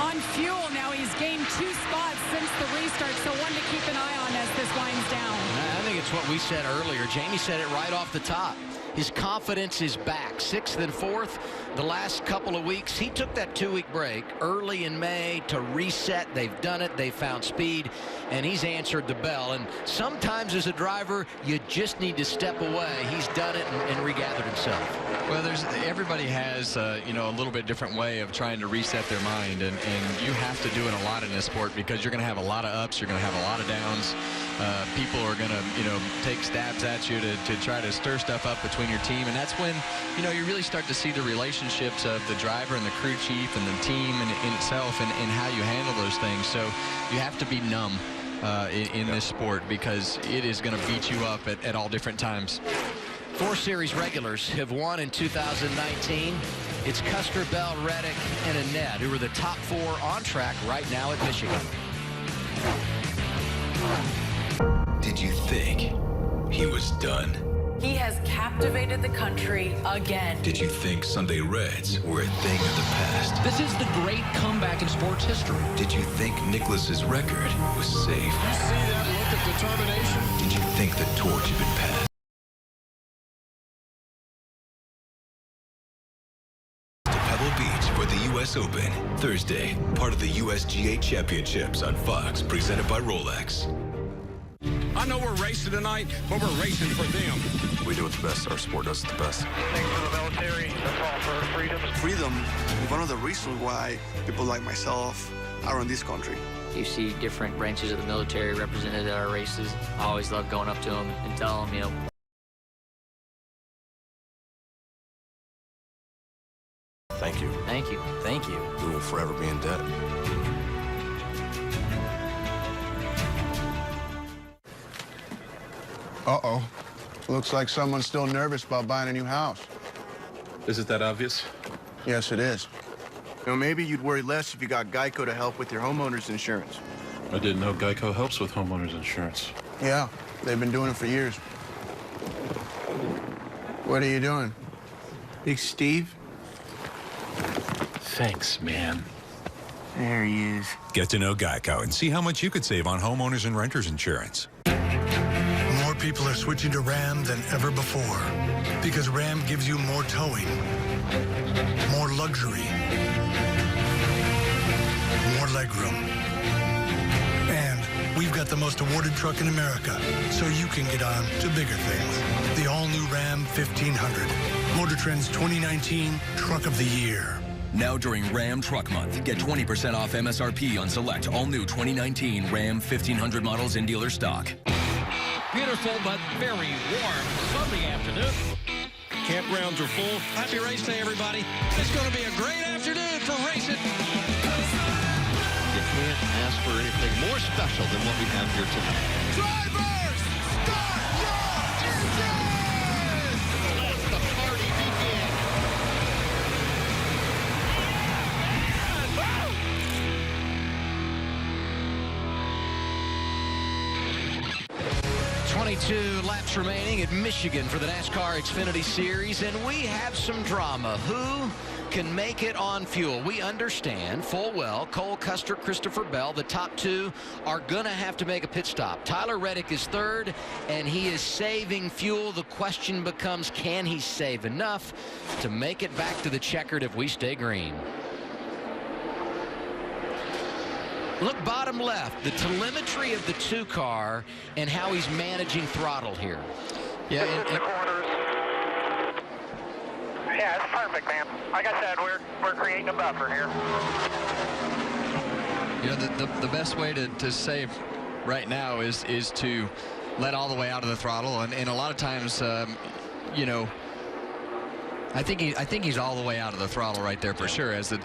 on fuel. Now he's gained 2 spots since the restart, so one to keep an eye on as this winds down. I think it's what we said earlier. Jamie said it right off the top. His confidence is back. 6th and 4th the last couple of weeks. He took that 2-week break early in May to reset. They've done it. They found speed, and he's answered the bell. And sometimes as a driver, you just need to step away. He's done it and regathered himself. Well, everybody has you know, a little bit different way of trying to reset their mind, and you have to do it a lot in this sport because you're going to have a lot of ups, you're going to have a lot of downs. People are going to, you know, take stabs at you to try to stir stuff up between your team, and that's when, you know, you really start to see the relationships of the driver and the crew chief and the team in itself and how you handle those things. So you have to be numb in this sport because it is going to beat you up at all different times. 4 series regulars have won in 2019. It's Custer, Bell, Reddick, and Annette, who are the top 4 on track right now at Michigan. Did you think he was done? He has captivated the country again. Did you think Sunday Reds were a thing of the past? This is the great comeback in sports history. Did you think Nicholas's record was safe? You see that look of determination? Did you think the torch had been passed? Pebble Beach for the U.S. Open. Thursday, part of the USGA Championships on Fox, presented by Rolex. I know we're racing tonight, but we're racing for them. We do it the best. Our sport does it the best. Thanks to the military. That's all for freedom. Freedom is one of the reasons why people like myself are in this country. You see different branches of the military represented at our races. I always love going up to them and telling them, you know, Thank you. thank you, thank you. We will forever be in debt. Uh-oh. Looks like someone's still nervous about buying a new house. Is it that obvious? Yes, it is. You know, maybe you'd worry less if you got Geico to help with your homeowner's insurance. I didn't know Geico helps with homeowners insurance. Yeah, they've been doing it for years. What are you doing? Big Steve? Thanks, man. There he is. Get to know Geico and see how much you could save on homeowners and renters insurance. More people are switching to Ram than ever before because Ram gives you more towing, more luxury, more legroom. And we've got the most awarded truck in America, so you can get on to bigger things. The all-new Ram 1500, Motor Trend's 2019 Truck of the Year. Now during Ram Truck Month, get 20% off MSRP on select all-new 2019 Ram 1500 models in dealer stock. Beautiful but very warm Sunday afternoon. Campgrounds are full. Happy race day, everybody. It's going to be a great afternoon for racing. You can't ask for anything more special than what we have here tonight. Drivers, start your engines! Let the 22 laps remaining at Michigan for the NASCAR Xfinity Series, and we have some drama. Who can make it on fuel? We understand full well Cole Custer, Christopher Bell, the top two, are going to have to make a pit stop. Tyler Reddick is third, and he is saving fuel. The question becomes, can he save enough to make it back to the checkered if we stay green? Look bottom left, the telemetry of the two car and how he's managing throttle here. Yeah, yeah, it's perfect, man. Like I said, we're creating a buffer here. You know, the best way to save right now is to let all the way out of the throttle, and a lot of times, you know, I think he's all the way out of the throttle right there for sure, as the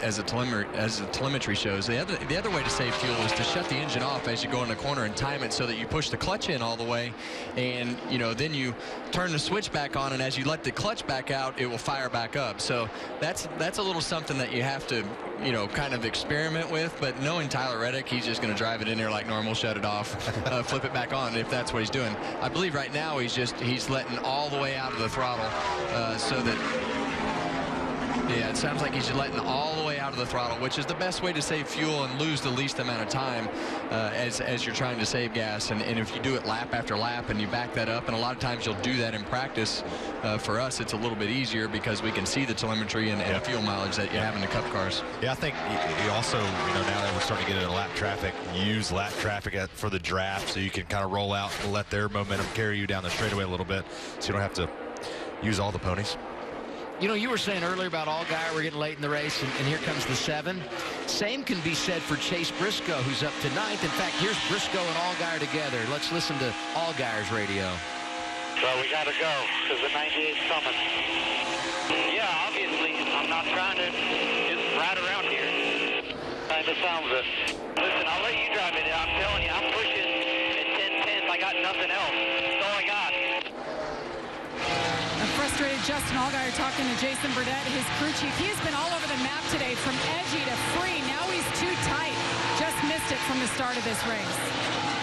telemetry shows. The other way to save fuel is to shut the engine off as you go in the corner and time it so that you push the clutch in all the way, and you know, then you turn the switch back on, and as you let the clutch back out, it will fire back up. So that's a little something that you have to, you know, kind of experiment with. But knowing Tyler Reddick, he's just going to drive it in there like normal, shut it off, flip it back on if that's what he's doing. I believe right now he's letting all the way out of the throttle so that. Yeah, it sounds like he's letting all the way out of the throttle, which is the best way to save fuel and lose the least amount of time as you're trying to save gas. And if you do it lap after lap and you back that up, and a lot of times you'll do that in practice, for us it's a little bit easier because we can see the telemetry and fuel mileage that you have in the Cup cars. Yeah, I think you also, you know, now that we're starting to get into lap traffic, use lap traffic for the draft so you can kind of roll out and let their momentum carry you down the straightaway a little bit so you don't have to use all the ponies. You know, you were saying earlier about Allgaier, we're getting late in the race, and here comes the 7. Same can be said for Chase Briscoe, who's up to 9th. In fact, here's Briscoe and Allgaier together. Let's listen to Allgaier's radio. So we got to go, because the 98's coming. Yeah, obviously, I'm not trying to just ride around here. Kind of sounds it. Listen, I'll let you drive it. I'm telling you, I'm pushing at 10 tenths. I got nothing else. That's all I got. Frustrated Justin Allgaier talking to Jason Burdett, his crew chief. He has been all over the map today, from edgy to free. Now he's too tight. Just missed it from the start of this race.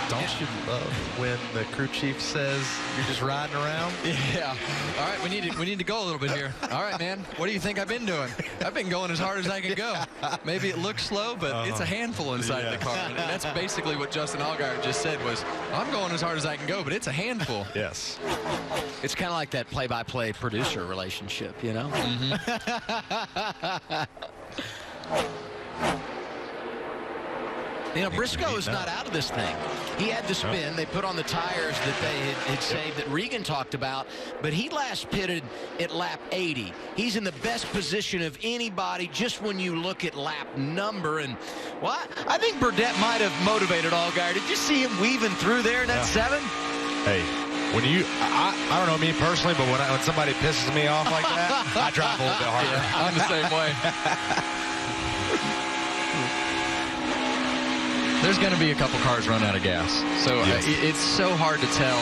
Don't you love when the crew chief says you're just riding around? Yeah. All right, we need to go a little bit here. All right, man. What do you think I've been doing? I've been going as hard as I can go. Maybe it looks slow, but it's a handful inside the car. And that's basically what Justin Allgaier just said was, I'm going as hard as I can go, but it's a handful. Yes. It's kind of like that play-by-play producer relationship, you know? You know, Briscoe is not out of this thing. He had the spin. They put on the tires that they had saved that Regan talked about, but he last pitted at lap 80. He's in the best position of anybody just when you look at lap number. And, well, I think Burdett might have motivated Allgaier. Did you see him weaving through there in that 7? Hey, when I don't know me personally, but when somebody pisses me off like that, I drive a little bit harder. Yeah, I'm the same way. There's going to be a couple cars run out of gas. So it's so hard to tell,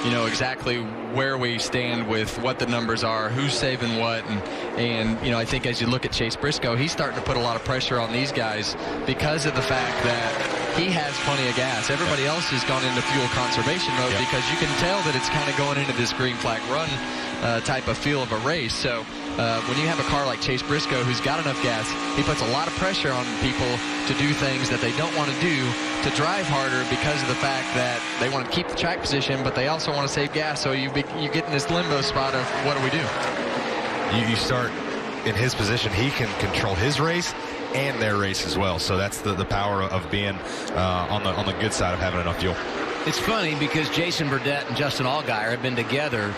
you know, exactly where we stand with what the numbers are, who's saving what. And you know, I think as you look at Chase Briscoe, he's starting to put a lot of pressure on these guys because of the fact that he has plenty of gas. Everybody else has gone into fuel conservation mode because you can tell that it's kind of going into this green flag run type of feel of a race. So when you have a car like Chase Briscoe who's got enough gas, he puts a lot of pressure on people to do things that they don't want to do, to drive harder, because of the fact that they want to keep the track position, but they also want to save gas. So you get in this limbo spot of what do we do? You start in his position. He can control his race and their race as well. So that's the power of being on the good side of having enough fuel. It's funny because Jason Burdett and Justin Allgaier have been together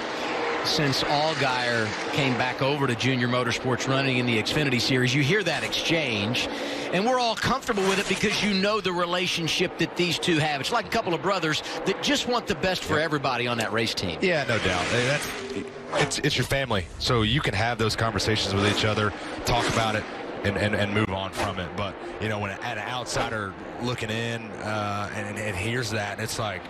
since Allgaier came back over to Junior Motorsports running in the Xfinity Series. You hear that exchange, and we're all comfortable with it because you know the relationship that these two have. It's like a couple of brothers that just want the best for everybody on that race team. Yeah, no doubt. It's your family, so you can have those conversations with each other, talk about it, and move on from it. But you know, when an outsider looking in and hears that, it's like,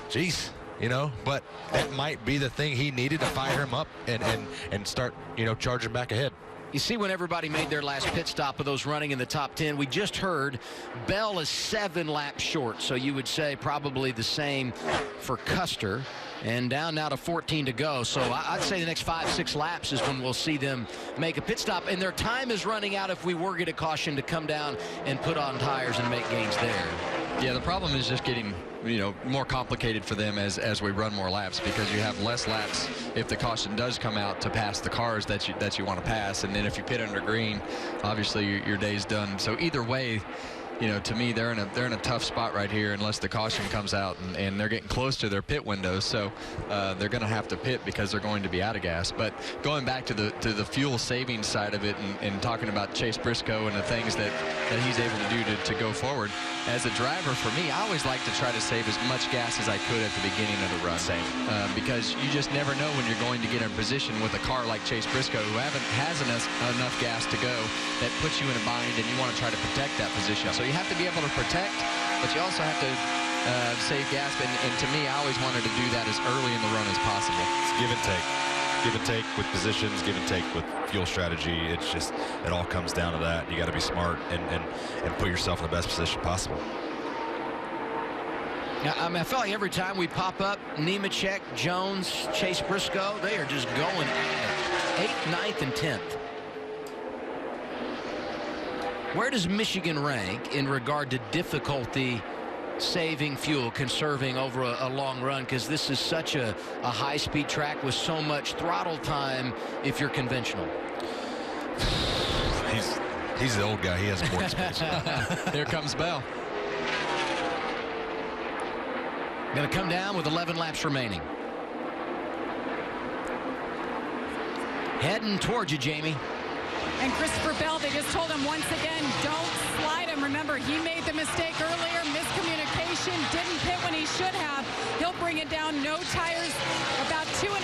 geez. You know, but that might be the thing he needed to fire him up and start, you know, charging back ahead. You see, when everybody made their last pit stop of those running in the top 10, we just heard Bell is 7 laps short. So you would say probably the same for Custer. And down now to 14 to go. So I'd say the next 5-6 laps is when we'll see them make a pit stop. And their time is running out if we were get a caution to come down and put on tires and make gains there. Yeah, the problem is just getting, more complicated for them as we run more laps, because you have less laps if the caution does come out to pass the cars that you want to pass. And then if you pit under green, obviously your day's done. So either way, to me, they're in a tough spot right here unless the caution comes out, and they're getting close to their pit windows. So they're going to have to pit because they're going to be out of gas. But going back to the fuel saving side of it and talking about Chase Briscoe and the things that he's able to do to go forward, as a driver, for me, I always like to try to save as much gas as I could at the beginning of the run. Because you just never know when you're going to get in a position with a car like Chase Briscoe, who has enough gas to go, that puts you in a bind, and you want to try to protect that position. So you have to be able to protect, but you also have to save gas. And to me, I always wanted to do that as early in the run as possible. It's give and take. Give and take with positions, give and take with fuel strategy. It's just, it all comes down to that. You got to be smart and put yourself in the best position possible. Now, I feel like every time we pop up, Nemechek, Jones, Chase Briscoe, they are just going at it. 8th, 9th, and 10th. Where does Michigan rank in regard to difficulty saving fuel, conserving over a long run? Because this is such a high-speed track with so much throttle time if you're conventional. He's the old guy. He has more space. Here comes Bell. Going to come down with 11 laps remaining. Heading towards you, Jamie. And Christopher Bell, they just told him once again, don't slide him. Remember, he made the mistake earlier, miscommunication, didn't pit when he should have. He'll bring it down, no tires, about 2.5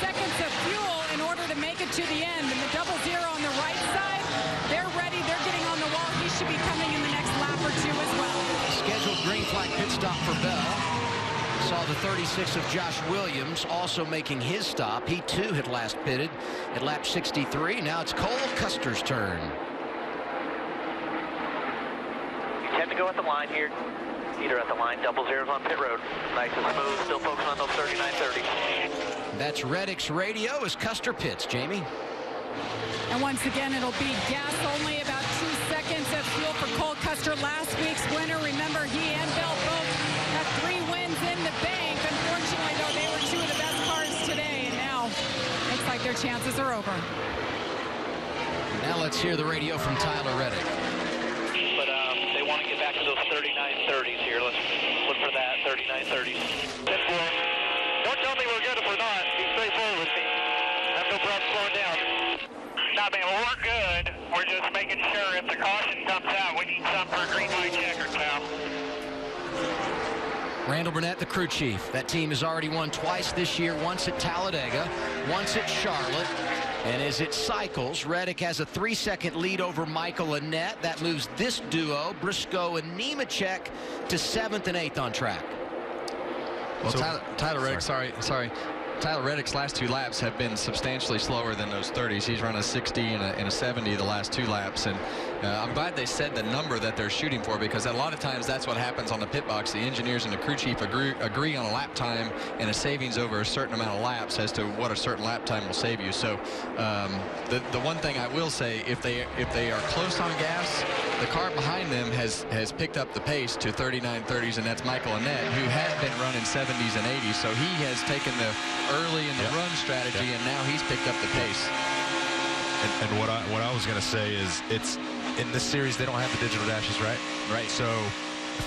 seconds of fuel in order to make it to the end. And the 0 on the right side, they're ready, they're getting on the wall. He should be coming in the next lap or two as well. Scheduled green flag pit stop for Bell. Saw the 36 of Josh Williams also making his stop. He too had last pitted at lap 63. Now it's Cole Custer's turn. You tend to go at the line here. Either at the line, 0 on pit road. Nice and smooth, still focusing on those 39.30. That's Reddick's radio as Custer pits, Jamie. And once again, it'll be gas only, about 2 seconds of fuel for Cole Custer, last week's winner. Remember, he and Bell both have 3 wins in the bank. Unfortunately, though, they were 2 of the best cars today, and now looks like their chances are over. Now let's hear the radio from Tyler Reddick. But they want to get back to those 39.30s here. Let's look for that, 39.30s. Don't tell me we're good if we're not. Be straightforward with me. I have no problem slowing down. Nah, man, well, we're good. We're just making sure if the caution comes out, we need some for green light checkers now. Randall Burnett, the crew chief. That team has already won twice this year, once at Talladega, once at Charlotte. And as it cycles, Reddick has a 3-second lead over Michael Annett. That moves this duo, Briscoe and Nemechek, to 7th and 8th on track. Well, so, Tyler Reddick, sorry. Tyler Reddick's last 2 laps have been substantially slower than those 30s. He's run a 60 and a 70 the last 2 laps, and I'm glad they said the number that they're shooting for, because a lot of times that's what happens on the pit box. The engineers and the crew chief agree on a lap time and a savings over a certain amount of laps as to what a certain lap time will save you. So the one thing I will say, if they are close on gas, the car behind them has picked up the pace to 39.30s, and that's Michael Annett, who had been running 70s and 80s. So he has taken the early in the run strategy, and now he's picked up the pace. And what I was going to say is, it's in this series they don't have the digital dashes, right? Right. So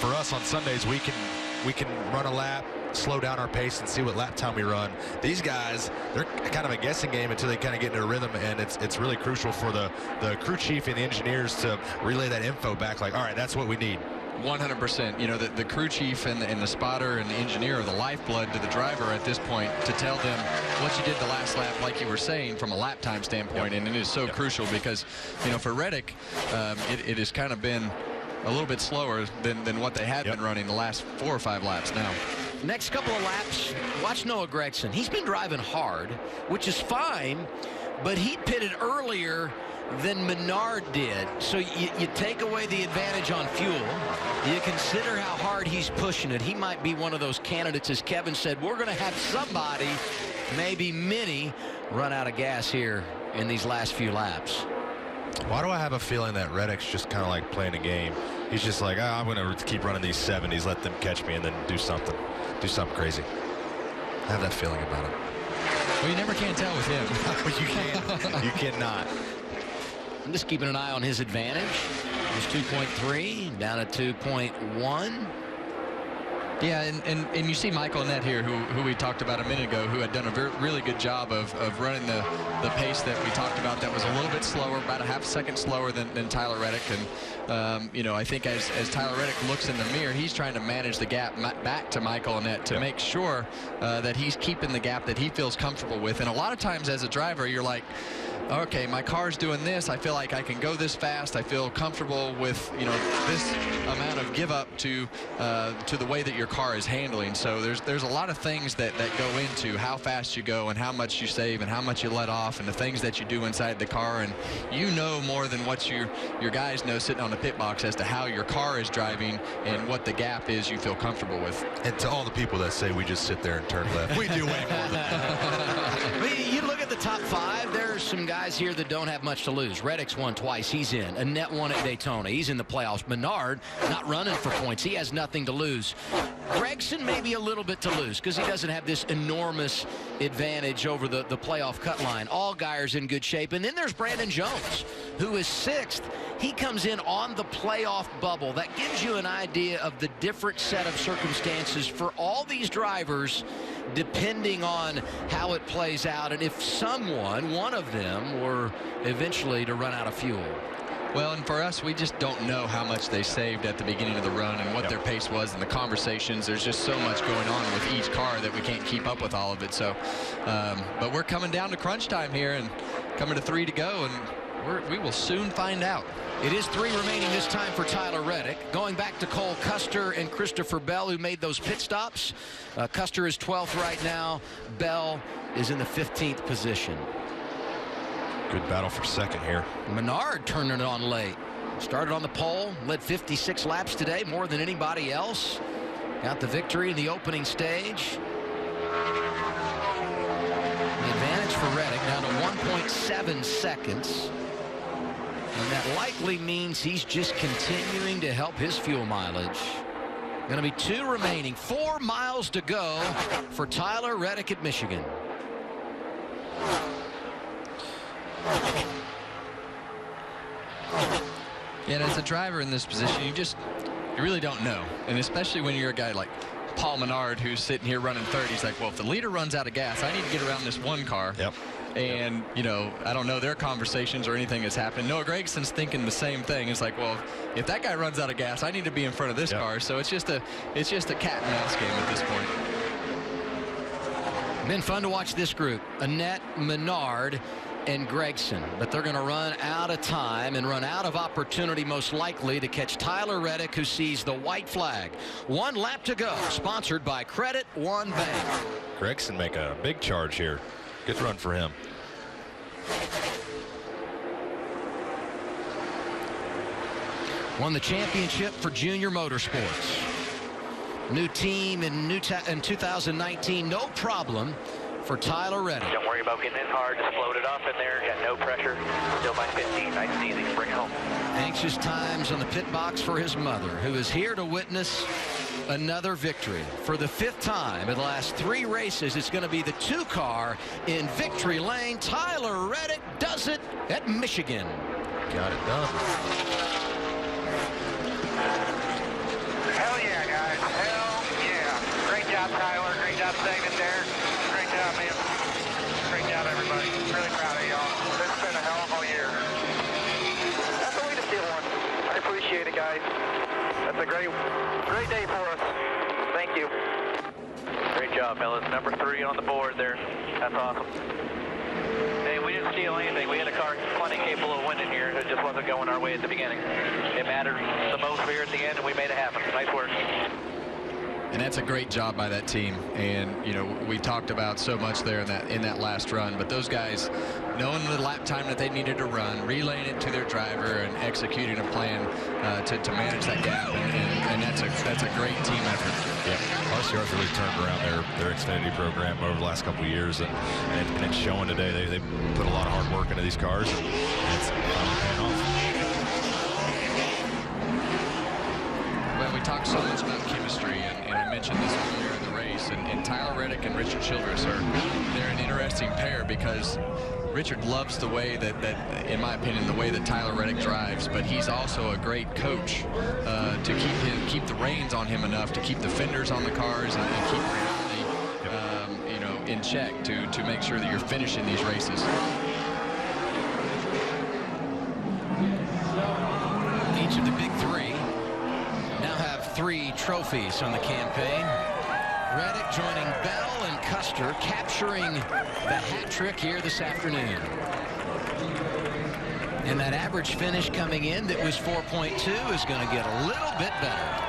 for us on Sundays, we can run a lap, slow down our pace, and see what lap time we run. These guys, they're kind of a guessing game until they kind of get into a rhythm, and it's really crucial for the crew chief and the engineers to relay that info back, like, all right, that's what we need. 100%. You know, the crew chief and the spotter and the engineer are the lifeblood to the driver at this point, to tell them what you did the last lap, like you were saying, from a lap time standpoint. And it is so crucial because, you know, for Reddick, it has kind of been a little bit slower than what they had been running the last 4 or 5 laps now. Next couple of laps, watch Noah Gregson. He's been driving hard, which is fine, but he pitted earlier than Menard did. So you take away the advantage on fuel. You consider how hard he's pushing it. He might be one of those candidates, as Kevin said. We're going to have somebody, maybe many, run out of gas here in these last few laps. Why do I have a feeling that Reddick's just kind of like playing a game? He's just like, I'm going to keep running these 70s, let them catch me, and then do something crazy. I have that feeling about it. Well, you never can tell with him. You can't. You cannot. I'm just keeping an eye on his advantage. It was 2.3 down to 2.1. Yeah, and you see Michael Annett here, who we talked about a minute ago, who had done a really good job of running the pace that we talked about. That was a little bit slower, about a half second slower than Tyler Reddick. And you know, I think as Tyler Reddick looks in the mirror, he's trying to manage the gap back to Michael Annett to make sure that he's keeping the gap that he feels comfortable with. And a lot of times as a driver, you're like, okay, my car's doing this. I feel like I can go this fast. I feel comfortable with, you know, this amount of give up to the way that your car is handling. So there's a lot of things that go into how fast you go and how much you save and how much you let off and the things that you do inside the car. And you know more than what your guys know sitting on the pit box as to how your car is driving and what the gap is you feel comfortable with. And to all the people that say we just sit there and turn left, we do way more than that. You look at the top 5, there's some guys here that don't have much to lose. Reddick's won twice. He's in. Annett won at Daytona. He's in the playoffs. Menard not running for points. He has nothing to lose. Gregson maybe a little bit to lose because he doesn't have this enormous advantage over the playoff cut line. Allgaier's in good shape. And then there's Brandon Jones, who is 6th. He comes in on the playoff bubble. That gives you an idea of the different set of circumstances for all these drivers, depending on how it plays out and if someone, one of them, were eventually to run out of fuel. Well, and for us, we just don't know how much they saved at the beginning of the run and what their pace was and the conversations. There's just so much going on with each car that we can't keep up with all of it. So, but we're coming down to crunch time here and coming to 3 to go, and we will soon find out. It is 3 remaining this time for Tyler Reddick. Going back to Cole Custer and Christopher Bell, who made those pit stops. Custer is 12th right now. Bell is in the 15th position. Good battle for second here. Menard turning it on late. Started on the pole, led 56 laps today, more than anybody else. Got the victory in the opening stage. The advantage for Reddick down to 1.7 seconds. And that likely means he's just continuing to help his fuel mileage. Going to be 2 remaining, 4 miles to go for Tyler Reddick at Michigan. Yeah, and as a driver in this position, you really don't know. And especially when you're a guy like Paul Menard, who's sitting here running 30, he's like, well, if the leader runs out of gas, I need to get around this one car. Yep. And, you know, I don't know their conversations or anything that's happening. Noah Gregson's thinking the same thing. It's like, well, if that guy runs out of gas, I need to be in front of this car. So it's just a cat and mouse game at this point. Been fun to watch this group. Annett, Menard, and Gregson. But they're going to run out of time and run out of opportunity, most likely, to catch Tyler Reddick, who sees the white flag. 1 lap to go. Sponsored by Credit One Bank. Gregson make a big charge here. Good run for him. Won the championship for junior motorsports. New team in 2019, no problem for Tyler Reddick. Don't worry about getting in hard. Just float it off in there. Got no pressure. Still by 15. Nice and easy. Bring it home. Anxious times on the pit box for his mother, who is here to witness another victory. For the 5th time in the last 3 races, it's going to be the 2-car in victory lane. Tyler Reddick does it at Michigan. Got it done. Hell yeah, guys. Hell yeah. Great job, Tyler. Great job saving there. Great job, man. Great job, everybody. Really proud of y'all. This has been a hell of a year. That's the way to feel one. I appreciate it, guys. That's a great day for us. Thank you. Great job, fellas. Number 3 on the board there. That's awesome. Hey, we didn't steal anything. We had a car plenty capable of winning here. It just wasn't going our way at the beginning. It mattered the most here at the end, and we made it happen. Nice work. And that's a great job by that team. And, you know, we talked about so much there in that last run, but those guys knowing the lap time that they needed to run, relaying it to their driver, and executing a plan to manage that gap. And that's a great team effort. Yeah, RCR's really turned around their Xfinity program over the last couple of years, and it's showing today. They put a lot of hard work into these cars, and it's paying off. Well, we talked so much about chemistry, and I mentioned this earlier in the race, and Tyler Reddick and Richard Childress they're an interesting pair because Richard loves the way that, in my opinion, the way that Tyler Reddick drives, but he's also a great coach to keep the reins on him enough to keep the fenders on the cars and keep reality, in check to make sure that you're finishing these races. Each of the big three now have 3 trophies on the campaign. Reddick joining Bell and Custer, capturing the hat trick here this afternoon. And that average finish coming in that was 4.2 is going to get a little bit better.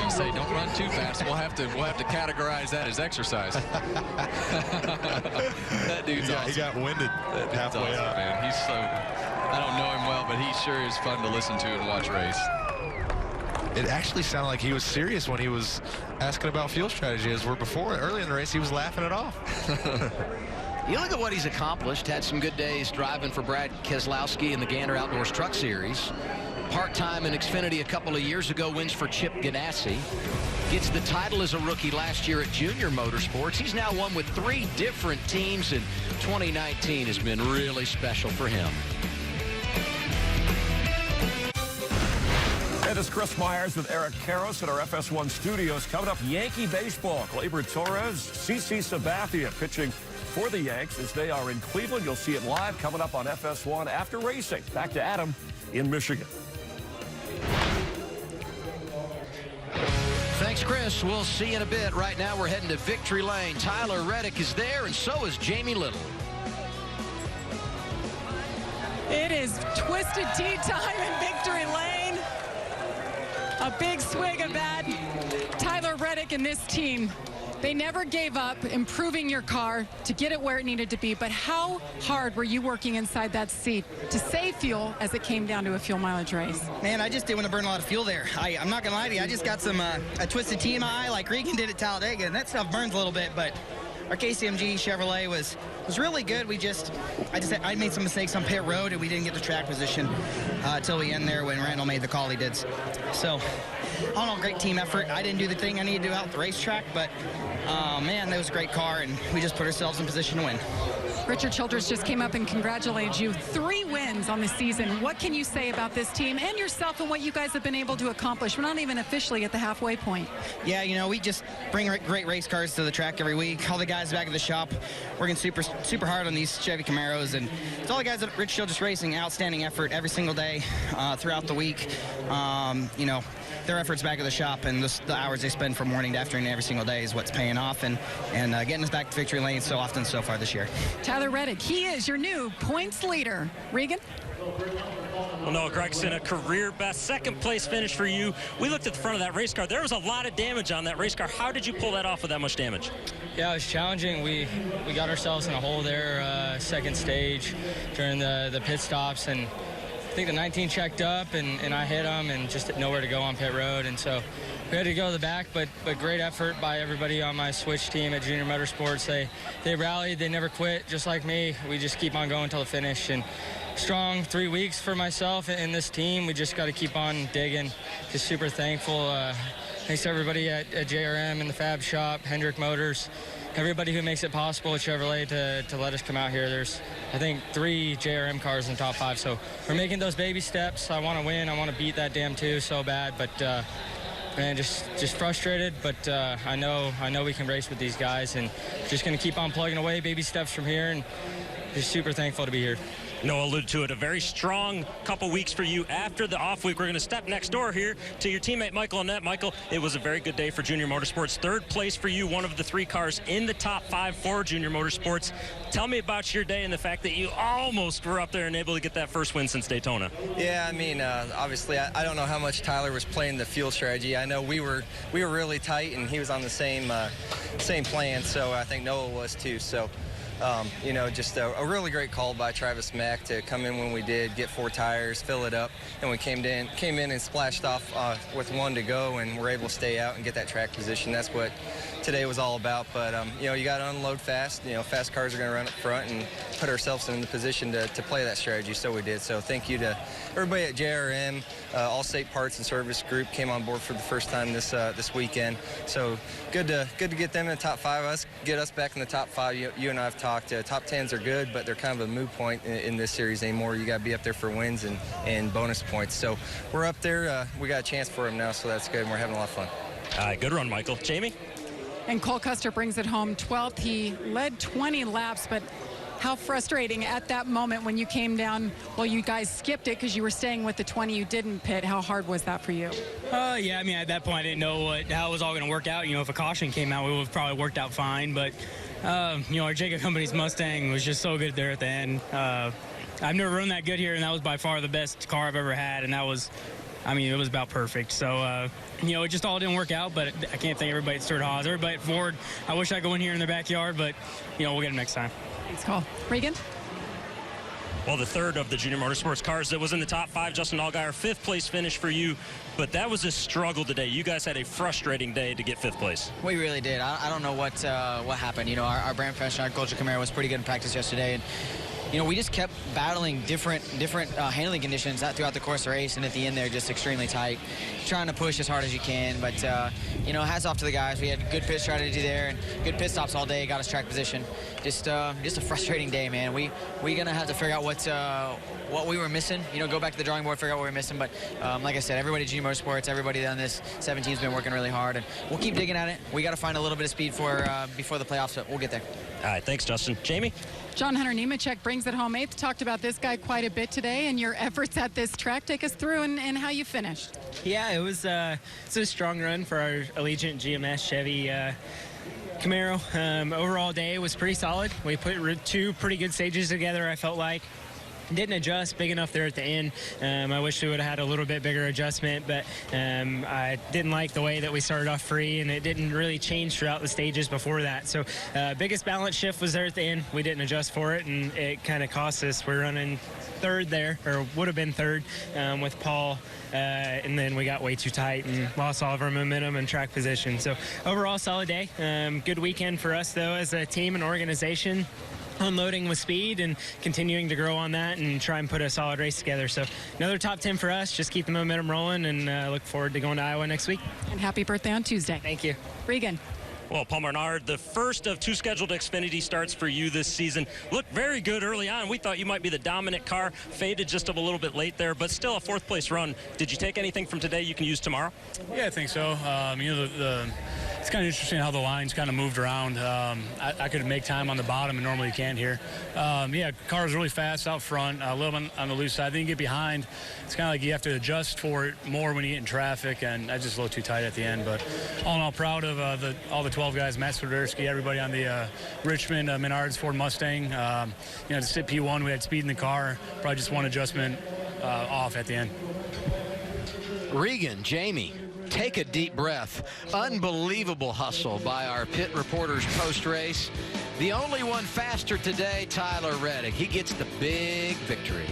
Say don't run too fast. We'll have to categorize that as exercise. That dude's awesome. He got winded halfway awesome, up. Man. He's so, I don't know him well, but he sure is fun to listen to and watch race. It actually sounded like he was serious when he was asking about fuel strategy, as early in the race he was laughing it off. You look at what he's accomplished. Had some good days driving for Brad Keselowski in the Gander Outdoors Truck Series. Part-time in Xfinity a couple of years ago, wins for Chip Ganassi. Gets the title as a rookie last year at Junior Motorsports. He's now won with 3 different teams, and 2019 has been really special for him. Hey, this is Chris Myers with Eric Karros at our FS1 studios. Coming up, Yankee baseball. Gleyber Torres, CC Sabathia pitching for the Yanks as they are in Cleveland. You'll see it live coming up on FS1 after racing. Back to Adam in Michigan. Thanks, Chris. We'll see you in a bit. Right now, we're heading to Victory Lane. Tyler Reddick is there, and so is Jamie Little. It is Twisted Tea time in Victory Lane. A big swig of that. Tyler Reddick and this team, they never gave up improving your car to get it where it needed to be. But how hard were you working inside that seat to save fuel as it came down to a fuel mileage race? Man, I just didn't want to burn a lot of fuel there. I'm not going to lie to you. I just got some a Twisted Tea in my eye like Regan did at Talladega, and that stuff burns a little bit. But our KCMG Chevrolet was really good. I made some mistakes on pit road, and we didn't get the track position till the end there when Randall made the call he did. So, all in all, great team effort. I didn't do the thing I needed to do out at the racetrack, but man, that was a great car, and we just put ourselves in position to win. Richard Childress just came up and congratulated you. 3 wins on the season. What can you say about this team and yourself and what you guys have been able to accomplish? We're not even officially at the halfway point. Yeah, we just bring great race cars to the track every week. All the guys back at the shop working super hard on these Chevy Camaros, and it's all the guys at Rich Childress Racing. Outstanding effort every single day throughout the week. Their efforts back at the shop and the hours they spend from morning to afternoon every single day is what's paying off and getting us back to victory lane so often so far this year. Tyler Reddick, he is your new points leader. Regan? Well, Noah Gregson, a career best second place finish for you. We looked at the front of that race car. There was a lot of damage on that race car. How did you pull that off with that much damage? Yeah, it was challenging. We got ourselves in a hole there second stage during the pit stops, and I think the 19 checked up, and I hit him and just had nowhere to go on pit road, and so we had to go to the back, but great effort by everybody on my switch team at Junior Motorsports. They rallied, they never quit, just like me. We just keep on going until the finish, and strong 3 weeks for myself and this team. We just got to keep on digging. Just super thankful. Thanks to everybody at JRM and the Fab Shop, Hendrick Motors, everybody who makes it possible at Chevrolet to let us come out here. There's, I think, 3 JRM cars in the top 5, so we're making those baby steps. I want to win. I want to beat that damn 2 so bad, but man, just frustrated. But I know we can race with these guys, and just going to keep on plugging away, baby steps from here, and just super thankful to be here. Noah alluded to it, a very strong couple weeks for you after the off week. We're going to step next door here to your teammate Michael Annette. Michael, it was a very good day for Junior Motorsports. Third place for you, one of the 3 cars in the top 5 for Junior Motorsports. Tell me about your day and the fact that you almost were up there and able to get that first win since Daytona. Yeah, I mean, obviously, I don't know how much Tyler was playing the fuel strategy. I know we were really tight, and he was on the same plan, so I think Noah was too. So, you know, just a really great call by Travis Mack to come in when we did, get 4 tires, fill it up, and we came in and splashed off with 1 to go, and we're able to stay out and get that track position. That's what today was all about. But you know, you got to unload fast. You know, fast cars are going to run up front and put ourselves in the position to play that strategy. So we did. So thank you to everybody at JRM. Allstate Parts and Service Group came on board for the first time this weekend. So good to get them in the top 5. Get us back in the top 5. You and I have talked. Top 10s are good, but they're kind of a moot point in this series anymore. You got to be up there for wins and bonus points. So we're up there. We got a chance for them now, so that's good. And we're having a lot of fun. All right, good run, Michael. Jamie? And Cole Custer brings it home 12th. He led 20 laps, but how frustrating at that moment when you came down. Well, you guys skipped it because you were staying with the 20 you didn't pit. How hard was that for you? Yeah, I mean, at that point, I didn't know how it was all going to work out. You know, if a caution came out, we would have probably worked out fine. But, you know, our Jacob Company's Mustang was just so good there at the end. I've never run that good here, and that was by far the best car I've ever had. And that was, I mean, it was about perfect. So, you know, it just all didn't work out, but I can't thank everybody at Stewart Haas. Everybody at Ford, I wish I could go in here in their backyard, but, you know, we'll get them next time. Thanks, Cole. Regan? Well, the third of the Junior Motorsports cars that was in the top 5, Justin Allgaier, 5th place finish for you. But that was a struggle today. You guys had a frustrating day to get 5th place. We really did. I don't know what happened. You know, our brand professional agriculture Camaro was pretty good in practice yesterday, and you know, we just kept battling different handling conditions throughout the course of the race, and at the end they're just extremely tight, trying to push as hard as you can. But you know, hats off to the guys. We had good pit strategy there and good pit stops all day, got us track position. Just a frustrating day, man. We're gonna have to figure out what we were missing. You know, go back to the drawing board, figure out what we were missing. But like I said, everybody at Junior Motorsports, everybody on this 17's been working really hard, and we'll keep digging at it. We got to find a little bit of speed before the playoffs, but we'll get there. All right, thanks, Justin. Jamie? John Hunter Nemechek brings it home 8th. Talked about this guy quite a bit today and your efforts at this track. Take us through and how you finished. Yeah, it was a strong run for our Allegiant GMS Chevy Camaro. Overall day was pretty solid. We put 2 pretty good stages together, I felt like. Didn't adjust big enough there at the end. I wish we would have had a little bit bigger adjustment, but I didn't like the way that we started off free, and it didn't really change throughout the stages before that. So biggest balance shift was there at the end. We didn't adjust for it, and it kind of cost us. We're running 3rd there, or would have been 3rd with Paul, and then we got way too tight and lost all of our momentum and track position. So overall, solid day. Good weekend for us, though, as a team and organization. Unloading with speed and continuing to grow on that and try and put a solid race together. So another top 10 for us. Just keep the momentum rolling, and look forward to going to Iowa next week. And happy birthday on Tuesday. Thank you. Regan. Well, Paul Bernard, the first of 2 scheduled Xfinity starts for you this season. Looked very good early on. We thought you might be the dominant car. Faded just a little bit late there, but still a 4th place run. Did you take anything from today you can use tomorrow? Yeah, I think so. You know, it's kind of interesting how the lines kind of moved around. I could make time on the bottom, and normally you can't here. Yeah, car was really fast out front, a little on the loose side. Then you get behind. It's kind of like you have to adjust for it more when you get in traffic, and I just a little too tight at the end. But all in all, proud of all the 12 guys, Matt Swiderski, everybody on the Richmond, Menards, Ford Mustang. You know, to sit P1, we had speed in the car. Probably just one adjustment off at the end. Regan, Jamie, take a deep breath. Unbelievable hustle by our pit reporters post-race. The only one faster today, Tyler Reddick. He gets the big victory.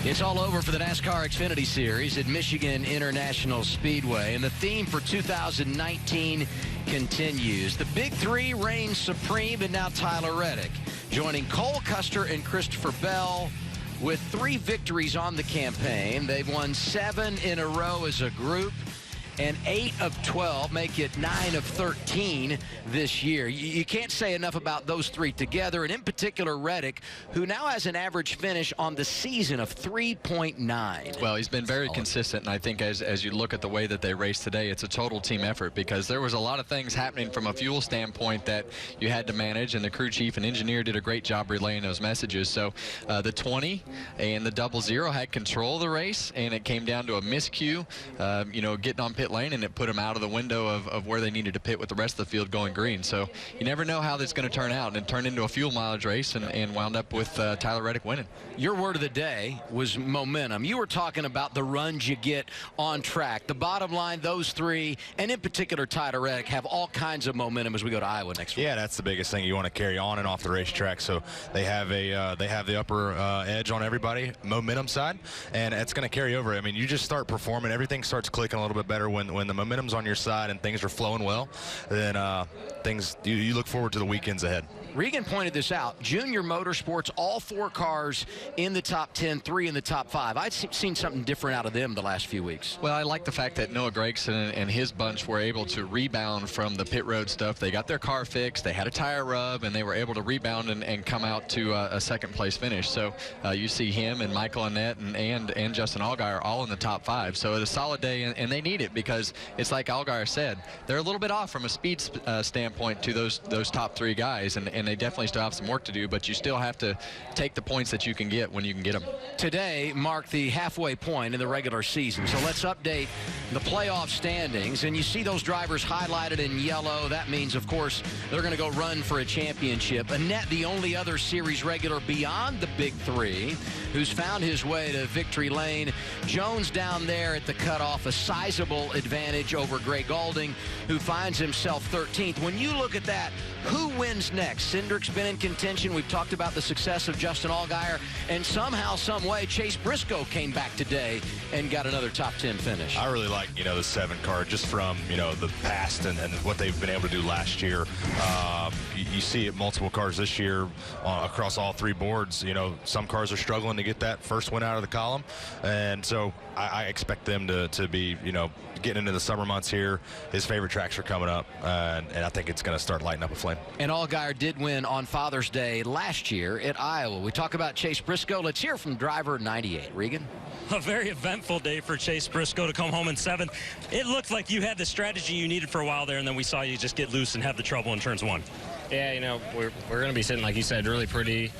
It's all over for the NASCAR Xfinity Series at Michigan International Speedway, and the theme for 2019 continues. The Big Three reigns supreme, and now Tyler Reddick, joining Cole Custer and Christopher Bell with 3 victories on the campaign. They've won 7 in a row as a group, and 8 of 12, make it 9 of 13 this year. You can't say enough about those three together, and in particular Reddick, who now has an average finish on the season of 3.9. Well, he's been very consistent, and I think as you look at the way that they raced today, it's a total team effort because there was a lot of things happening from a fuel standpoint that you had to manage, and the crew chief and engineer did a great job relaying those messages. So the 20 and the 00 had control of the race, and it came down to a miscue, getting on pit lane, and it put them out of the window of where they needed to pit with the rest of the field going green. So you never know how that's going to turn out, and it turned into a fuel mileage race and wound up with Tyler Reddick winning. Your word of the day was momentum. You were talking about the runs you get on track. The bottom line, those three, and in particular Tyler Reddick, have all kinds of momentum as we go to Iowa next week. Yeah, that's the biggest thing you want to carry on and off the racetrack. So they have the upper edge on everybody, momentum side, and it's going to carry over. I mean, you just start performing, everything starts clicking a little bit better when the momentum's on your side and things are flowing well. Then you look forward to the weekends ahead. Regan pointed this out. Junior Motorsports, all 4 cars in the top 10, 3 in the top 5. I've seen something different out of them the last few weeks. Well, I like the fact that Noah Gregson and his bunch were able to rebound from the pit road stuff. They got their car fixed, they had a tire rub, and they were able to rebound and come out to a second place finish. So you see him and Michael Annette and Justin Allgaier all in the top 5. So it's a solid day, and they need it because it's like Allgaier said, they're a little bit off from a speed standpoint to those top 3 guys, and they definitely still have some work to do, but you still have to take the points that you can get when you can get them. Today marked the halfway point in the regular season, so let's update the playoff standings, and you see those drivers highlighted in yellow. That means, of course, they're going to go run for a championship. Annette, the only other series regular beyond the big 3, who's found his way to victory lane. Jones down there at the cutoff, a sizable advantage over Gray Gaulding, who finds himself 13th. When you look at that, who wins next? Cindric's been in contention. We've talked about the success of Justin Allgaier, and somehow, some way, Chase Briscoe came back today and got another top 10 finish. I really like, the 7 car just from, the past and what they've been able to do last year. You see it multiple cars this year across all 3 boards. Some cars are struggling to get that first win out of the column, and so I expect them to be, getting into the summer months here. His favorite tracks are coming up, and I think it's going to start lighting up a flame. And Allgaier did win on Father's Day last year at Iowa. We talk about Chase Briscoe. Let's hear from driver 98, Regan. A very eventful day for Chase Briscoe to come home in 7th. It looked like you had the strategy you needed for a while there, and then we saw you just get loose and have the trouble in turns 1. Yeah, we're going to be sitting, like you said, really pretty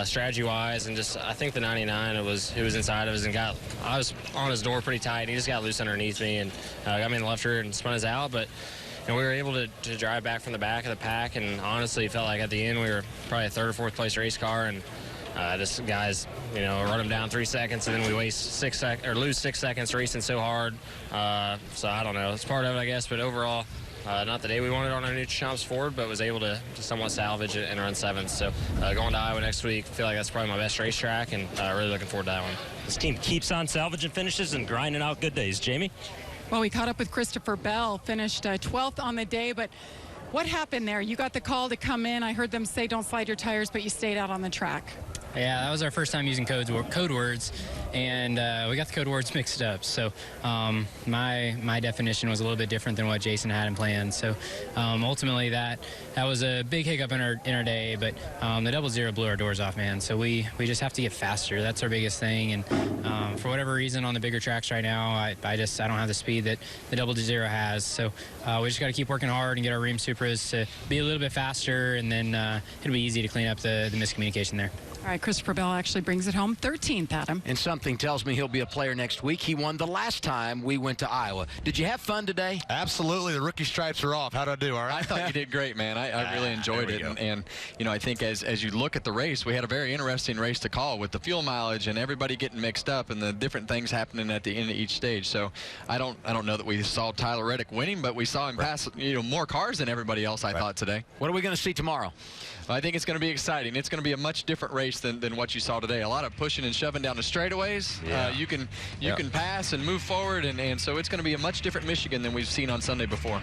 strategy-wise, and just I think the 99 it was inside of us and I was on his door pretty tight. He just got loose underneath me and got me in the left rear and spun us out, but we were able to drive back from the back of the pack, and honestly felt like at the end we were probably a 3rd or 4th place race car, and just guys, run them down 3 seconds, and then we waste lose 6 seconds racing so hard. So I don't know, it's part of it, I guess, but overall. Not the day we wanted on our new Champs Ford, but was able to somewhat salvage it and run 7th. So going to Iowa next week, feel like that's probably my best racetrack, and really looking forward to that one. This team keeps on salvaging finishes and grinding out good days. Jamie? Well, we caught up with Christopher Bell, finished 12th on the day, but what happened there? You got the call to come in. I heard them say don't slide your tires, but you stayed out on the track. Yeah, that was our first time using code words, and we got the code words mixed up. So my definition was a little bit different than what Jason had in plan. So ultimately that was a big hiccup in our day, but the 00 blew our doors off, man. So we just have to get faster. That's our biggest thing, and for whatever reason on the bigger tracks right now, I don't have the speed that the 00 has. So we just got to keep working hard and get our Ream Supras to be a little bit faster, and then it'll be easy to clean up the miscommunication there. All right, Christopher Bell actually brings it home 13th, Adam. And something tells me he'll be a player next week. He won the last time we went to Iowa. Did you have fun today? Absolutely. The rookie stripes are off. How'd I do? All right. I thought you did great, man. I really enjoyed it. And I think as you look at the race, we had a very interesting race to call with the fuel mileage and everybody getting mixed up and the different things happening at the end of each stage. So I don't know that we saw Tyler Reddick winning, but we saw him pass more cars than everybody else, I thought, today. What are we going to see tomorrow? I think it's going to be exciting. It's going to be a much different race than what you saw today. A lot of pushing and shoving down the straightaways. Yeah. You can pass and move forward, and so it's going to be a much different Michigan than we've seen on Sunday before.